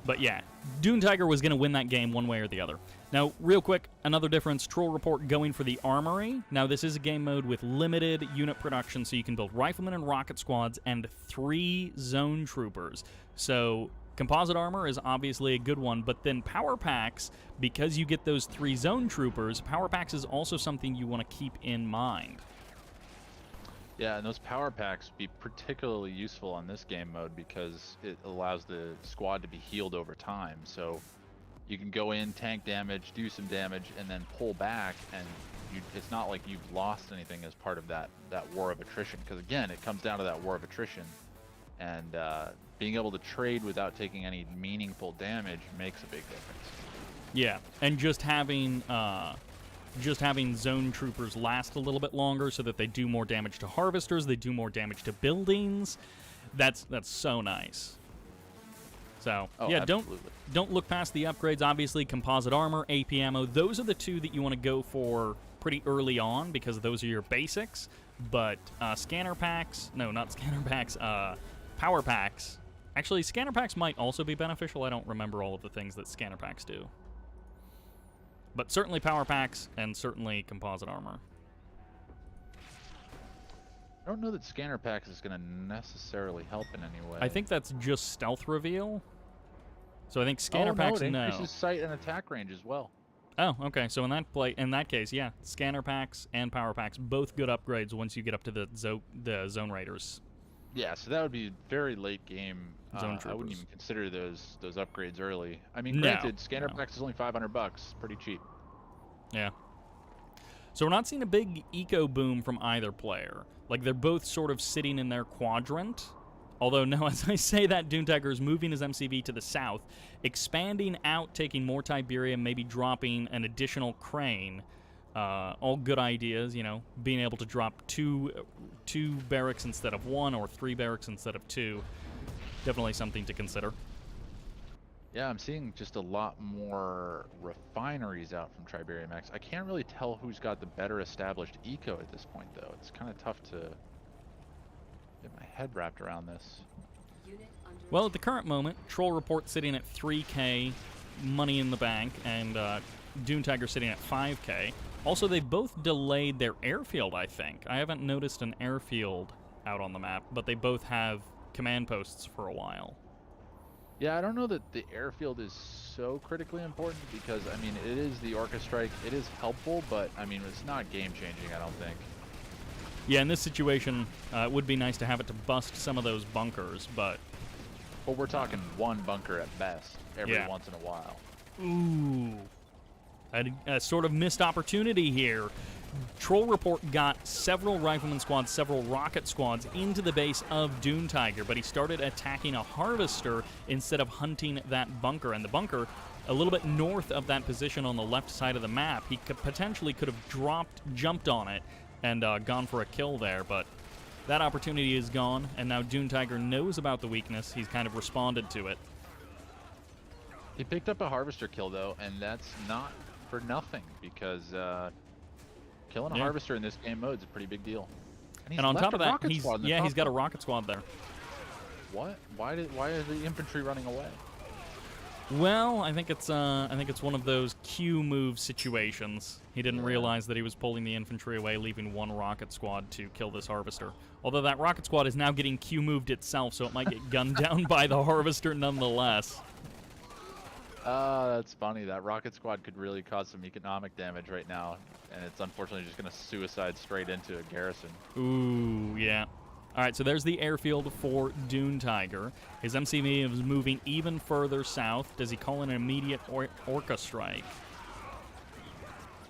But yeah, Dune Tiger was going to win that game one way or the other. Now, real quick, another difference, Troll Report going for the armory. Now, this is a game mode with limited unit production, so you can build riflemen and rocket squads and 3 zone troopers. So composite armor is obviously a good one, but then power packs, because you get those 3 zone troopers, power packs is also something you want to keep in mind. Yeah, and those power packs be particularly useful on this game mode because it allows the squad to be healed over time. So you can go in, tank damage, do some damage, and then pull back, and it's not like you've lost anything as part of that war of attrition. Because again, it comes down to that war of attrition, and being able to trade without taking any meaningful damage makes a big difference. Yeah, and just having just having zone troopers last a little bit longer so that they do more damage to harvesters, they do more damage to buildings. That's so nice. So, yeah, don't look past the upgrades. Obviously, composite armor, AP ammo, those are the two that you want to go for pretty early on because those are your basics. But scanner packs, no, not scanner packs, power packs. Actually, scanner packs might also be beneficial. I don't remember all of the things that scanner packs do. But certainly power packs and certainly composite armor. I don't know that scanner packs is going to necessarily help in any way. I think that's just stealth reveal. So I think scanner packs, it no. increases sight and attack range as well. Oh, okay. So in that case, yeah, scanner packs and power packs, both good upgrades once you get up to the zone raiders. Yeah, so that would be very late game. Zone I troopers. wouldn't even consider those upgrades early. I mean, granted, scanner packs is only $500, pretty cheap. Yeah. So we're not seeing a big eco boom from either player. Like, they're both sort of sitting in their quadrant. Although, no, as I say that, Dune Tiger is moving his MCV to the south, expanding out, taking more Tiberium, maybe dropping an additional crane. All good ideas, you know, being able to drop two barracks instead of one, or 3 barracks instead of 2. Definitely something to consider. Yeah, I'm seeing just a lot more refineries out from Tiberium X. I can't really tell who's got the better established eco at this point, though. It's kind of tough to get my head wrapped around this. Well, at the current moment, Troll Report sitting at 3K, money in the bank, and Dune Tiger sitting at 5K. Also, they both delayed their airfield, I think. I haven't noticed an airfield out on the map, but they both have command posts for a while. Yeah, I don't know that the airfield is so critically important because, I mean, it is the Orca Strike. It is helpful, but, I mean, it's not game-changing, I don't think. Yeah, in this situation, it would be nice to have it to bust some of those bunkers, but... Well, we're talking one bunker at best every once in a while. Ooh. A sort of missed opportunity here. Troll Report got several rifleman squads, several rocket squads into the base of Dune Tiger, but he started attacking a harvester instead of hunting that bunker. And the bunker, a little bit north of that position on the left side of the map, he potentially could have jumped on it and gone for a kill there, but that opportunity is gone, and now Dune Tiger knows about the weakness. He's kind of responded to it. He picked up a harvester kill, though, and that's not for nothing, because killing a harvester in this game mode is a pretty big deal. And on top of that, he's got a rocket squad there. What? Why is the infantry running away? Well, I think it's one of those Q move situations. He didn't realize that he was pulling the infantry away, leaving one rocket squad to kill this harvester. Although that rocket squad is now getting Q moved itself, so it might get gunned down by the harvester nonetheless. That's funny. That rocket squad could really cause some economic damage right now, and it's unfortunately just going to suicide straight into a garrison. Ooh, yeah. All right, so there's the airfield for Dune Tiger. His MCV is moving even further south. Does he call in an immediate Orca strike?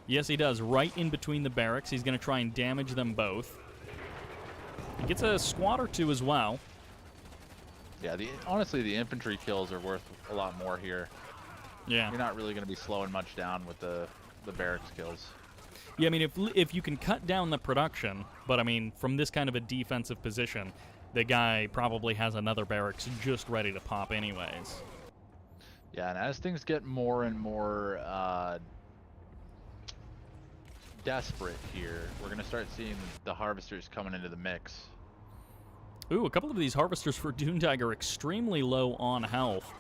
Yes, he does. Right in between the barracks. He's going to try and damage them both. He gets a squad or 2 as well. Yeah, honestly, the infantry kills are worth a lot more here. Yeah. You're not really going to be slowing much down with the barracks kills. Yeah, I mean, if you can cut down the production, but I mean, from this kind of a defensive position, the guy probably has another barracks just ready to pop anyways. Yeah, and as things get more and more desperate here, we're going to start seeing the harvesters coming into the mix. Ooh, a couple of these harvesters for Dune Tiger are extremely low on health.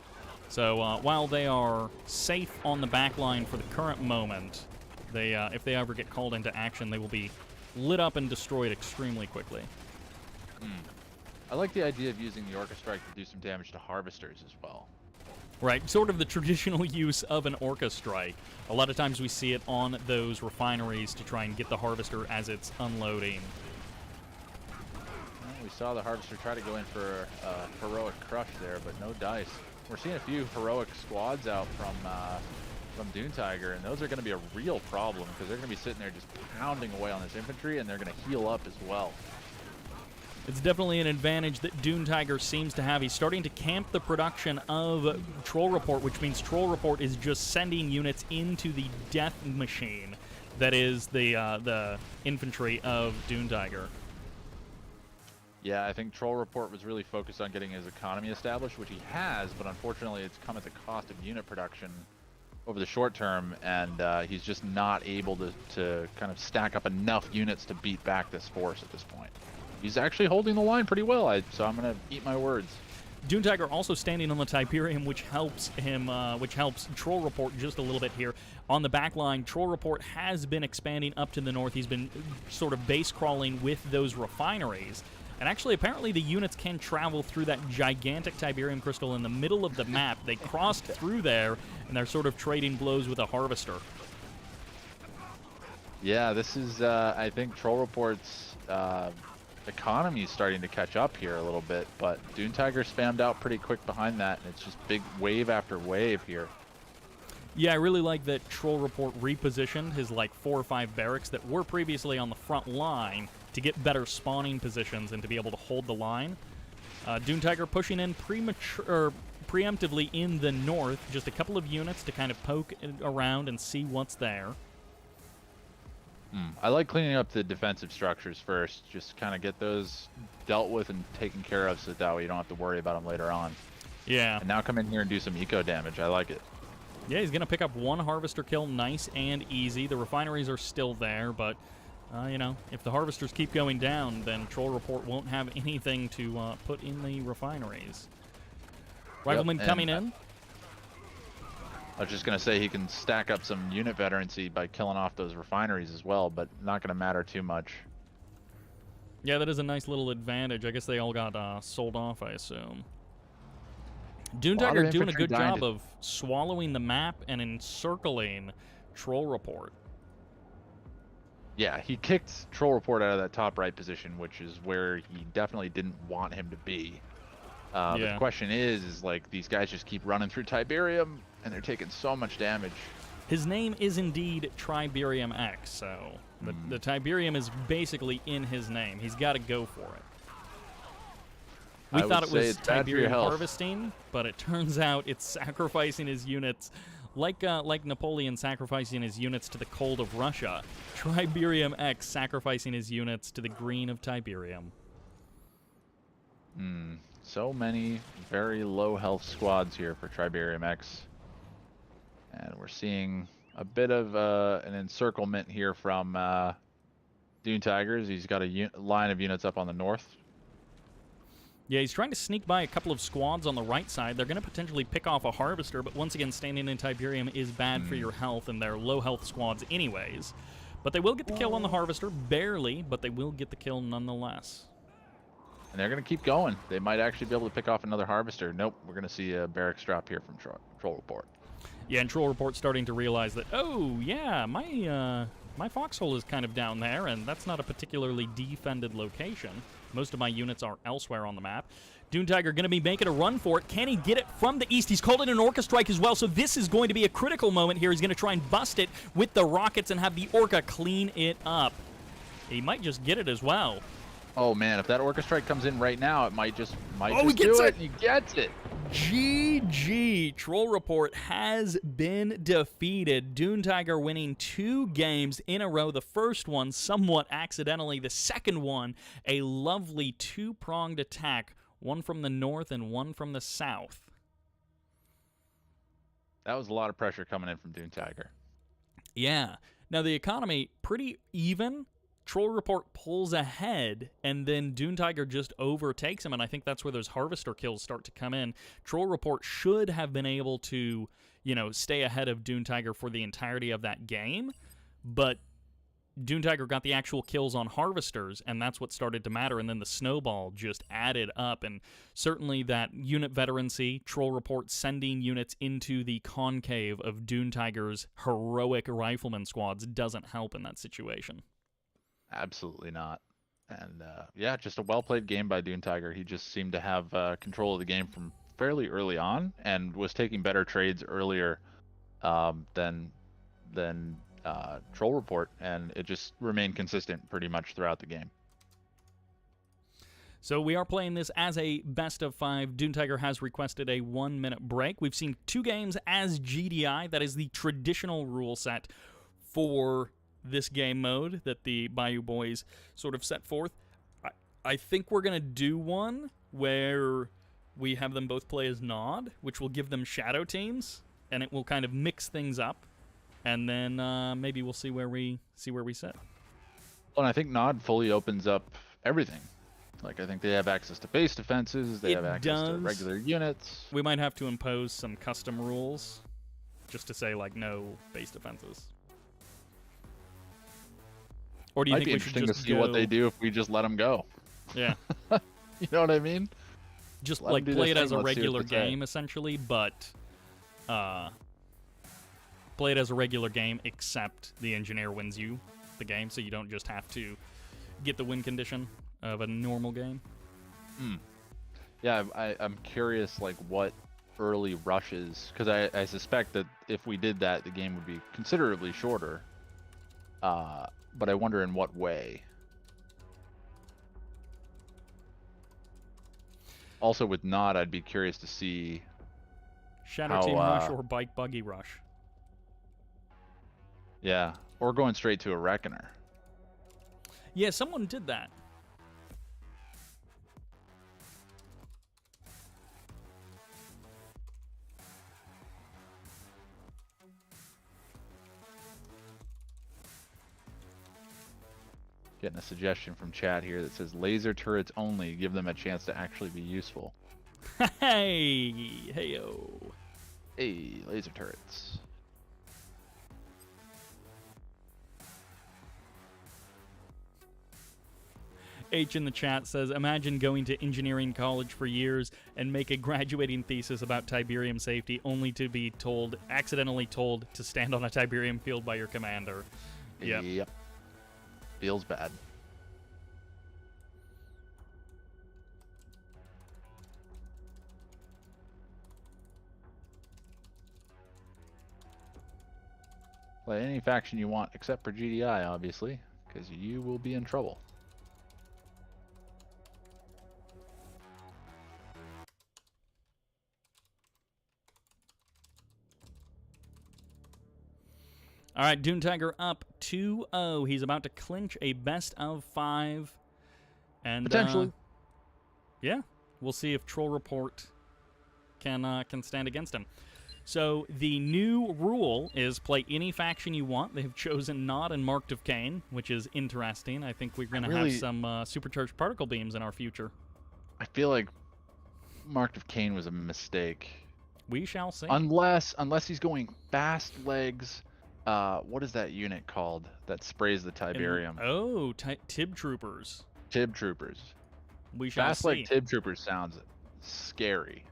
So while they are safe on the back line for the current moment, they if they ever get called into action, they will be lit up and destroyed extremely quickly. I like the idea of using the Orca Strike to do some damage to harvesters as well. Right, sort of the traditional use of an Orca Strike. A lot of times we see it on those refineries to try and get the harvester as it's unloading. Well, we saw the harvester try to go in for a heroic crush there, but no dice. We're seeing a few heroic squads out from Dune Tiger, and those are going to be a real problem because they're going to be sitting there just pounding away on this infantry, and they're going to heal up as well. It's definitely an advantage that Dune Tiger seems to have. He's starting to camp the production of Troll Report, which means Troll Report is just sending units into the death machine. that is the infantry of Dune Tiger. Yeah, I think Troll Report was really focused on getting his economy established, which he has, but unfortunately it's come at the cost of unit production over the short term, and he's just not able to kind of stack up enough units to beat back this force at this point. He's actually holding the line pretty well, so I'm going to eat my words. Dune Tiger also standing on the Tiberium, which helps him, which helps Troll Report just a little bit here. On the back line, Troll Report has been expanding up to the north. He's been sort of base crawling with those refineries. And actually, apparently, the units can travel through that gigantic Tiberium crystal in the middle of the map. They crossed through there, and they're sort of trading blows with a harvester. Yeah, this is, I think, Troll Report's economy is starting to catch up here a little bit, but Dune Tiger spammed out pretty quick behind that, and it's just big wave after wave here. Yeah, I really like that Troll Report repositioned his, like, 4 or 5 barracks that were previously on the front line to get better spawning positions and to be able to hold the line. Dune Tiger pushing in preemptively in the north, just a couple of units to kind of poke around and see what's there. I like cleaning up the defensive structures first, just kind of get those dealt with and taken care of so that way you don't have to worry about them later on. Yeah. And now come in here and do some eco damage. I like it. Yeah, he's going to pick up 1 harvester kill, nice and easy. The refineries are still there, but you know, if the harvesters keep going down, then Troll Report won't have anything to put in the refineries. Rifleman coming in. I was just going to say he can stack up some unit veterancy by killing off those refineries as well, but not going to matter too much. Yeah, that is a nice little advantage. I guess they all got sold off, I assume. Dune Tiger doing a good job of swallowing the map and encircling Troll Report. Yeah, he kicked Troll Report out of that top right position, which is where he definitely didn't want him to be. But the question is like, these guys just keep running through Tiberium, and they're taking so much damage. His name is indeed Triberium X, so the Tiberium is basically in his name. He's got to go for it. We thought it was Tiberium harvesting, but it turns out it's sacrificing his units. Like Napoleon sacrificing his units to the cold of Russia, Triberium X sacrificing his units to the green of Tiberium. So many very low health squads here for Triberium X. And we're seeing a bit of an encirclement here from Dune Tigers. He's got a line of units up on the north. Yeah, he's trying to sneak by a couple of squads on the right side. They're going to potentially pick off a harvester, but once again, standing in Tiberium is bad for your health, and they're low-health squads anyways. But they will get the kill on the harvester, barely, but they will get the kill nonetheless. And they're going to keep going. They might actually be able to pick off another harvester. Nope, we're going to see a barracks drop here from Troll Report. Yeah, and Troll Report's starting to realize that, oh, yeah, my foxhole is kind of down there, and that's not a particularly defended location. Most of my units are elsewhere on the map. Dune Tiger going to be making a run for it. Can he get it from the east? He's called it an Orca strike as well, so this is going to be a critical moment here. He's going to try and bust it with the rockets and have the Orca clean it up. He might just get it as well. Oh, man, if that Orca strike comes in right now, it might just he gets do it. He gets it. GG. Troll Report has been defeated. Dune Tiger winning 2 games in a row. The first one somewhat accidentally. The second one, a lovely 2-pronged attack. One from the north and one from the south. That was a lot of pressure coming in from Dune Tiger. Yeah. Now, the economy, pretty even. Troll Report pulls ahead, and then Dune Tiger just overtakes him, and I think that's where those harvester kills start to come in. Troll Report should have been able to, you know, stay ahead of Dune Tiger for the entirety of that game, but Dune Tiger got the actual kills on harvesters, and that's what started to matter, and then the snowball just added up, and certainly that unit veterancy, Troll Report sending units into the concave of Dune Tiger's heroic rifleman squads doesn't help in that situation. Absolutely not. And yeah, just a well-played game by Dune Tiger. He just seemed to have control of the game from fairly early on and was taking better trades earlier than Troll Report, and it just remained consistent pretty much throughout the game. So we are playing this as a best of 5. Dune Tiger has requested a 1-minute break. We've seen 2 games as GDI. That is the traditional rule set for this game mode that the Bayou Boys sort of set forth. I think we're going to do one where we have them both play as Nod, which will give them shadow teams, and it will kind of mix things up, and then maybe we'll see where we sit. Well, and I think Nod fully opens up everything. Like, I think they have access to base defenses, they have access to regular units. We might have to impose some custom rules, just to say, like, no base defenses. Or do you Might think be we should interesting just to see what they do if we just let them go. Yeah. You know what I mean? Just, Let 'em like, do play their it as thing, a let's see what regular they say. game, essentially, but play it as a regular game, except the engineer wins you the game, so you don't just have to get the win condition of a normal game. Yeah, I'm curious, like, what early rushes, because I suspect that if we did that, the game would be considerably shorter. But I wonder in what way. Also, with Nod, I'd be curious to see. Shadow How, Team Rush or Bike Buggy Rush. Yeah, or going straight to a Reckoner. Yeah, someone did that. Getting a suggestion from chat here that says laser turrets only, give them a chance to actually be useful. Hey, heyo. Hey, laser turrets. H in the chat says, imagine going to engineering college for years and make a graduating thesis about Tiberium safety only to be accidentally told to stand on a Tiberium field by your commander. Yep. Feels bad. Play any faction you want except for GDI, obviously, because you will be in trouble. All right, Dune Tiger up 2-0. He's about to clinch a best of 5. And Potentially. Yeah, we'll see if Troll Report can stand against him. So the new rule is play any faction you want. They've chosen Nod and Marked of Kane, which is interesting. I think we're going to have some supercharged particle beams in our future. I feel like Marked of Kane was a mistake. We shall see. Unless he's going fast legs. What is that unit called that sprays the Tiberium? Tib Troopers. Tib Troopers. We shall Fast see. leg Tib Troopers sounds scary.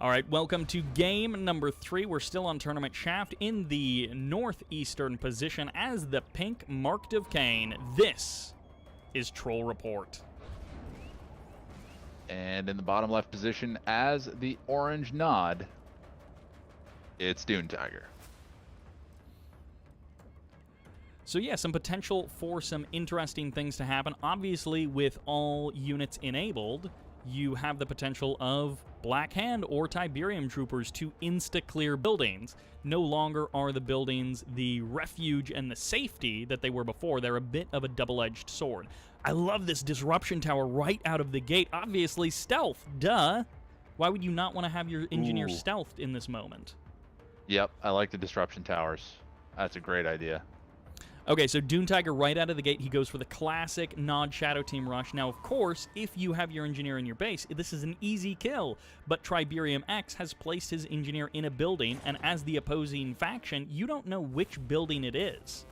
All right, welcome to game number 3. We're still on Tournament Shaft in the northeastern position as the pink Marked of Kane. This is Troll Report. And in the bottom left position as the orange Nod, it's Dune Tiger. So yeah, some potential for some interesting things to happen. Obviously, with all units enabled, you have the potential of Black Hand or Tiberium Troopers to insta-clear buildings. No longer are the buildings the refuge and the safety that they were before. They're a bit of a double-edged sword. I love this disruption tower right out of the gate. Obviously, stealth, duh. Why would you not want to have your engineer stealthed in this moment? Yep, I like the disruption towers. That's a great idea. Okay, so Dune Tiger right out of the gate, he goes for the classic Nod Shadow Team rush. Now, of course, if you have your engineer in your base, this is an easy kill. But Triberium X has placed his engineer in a building, and as the opposing faction, you don't know which building it is.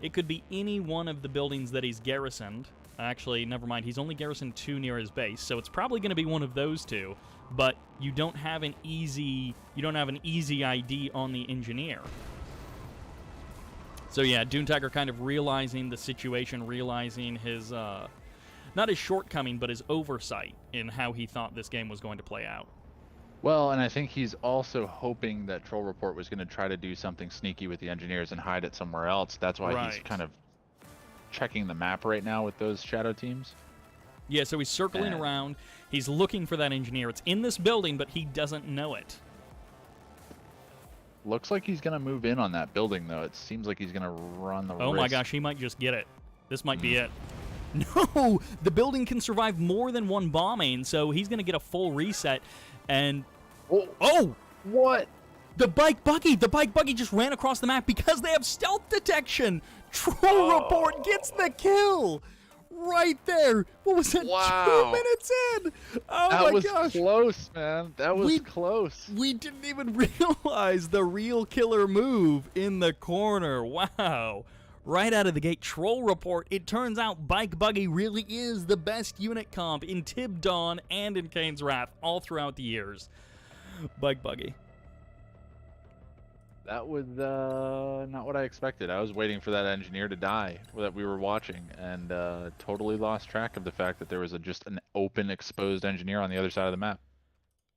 It could be any one of the buildings that he's garrisoned. Actually, never mind, he's only garrisoned 2 near his base, so it's probably going to be one of those 2. But you don't have an easy ID on the engineer. So yeah, Dune Tiger kind of realizing the situation, realizing his, not his shortcoming, but his oversight in how he thought this game was going to play out. Well, and I think he's also hoping that Troll Report was going to try to do something sneaky with the engineers and hide it somewhere else. That's why he's kind of checking the map right now with those shadow teams. Yeah, so he's circling around. He's looking for that engineer. It's in this building, but he doesn't know it. Looks like he's gonna move in on that building, though. It seems like he's gonna run the Oh my risk. gosh, he might just get it. This might be it. No! The building can survive more than one bombing, so he's going to get a full reset. And... Oh! What? The bike buggy! The bike buggy just ran across the map because they have stealth detection! Troll Report gets the kill! Right there! What was that? Wow. 2 minutes in! Oh That my was gosh! close, man. That was close. We didn't even realize the real killer move in the corner. Wow. Right out of the gate, Troll Report. It turns out Bike Buggy really is the best unit comp in Tib Dawn and in Kane's Wrath all throughout the years. Bike Buggy. That was not what I expected. I was waiting for that engineer to die that we were watching, and totally lost track of the fact that there was just an open, exposed engineer on the other side of the map.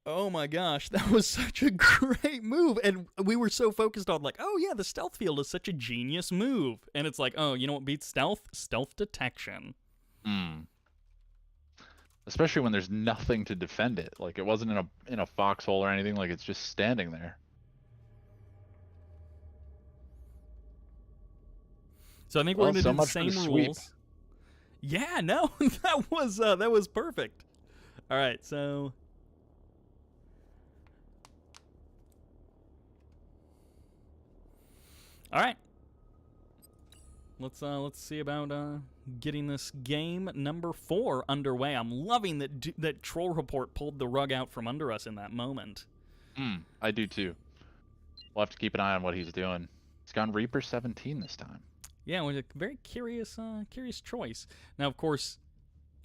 Oh my gosh, that was such a great move. And we were so focused on like, oh yeah, the stealth field is such a genius move. And it's like, oh, you know what beats stealth? Stealth detection. Especially when there's nothing to defend it. Like it wasn't in a foxhole or anything, like it's just standing there. So I think we're Well, going to so do the much for same the sweep. rules. Yeah, no, that was perfect. All right, so all right, let's see about getting this game number 4 underway. I'm loving that Troll Report pulled the rug out from under us in that moment. I do too. We'll have to keep an eye on what he's doing. He's gone Reaper 17 this time. Yeah, it was a very curious choice. Now, of course,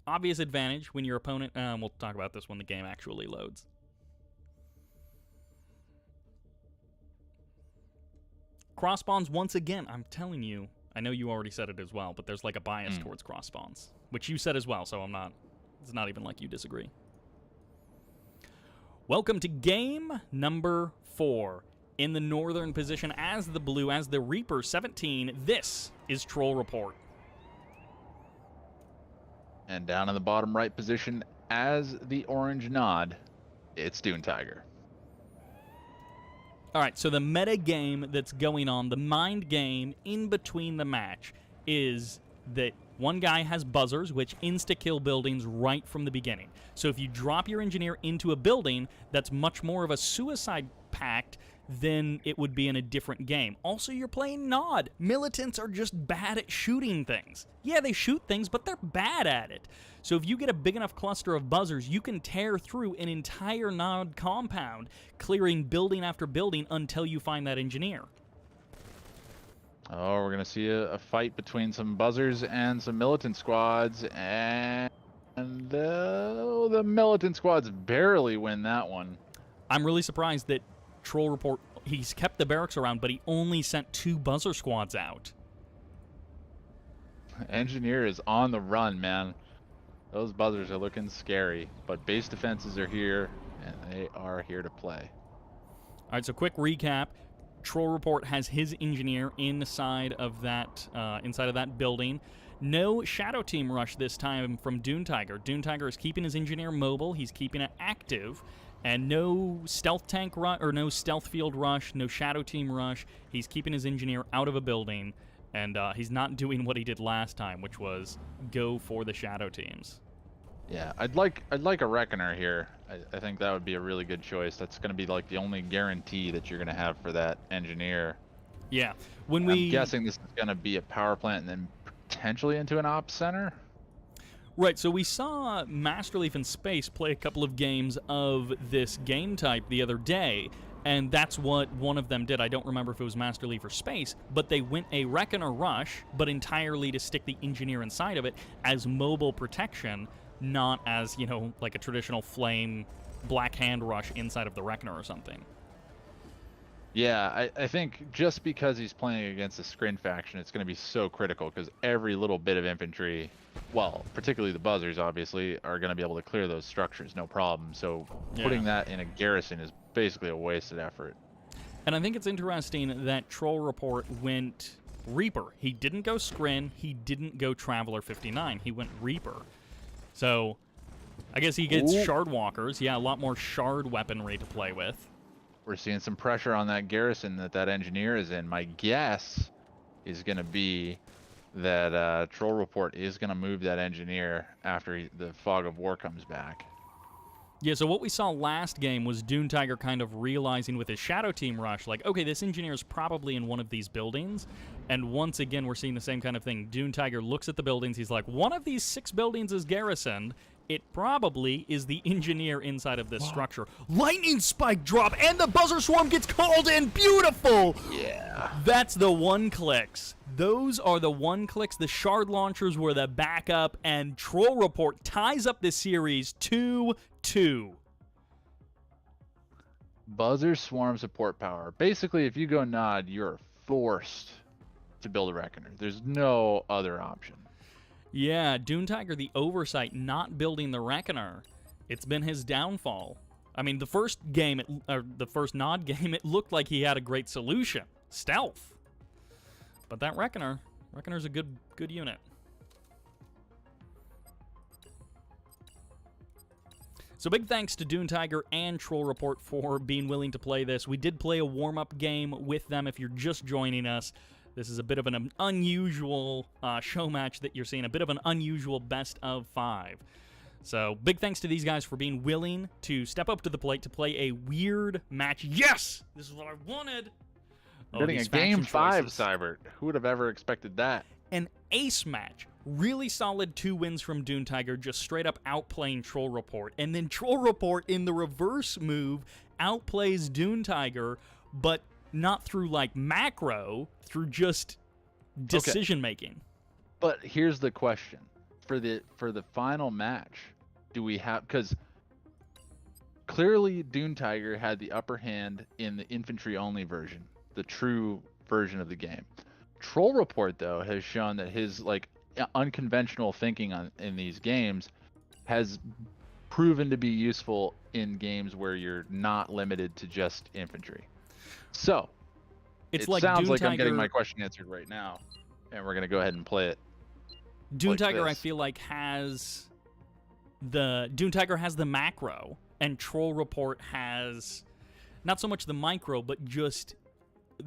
obvious advantage when your opponent. We'll talk about this when the game actually loads. Cross spawns once again. I'm telling you. I know you already said it as well, but there's like a bias towards cross spawns, which you said as well. So it's not even like you disagree. Welcome to game number 4. In the northern position as the blue, as the Reaper 17, this is Troll Report. And down in the bottom right position as the orange nod, it's Dune Tiger. All right, so the meta game that's going on, the mind game in between the match, is that one guy has buzzers, which insta-kill buildings right from the beginning. So if you drop your engineer into a building, that's much more of a suicide pact than it would be in a different game. Also, you're playing Nod. Militants are just bad at shooting things. Yeah, they shoot things, but they're bad at it. So if you get a big enough cluster of buzzers, you can tear through an entire Nod compound, clearing building after building until you find that engineer. Oh, we're going to see a fight between some buzzers and some militant squads, and the militant squads barely win that one. I'm really surprised that Troll Report, he's kept the barracks around, but he only sent 2 buzzer squads out. Engineer is on the run, man. Those buzzers are looking scary, but base defenses are here, and they are here to play. All right, so quick recap. Troll Report has his engineer inside of that building. No Shadow Team rush this time from Dune Tiger. Dune Tiger is keeping his engineer mobile. He's keeping it active. And no stealth tank rush, or no stealth field rush, no Shadow Team rush. He's keeping his engineer out of a building, and he's not doing what he did last time, which was go for the Shadow Teams. Yeah, I'd like a Reckoner here. I think that would be a really good choice. That's going to be like the only guarantee that you're going to have for that engineer. Yeah, I'm guessing this is going to be a power plant and then potentially into an ops center. Right, so we saw Masterleaf and Space play a couple of games of this game type the other day, and that's what one of them did. I don't remember if it was Masterleaf or Space, but they went a Reckoner rush, but entirely to stick the engineer inside of it as mobile protection, not as, like a traditional flame black hand rush inside of the Reckoner or something. Yeah, I think just because he's playing against the Scrin faction, it's going to be so critical because every little bit of infantry, well, particularly the buzzers, obviously, are going to be able to clear those structures, no problem. So putting that in a garrison is basically a wasted effort. And I think it's interesting that Troll Report went Reaper. He didn't go Scrin. He didn't go Traveler 59. He went Reaper. So I guess he gets Shard Walkers. Yeah, a lot more Shard weaponry to play with. We're seeing some pressure on that garrison that engineer is in. My guess is going to be that Troll Report is going to move that engineer after the fog of war comes back. Yeah, so what we saw last game was Dune Tiger kind of realizing with his Shadow Team rush, like, okay, this engineer is probably in one of these buildings. And once again, we're seeing the same kind of thing. Dune Tiger looks at the buildings. He's like, one of these 6 buildings is garrisoned. It probably is the engineer inside of this structure. Lightning spike drop, and the buzzer swarm gets called in. Beautiful! Yeah. That's the one clicks. Those are the one clicks. The shard launchers were the backup, and Troll Report ties up this series 2-2. Buzzer swarm support power. Basically, if you go Nod, you're forced to build a Reckoner. There's no other option. Yeah, Dune Tiger, the oversight, not building the Reckoner. It's been his downfall. I mean, the first game, the first Nod game, it looked like he had a great solution. Stealth. But that Reckoner's a good unit. So big thanks to Dune Tiger and Troll Report for being willing to play this. We did play a warm-up game with them if you're just joining us. This is a bit of an unusual show match that you're seeing, a bit of an unusual best of 5. So big thanks to these guys for being willing to step up to the plate to play a weird match. Yes! This is what I wanted! Getting a game 5, Sybert. Who would have ever expected that? An ace match. Really solid 2 wins from Dune Tiger, just straight up outplaying Troll Report. And then Troll Report, in the reverse move, outplays Dune Tiger, but not through, like, macro, through just decision-making. But here's the question. For the final match, do we have... Because clearly Dune Tiger had the upper hand in the infantry-only version, the true version of the game. Troll Report, though, has shown that his, like, unconventional thinking in these games has proven to be useful in games where you're not limited to just infantry. So, it like sounds Dune like Tiger... I'm getting my question answered right now, and we're going to go ahead and play it. Dune like Tiger, this. I feel like, has the... Dune Tiger has the macro, and Troll Report has not so much the micro, but just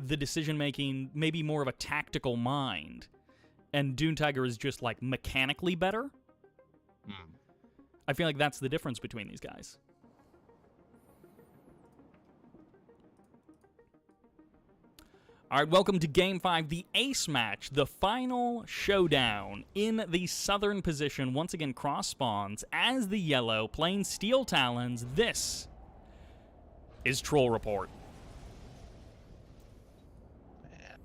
the decision-making, maybe more of a tactical mind. And Dune Tiger is just, like, mechanically better. I feel like that's the difference between these guys. All right, welcome to Game 5, the ace match, the final showdown in the southern position. Once again, cross spawns as the yellow, playing Steel Talons. This is Troll Report.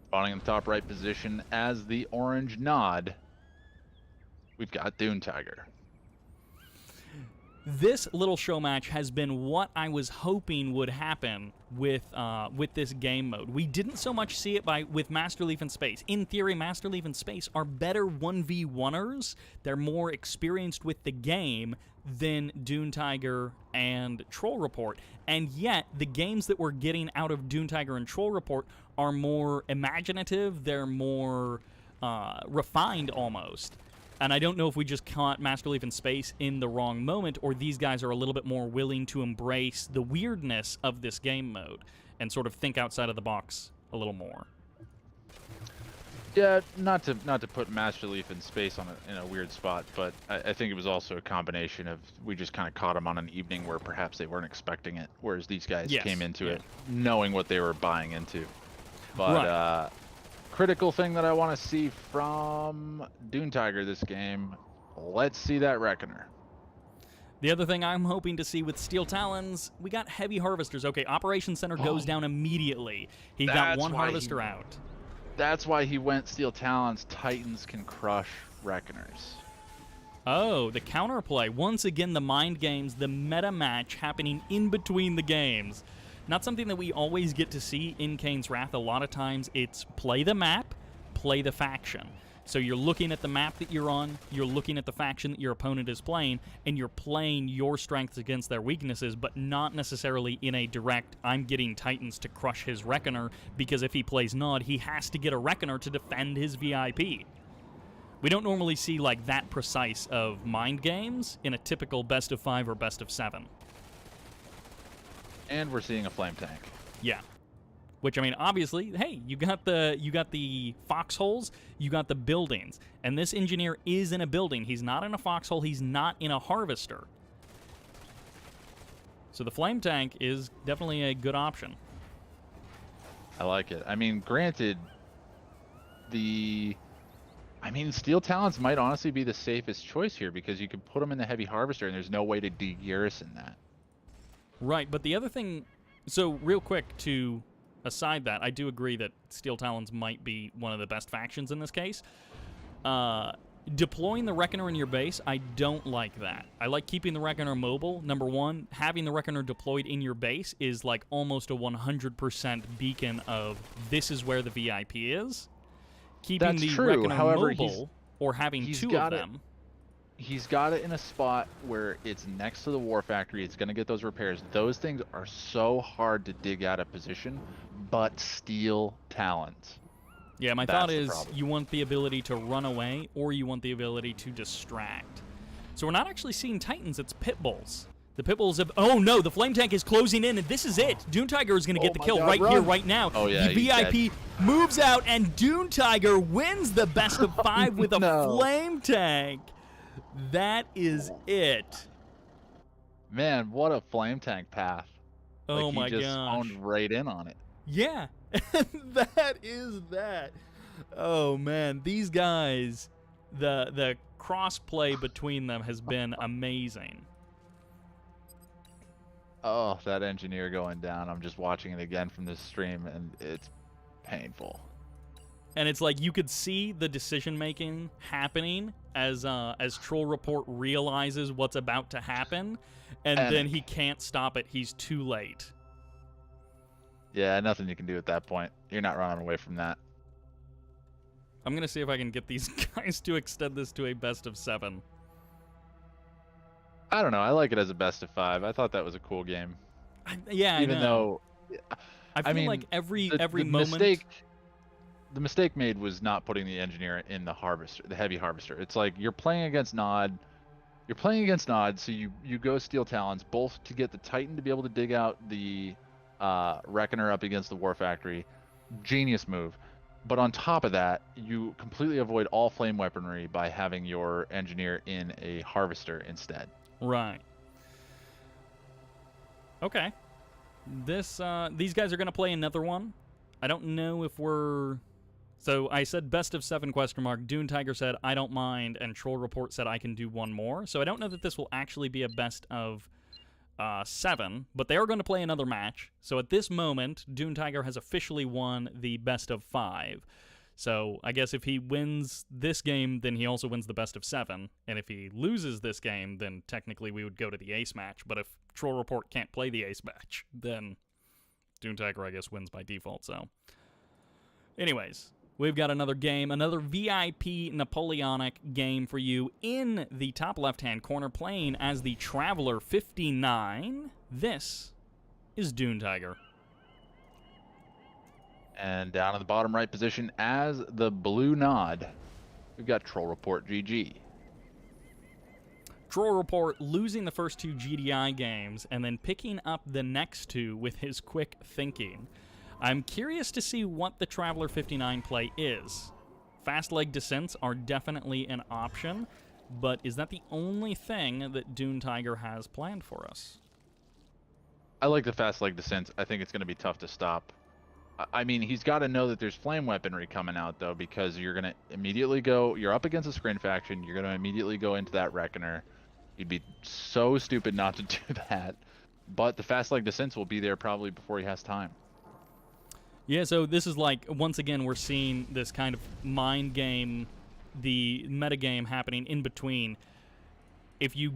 Spawning in the top right position as the orange Nod, we've got Dune Tiger. This little show match has been what I was hoping would happen with this game mode. We didn't so much see it with Master Leaf and Space. In theory, Master Leaf and Space are better 1v1ers. They're more experienced with the game than Dune Tiger and Troll Report. And yet, the games that we're getting out of Dune Tiger and Troll Report are more imaginative. They're more refined almost. And I don't know if we just caught Master Leaf in Space in the wrong moment, or these guys are a little bit more willing to embrace the weirdness of this game mode and sort of think outside of the box a little more. Yeah, not to put Master Leaf in Space in a weird spot, but I think it was also a combination of we just kind of caught them on an evening where perhaps they weren't expecting it, whereas these guys came into it knowing what they were buying into. But critical thing that I want to see from Dune Tiger this game, let's see that Reckoner. The other thing I'm hoping to see with Steel Talons, we got heavy harvesters. Okay, Operations Center goes down immediately. He got one harvester out. That's why he went Steel Talons. Titans can crush Reckoners. Oh, the counterplay. Once again, the mind games, the meta match happening in between the games. Not something that we always get to see in Kane's Wrath. A lot of times it's play the map, play the faction. So you're looking at the map that you're on, you're looking at the faction that your opponent is playing, and you're playing your strengths against their weaknesses, but not necessarily in a direct, I'm getting Titans to crush his Reckoner, because if he plays Nod, he has to get a Reckoner to defend his VIP. We don't normally see like that precise of mind games in a typical best of 5 or best of 7. And we're seeing a flame tank. Yeah. Which, I mean, obviously, hey, you got the foxholes, you got the buildings, and this engineer is in a building. He's not in a foxhole. He's not in a harvester. So the flame tank is definitely a good option. I like it. I mean, granted, Steel Talons might honestly be the safest choice here because you could put them in the heavy harvester and there's no way to de-garrison that. Right, but the other thing, so real quick to aside that, I do agree that Steel Talons might be one of the best factions in this case. Deploying the Reckoner in your base, I don't like that. I like keeping the Reckoner mobile. Number one, having the Reckoner deployed in your base is like almost a 100% beacon of this is where the VIP is. Keeping That's the true. Reckoner However, mobile or having two of them. He's got it in a spot where it's next to the war factory. It's going to get those repairs. Those things are so hard to dig out of position, but Steel Talons. Yeah, my That's thought the is problem. you want the ability to run away or you want the ability to distract. So we're not actually seeing Titans, it's Pit Bulls. The Pit Bulls have... Oh, no, the Flame Tank is closing in, and this is it. Dune Tiger is going to get the kill right here, right now. Oh, yeah, the he's VIP moves out, and Dune Tiger wins the best of 5 with a Flame Tank. That is it. Man, what a flame tank path. Oh, like, my he just gosh. owned right in on it. Yeah, that is that. Oh, man, these guys, the cross-play between them has been amazing. Oh, that engineer going down. I'm just watching it again from this stream, and it's painful. And it's like you could see the decision-making happening as Troll Report realizes what's about to happen, and then he can't stop it. He's too late. Yeah, nothing you can do at that point. You're not running away from that. I'm going to see if I can get these guys to extend this to a best of 7. I don't know. I like it as a best of 5. I thought that was a cool game. Yeah, Even I know. though I feel mean, like every the moment... The mistake made was not putting the engineer in the harvester, the heavy harvester. It's like you're playing against Nod. You're playing against Nod, so you go Steel Talons, both to get the Titan to be able to dig out the Reckoner up against the War Factory. Genius move. But on top of that, you completely avoid all flame weaponry by having your engineer in a harvester instead. Right. Okay. These guys are going to play another one. I don't know if we're... So I said best of 7 ? Dune Tiger said I don't mind, and Troll Report said I can do one more. So I don't know that this will actually be a best of 7, but they are going to play another match. So at this moment, Dune Tiger has officially won the best of 5. So I guess if he wins this game, then he also wins the best of 7. And if he loses this game, then technically we would go to the ace match. But if Troll Report can't play the ace match, then Dune Tiger, I guess, wins by default. So anyways, we've got another game, another VIP Napoleonic game for you in the top left-hand corner, playing as the Traveler 59. This is Dune Tiger. And down in the bottom right position as the blue Nod, we've got Troll Report GG. Troll Report losing the first 2 GDI games and then picking up the next 2 with his quick thinking. I'm curious to see what the Traveler 59 play is. Fast leg descents are definitely an option, but is that the only thing that Dune Tiger has planned for us? I like the fast leg descents. I think it's going to be tough to stop. I mean, he's got to know that there's flame weaponry coming out, though, because you're going to immediately go... You're up against a screen faction. You're going to immediately go into that Reckoner. You'd be so stupid not to do that. But the fast leg descents will be there probably before he has time. Yeah, so this is like, once again, we're seeing this kind of mind game, the metagame happening in between. If you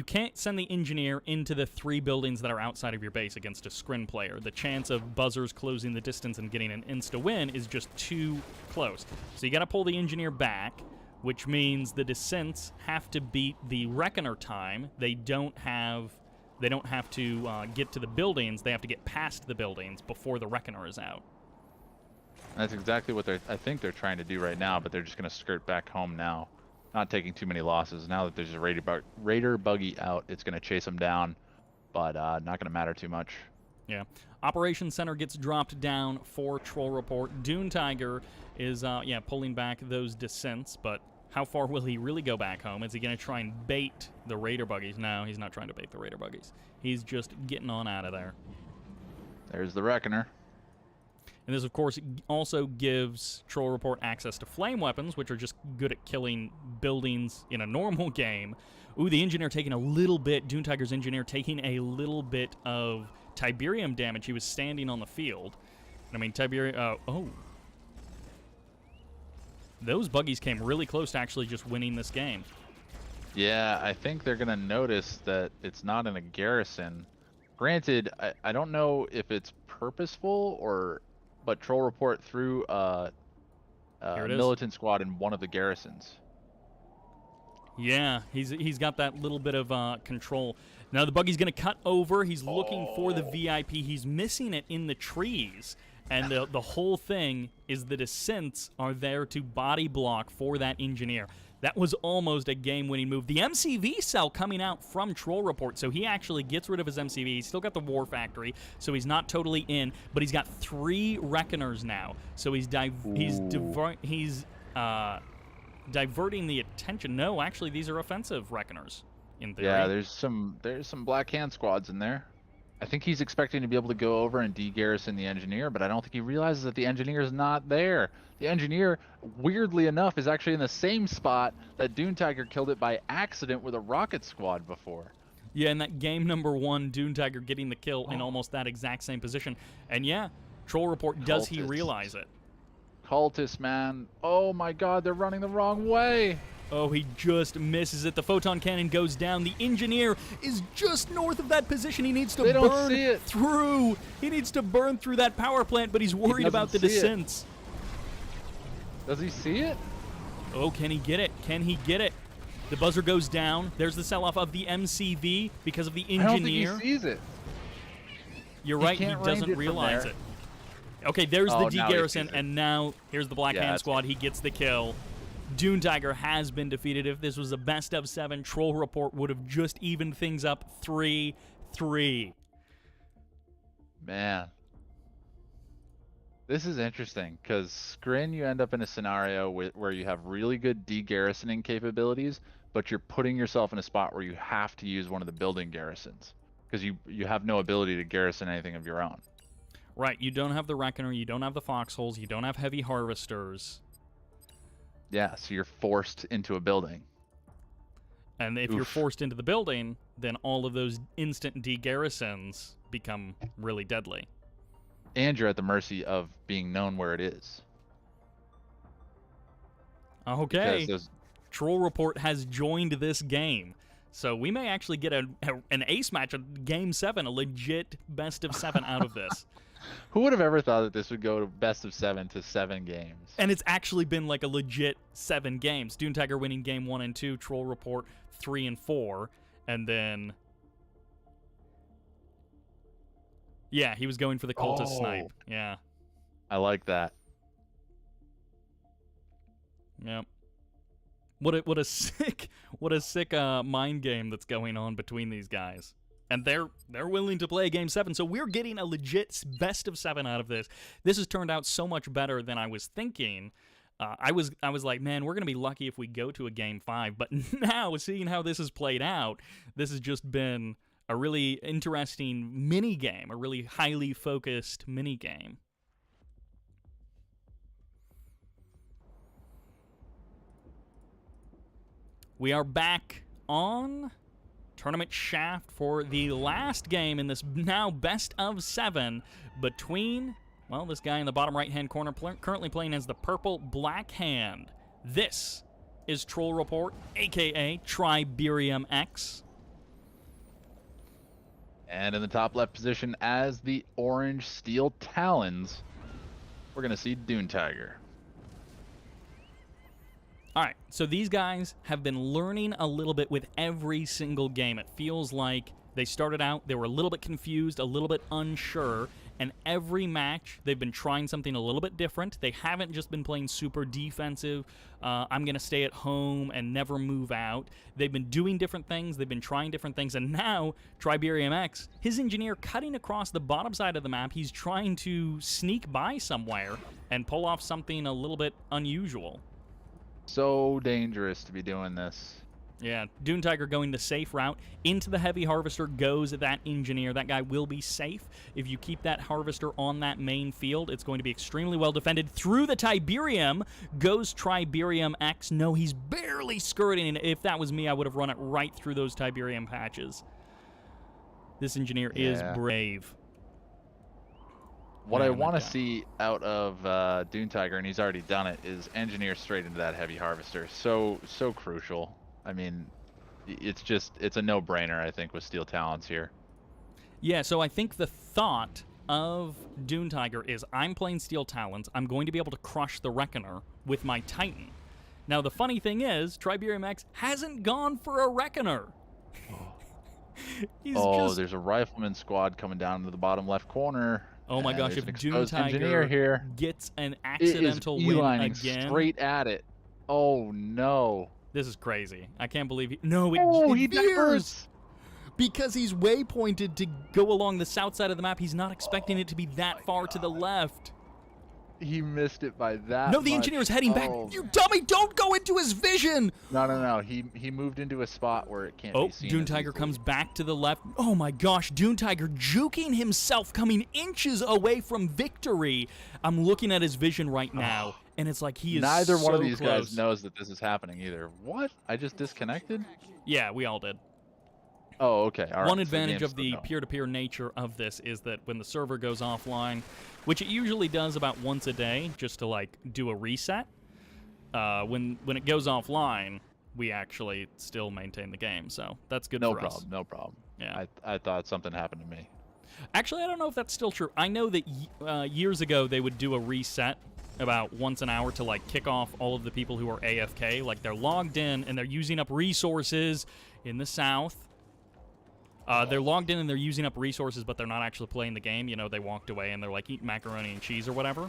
can't send the engineer into the 3 buildings that are outside of your base against a scrin player. The chance of buzzers closing the distance and getting an insta-win is just too close. So you got to pull the engineer back, which means the descents have to beat the Reckoner time. They don't have to get to the buildings. They have to get past the buildings before the Reckoner is out. That's exactly what I think they're trying to do right now, but they're just going to skirt back home now. Not taking too many losses. Now that there's a Raider buggy out, it's going to chase them down, but not going to matter too much. Yeah. Operations Center gets dropped down for Troll Report. Dune Tiger is, pulling back those descents, but how far will he really go back home? Is he going to try and bait the Raider buggies? No, he's not trying to bait the Raider buggies. He's just getting on out of there. There's the Reckoner. And this, of course, also gives Troll Report access to flame weapons, which are just good at killing buildings in a normal game. Ooh, the Engineer taking a little bit, Dune Tiger's Engineer taking a little bit of Tiberium damage. He was standing on the field. I mean, Tiberium, those buggies came really close to actually just winning this game. Yeah, I think they're going to notice that it's not in a garrison. Granted, I don't know if it's purposeful but Troll Report threw a militant squad in one of the garrisons. Yeah, he's got that little bit of control. Now the buggy's going to cut over. He's looking for the VIP. He's missing it in the trees. And the whole thing is the descents are there to body block for that Engineer. That was almost a game-winning move. The MCV cell coming out from Troll Report, so he actually gets rid of his MCV. He's still got the War Factory, so he's not totally in, but he's got 3 Reckoners now. So he's diverting the attention. No, actually, these are offensive Reckoners, in theory. Yeah, there's some Black Hand squads in there. I think he's expecting to be able to go over and de-garrison the Engineer, but I don't think he realizes that the Engineer is not there. The Engineer, weirdly enough, is actually in the same spot that Dune Tiger killed it by accident with a rocket squad before. Yeah, in that game number 1, Dune Tiger getting the kill in almost that exact same position. And yeah, Troll Report, does he realize it? Cultists, man. Oh my god, they're running the wrong way. Oh, he just misses it. The photon cannon goes down. The Engineer is just north of that position. He needs to burn through. He needs to burn through that power plant, but he's worried about the descents. Does he see it? Oh, can he get it? Can he get it? The buzzer goes down. There's the sell-off of the MCV because of the Engineer. I don't think he sees it. You're right, he doesn't realize it. Okay, there's the de-garrison, and now here's the Black Hand squad. He gets the kill. Dune Tiger has been defeated. If this was a best of 7, Troll Report would have just evened things up 3-3. Man. This is interesting, because Skrin, you end up in a scenario where you have really good de-garrisoning capabilities, but you're putting yourself in a spot where you have to use one of the building garrisons, because you have no ability to garrison anything of your own. Right, you don't have the Reckoner, you don't have the Foxholes, you don't have heavy harvesters. Yeah, so you're forced into a building. And if you're forced into the building, then all of those instant de-garrisons become really deadly. And you're at the mercy of being known where it is. Okay. Troll Report has joined this game. So we may actually get an ace match of Game 7, a legit best of 7 out of this. Who would have ever thought that this would go to best of 7 to 7 games? And it's actually been like a legit 7 games. Dune Tiger winning game 1 and 2, Troll Report 3 and 4, and then... Yeah, he was going for the cultist snipe. Yeah. I like that. Yep. What a sick mind game that's going on between these guys. And they're willing to play Game 7, so we're getting a legit best of 7 out of this. This has turned out so much better than I was thinking. I was like, man, we're gonna be lucky if we go to a Game 5. But now, seeing how this has played out, this has just been a really interesting mini game, a really highly focused mini game. We are back on Tournament Shaft for the last game in this now best of 7 between, well, this guy in the bottom right-hand corner currently playing as the purple Black Hand. This is Troll Report, a.k.a. Triberium X. And in the top left position as the orange Steel Talons, we're going to see Dune Tiger. All right, so these guys have been learning a little bit with every single game. It feels like they started out, they were a little bit confused, a little bit unsure, and every match they've been trying something a little bit different. They haven't just been playing super defensive, I'm going to stay at home and never move out. They've been doing different things, they've been trying different things, and now Triberium X, his engineer cutting across the bottom side of the map, he's trying to sneak by somewhere and pull off something a little bit unusual. So dangerous to be doing this. Yeah, Dune Tiger going the safe route. Into the heavy harvester goes that engineer. That guy will be safe. If you keep that harvester on that main field, it's going to be extremely well defended. Through the Tiberium goes Triberium X. No, he's barely skirting. If that was me, I would have run it right through those Tiberium patches. This engineer is brave. What I want to see out of Dune Tiger, and he's already done it, is engineer straight into that heavy harvester. So crucial. I mean, it's a no-brainer, I think, with Steel Talons here. Yeah, so I think the thought of Dune Tiger is I'm playing Steel Talons, I'm going to be able to crush the Reckoner with my Titan. Now, the funny thing is, Triberium X hasn't gone for a Reckoner. There's a rifleman squad coming down to the bottom left corner. Oh my gosh, if Dune Tiger here gets an accidental win again. Straight at it. Oh no. This is crazy. I can't believe he... No, it veers! Because he's waypointed to go along the south side of the map. He's not expecting it to be that far to the left. He missed it by that No, the engineer is heading back. You dummy, don't go into his vision! No. He moved into a spot where it can't be seen. Dune Tiger comes back to the left. Oh my gosh, Dune Tiger juking himself, coming inches away from victory. I'm looking at his vision right now, and it's like he is Neither one of these close. guys knows that this is happening either. What? I just disconnected? Yeah, we all did. Oh, okay. All right. One advantage of the peer-to-peer nature of this is that when the server goes offline, which it usually does about once a day, just to like do a reset, when it goes offline, we actually still maintain the game. So that's good for us. No problem. Yeah. I thought something happened to me. Actually, I don't know if that's still true. I know that years ago they would do a reset about once an hour to like kick off all of the people who are AFK. Like they're logged in and they're using up resources in the south. They're logged in and they're using up resources, but they're not actually playing the game. You know, they walked away and they're like eating macaroni and cheese or whatever.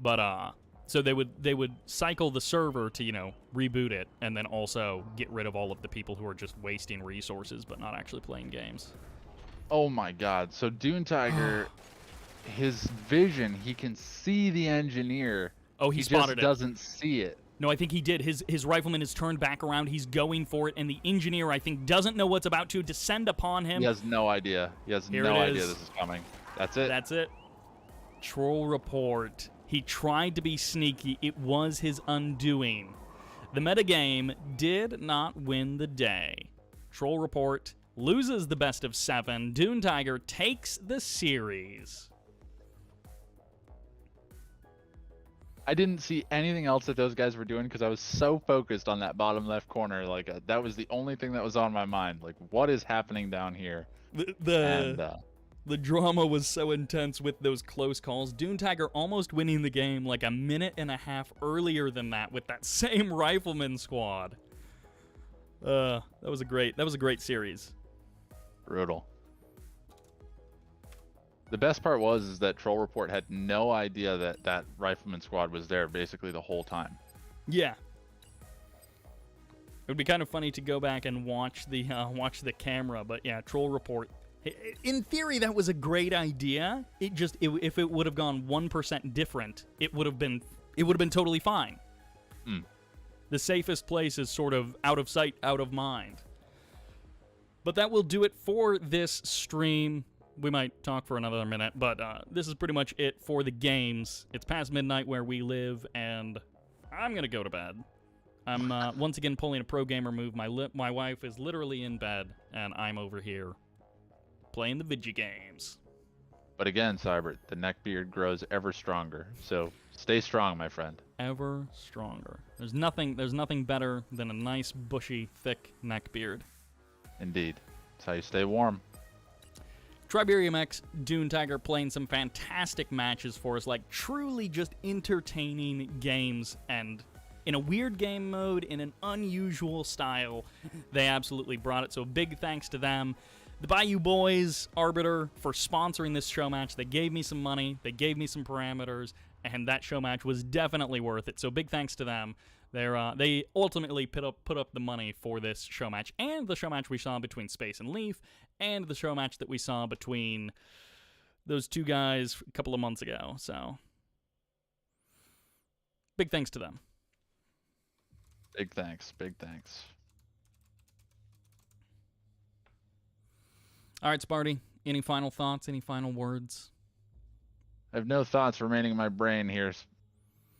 But so they would cycle the server to, you know, reboot it and then also get rid of all of the people who are just wasting resources but not actually playing games. Oh my God! So Dune Tiger, his vision, he can see the engineer. Oh, he spotted just doesn't see it. No, I think he did. His rifleman is turned back around. He's going for it, and the engineer, I think, doesn't know what's about to descend upon him. He has no idea. He has no idea this is coming. That's it. That's it. Troll report. He tried to be sneaky. It was his undoing. The metagame did not win the day. Troll report loses the best of 7. Dune Tiger takes the series. I didn't see anything else that those guys were doing because I was so focused on that bottom left corner. Like that was the only thing that was on my mind. Like, what is happening down here? The drama was so intense with those close calls. Dune Tiger almost winning the game like a minute and a half earlier than that with that same rifleman squad. That was a great series. Brutal. The best part is that Troll Report had no idea that that rifleman squad was there basically the whole time. Yeah. It would be kind of funny to go back and watch the camera, but yeah, Troll Report. In theory, that was a great idea. If it would have gone 1% different, it would have been totally fine. The safest place is sort of out of sight, out of mind. But that will do it for this stream. We might talk for another minute, but this is pretty much it for the games. It's past midnight where we live, and I'm going to go to bed. I'm once again pulling a pro gamer move. My wife is literally in bed, and I'm over here playing the video games. But again, Sybert, the neckbeard grows ever stronger. So stay strong, my friend. Ever stronger. There's nothing better than a nice, bushy, thick neckbeard. Indeed. That's how you stay warm. Triberium X, Dune Tiger playing some fantastic matches for us, like truly just entertaining games, and in a weird game mode, in an unusual style, they absolutely brought it, so big thanks to them. the Bayou Boys, Arbiter, for sponsoring this show match. They gave me some money, they gave me some parameters, and that show match was definitely worth it. So big thanks to them. They ultimately put up the money for this show match, and the show match we saw between Space and Leaf, and the show match that we saw between those two guys a couple of months ago. So big thanks to them. Big thanks. Big thanks. All right, Sparty, any final thoughts, any final words? I have no thoughts remaining in my brain here.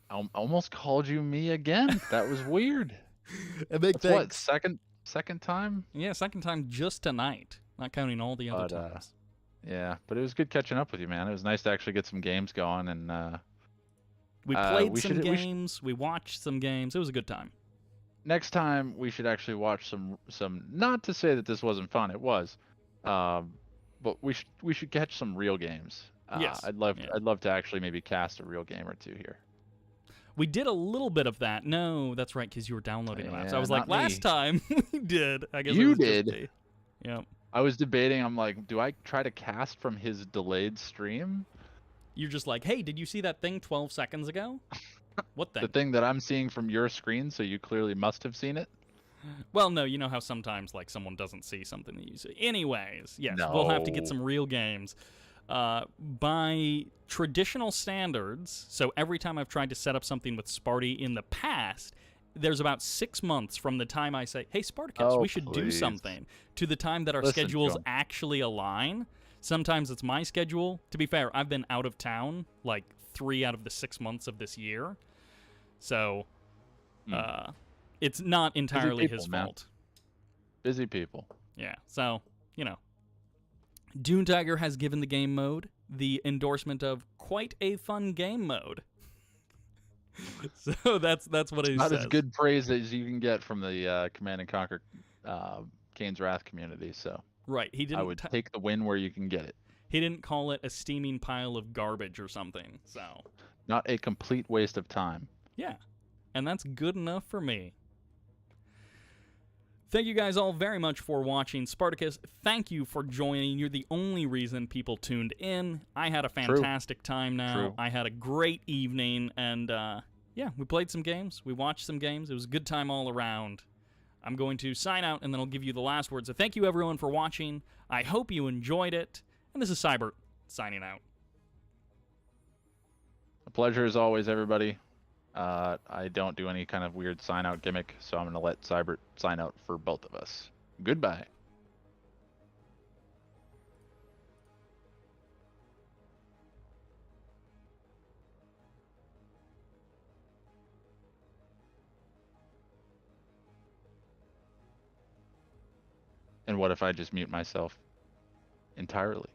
I almost called you me again. That was weird. A big That's what, second time? Yeah, second time just tonight, not counting all the other times. Yeah, but it was good catching up with you, man. It was nice to actually get some games going, and we played some games, we watched some games. It was a good time. Next time we should actually watch some. Not to say that this wasn't fun, it was, but we should catch some real games. Yes, I'd love to actually maybe cast a real game or two here. We did a little bit of that. No, that's right, because you were downloading them. So I was not like, last time we did. I guess you it was did. Just yep. I was debating. I'm like, do I try to cast from his delayed stream? You're just like, hey, did you see that thing 12 seconds ago? What thing? The thing that I'm seeing from your screen, so you clearly must have seen it. Well, no, you know how sometimes like someone doesn't see something that you see. Anyways, yes, No. We'll have to get some real games. By traditional standards, so every time I've tried to set up something with Sparty in the past, there's about 6 months from the time I say, hey, Spartacus, we should do something, to the time that our schedules actually align. Sometimes it's my schedule. To be fair, I've been out of town like 3 out of the 6 months of this year. So it's not entirely his fault. Busy people. Yeah, so, you know. Dune Tiger has given the game mode the endorsement of quite a fun game mode. So that's what he says. Not as good praise as you can get from the Command and Conquer Kane's Wrath community. So right, he didn't. I would take the win where you can get it. He didn't call it a steaming pile of garbage or something. So not a complete waste of time. Yeah, and that's good enough for me. Thank you guys all very much for watching. Spartacus, thank you for joining. You're the only reason people tuned in. I had a fantastic time now. True. I had a great evening, and yeah, we played some games. We watched some games. It was a good time all around. I'm going to sign out, and then I'll give you the last word. So thank you, everyone, for watching. I hope you enjoyed it. And this is Sybert, signing out. A pleasure as always, everybody. I don't do any kind of weird sign-out gimmick, so I'm going to let Sybert sign out for both of us. Goodbye. And what if I just mute myself entirely?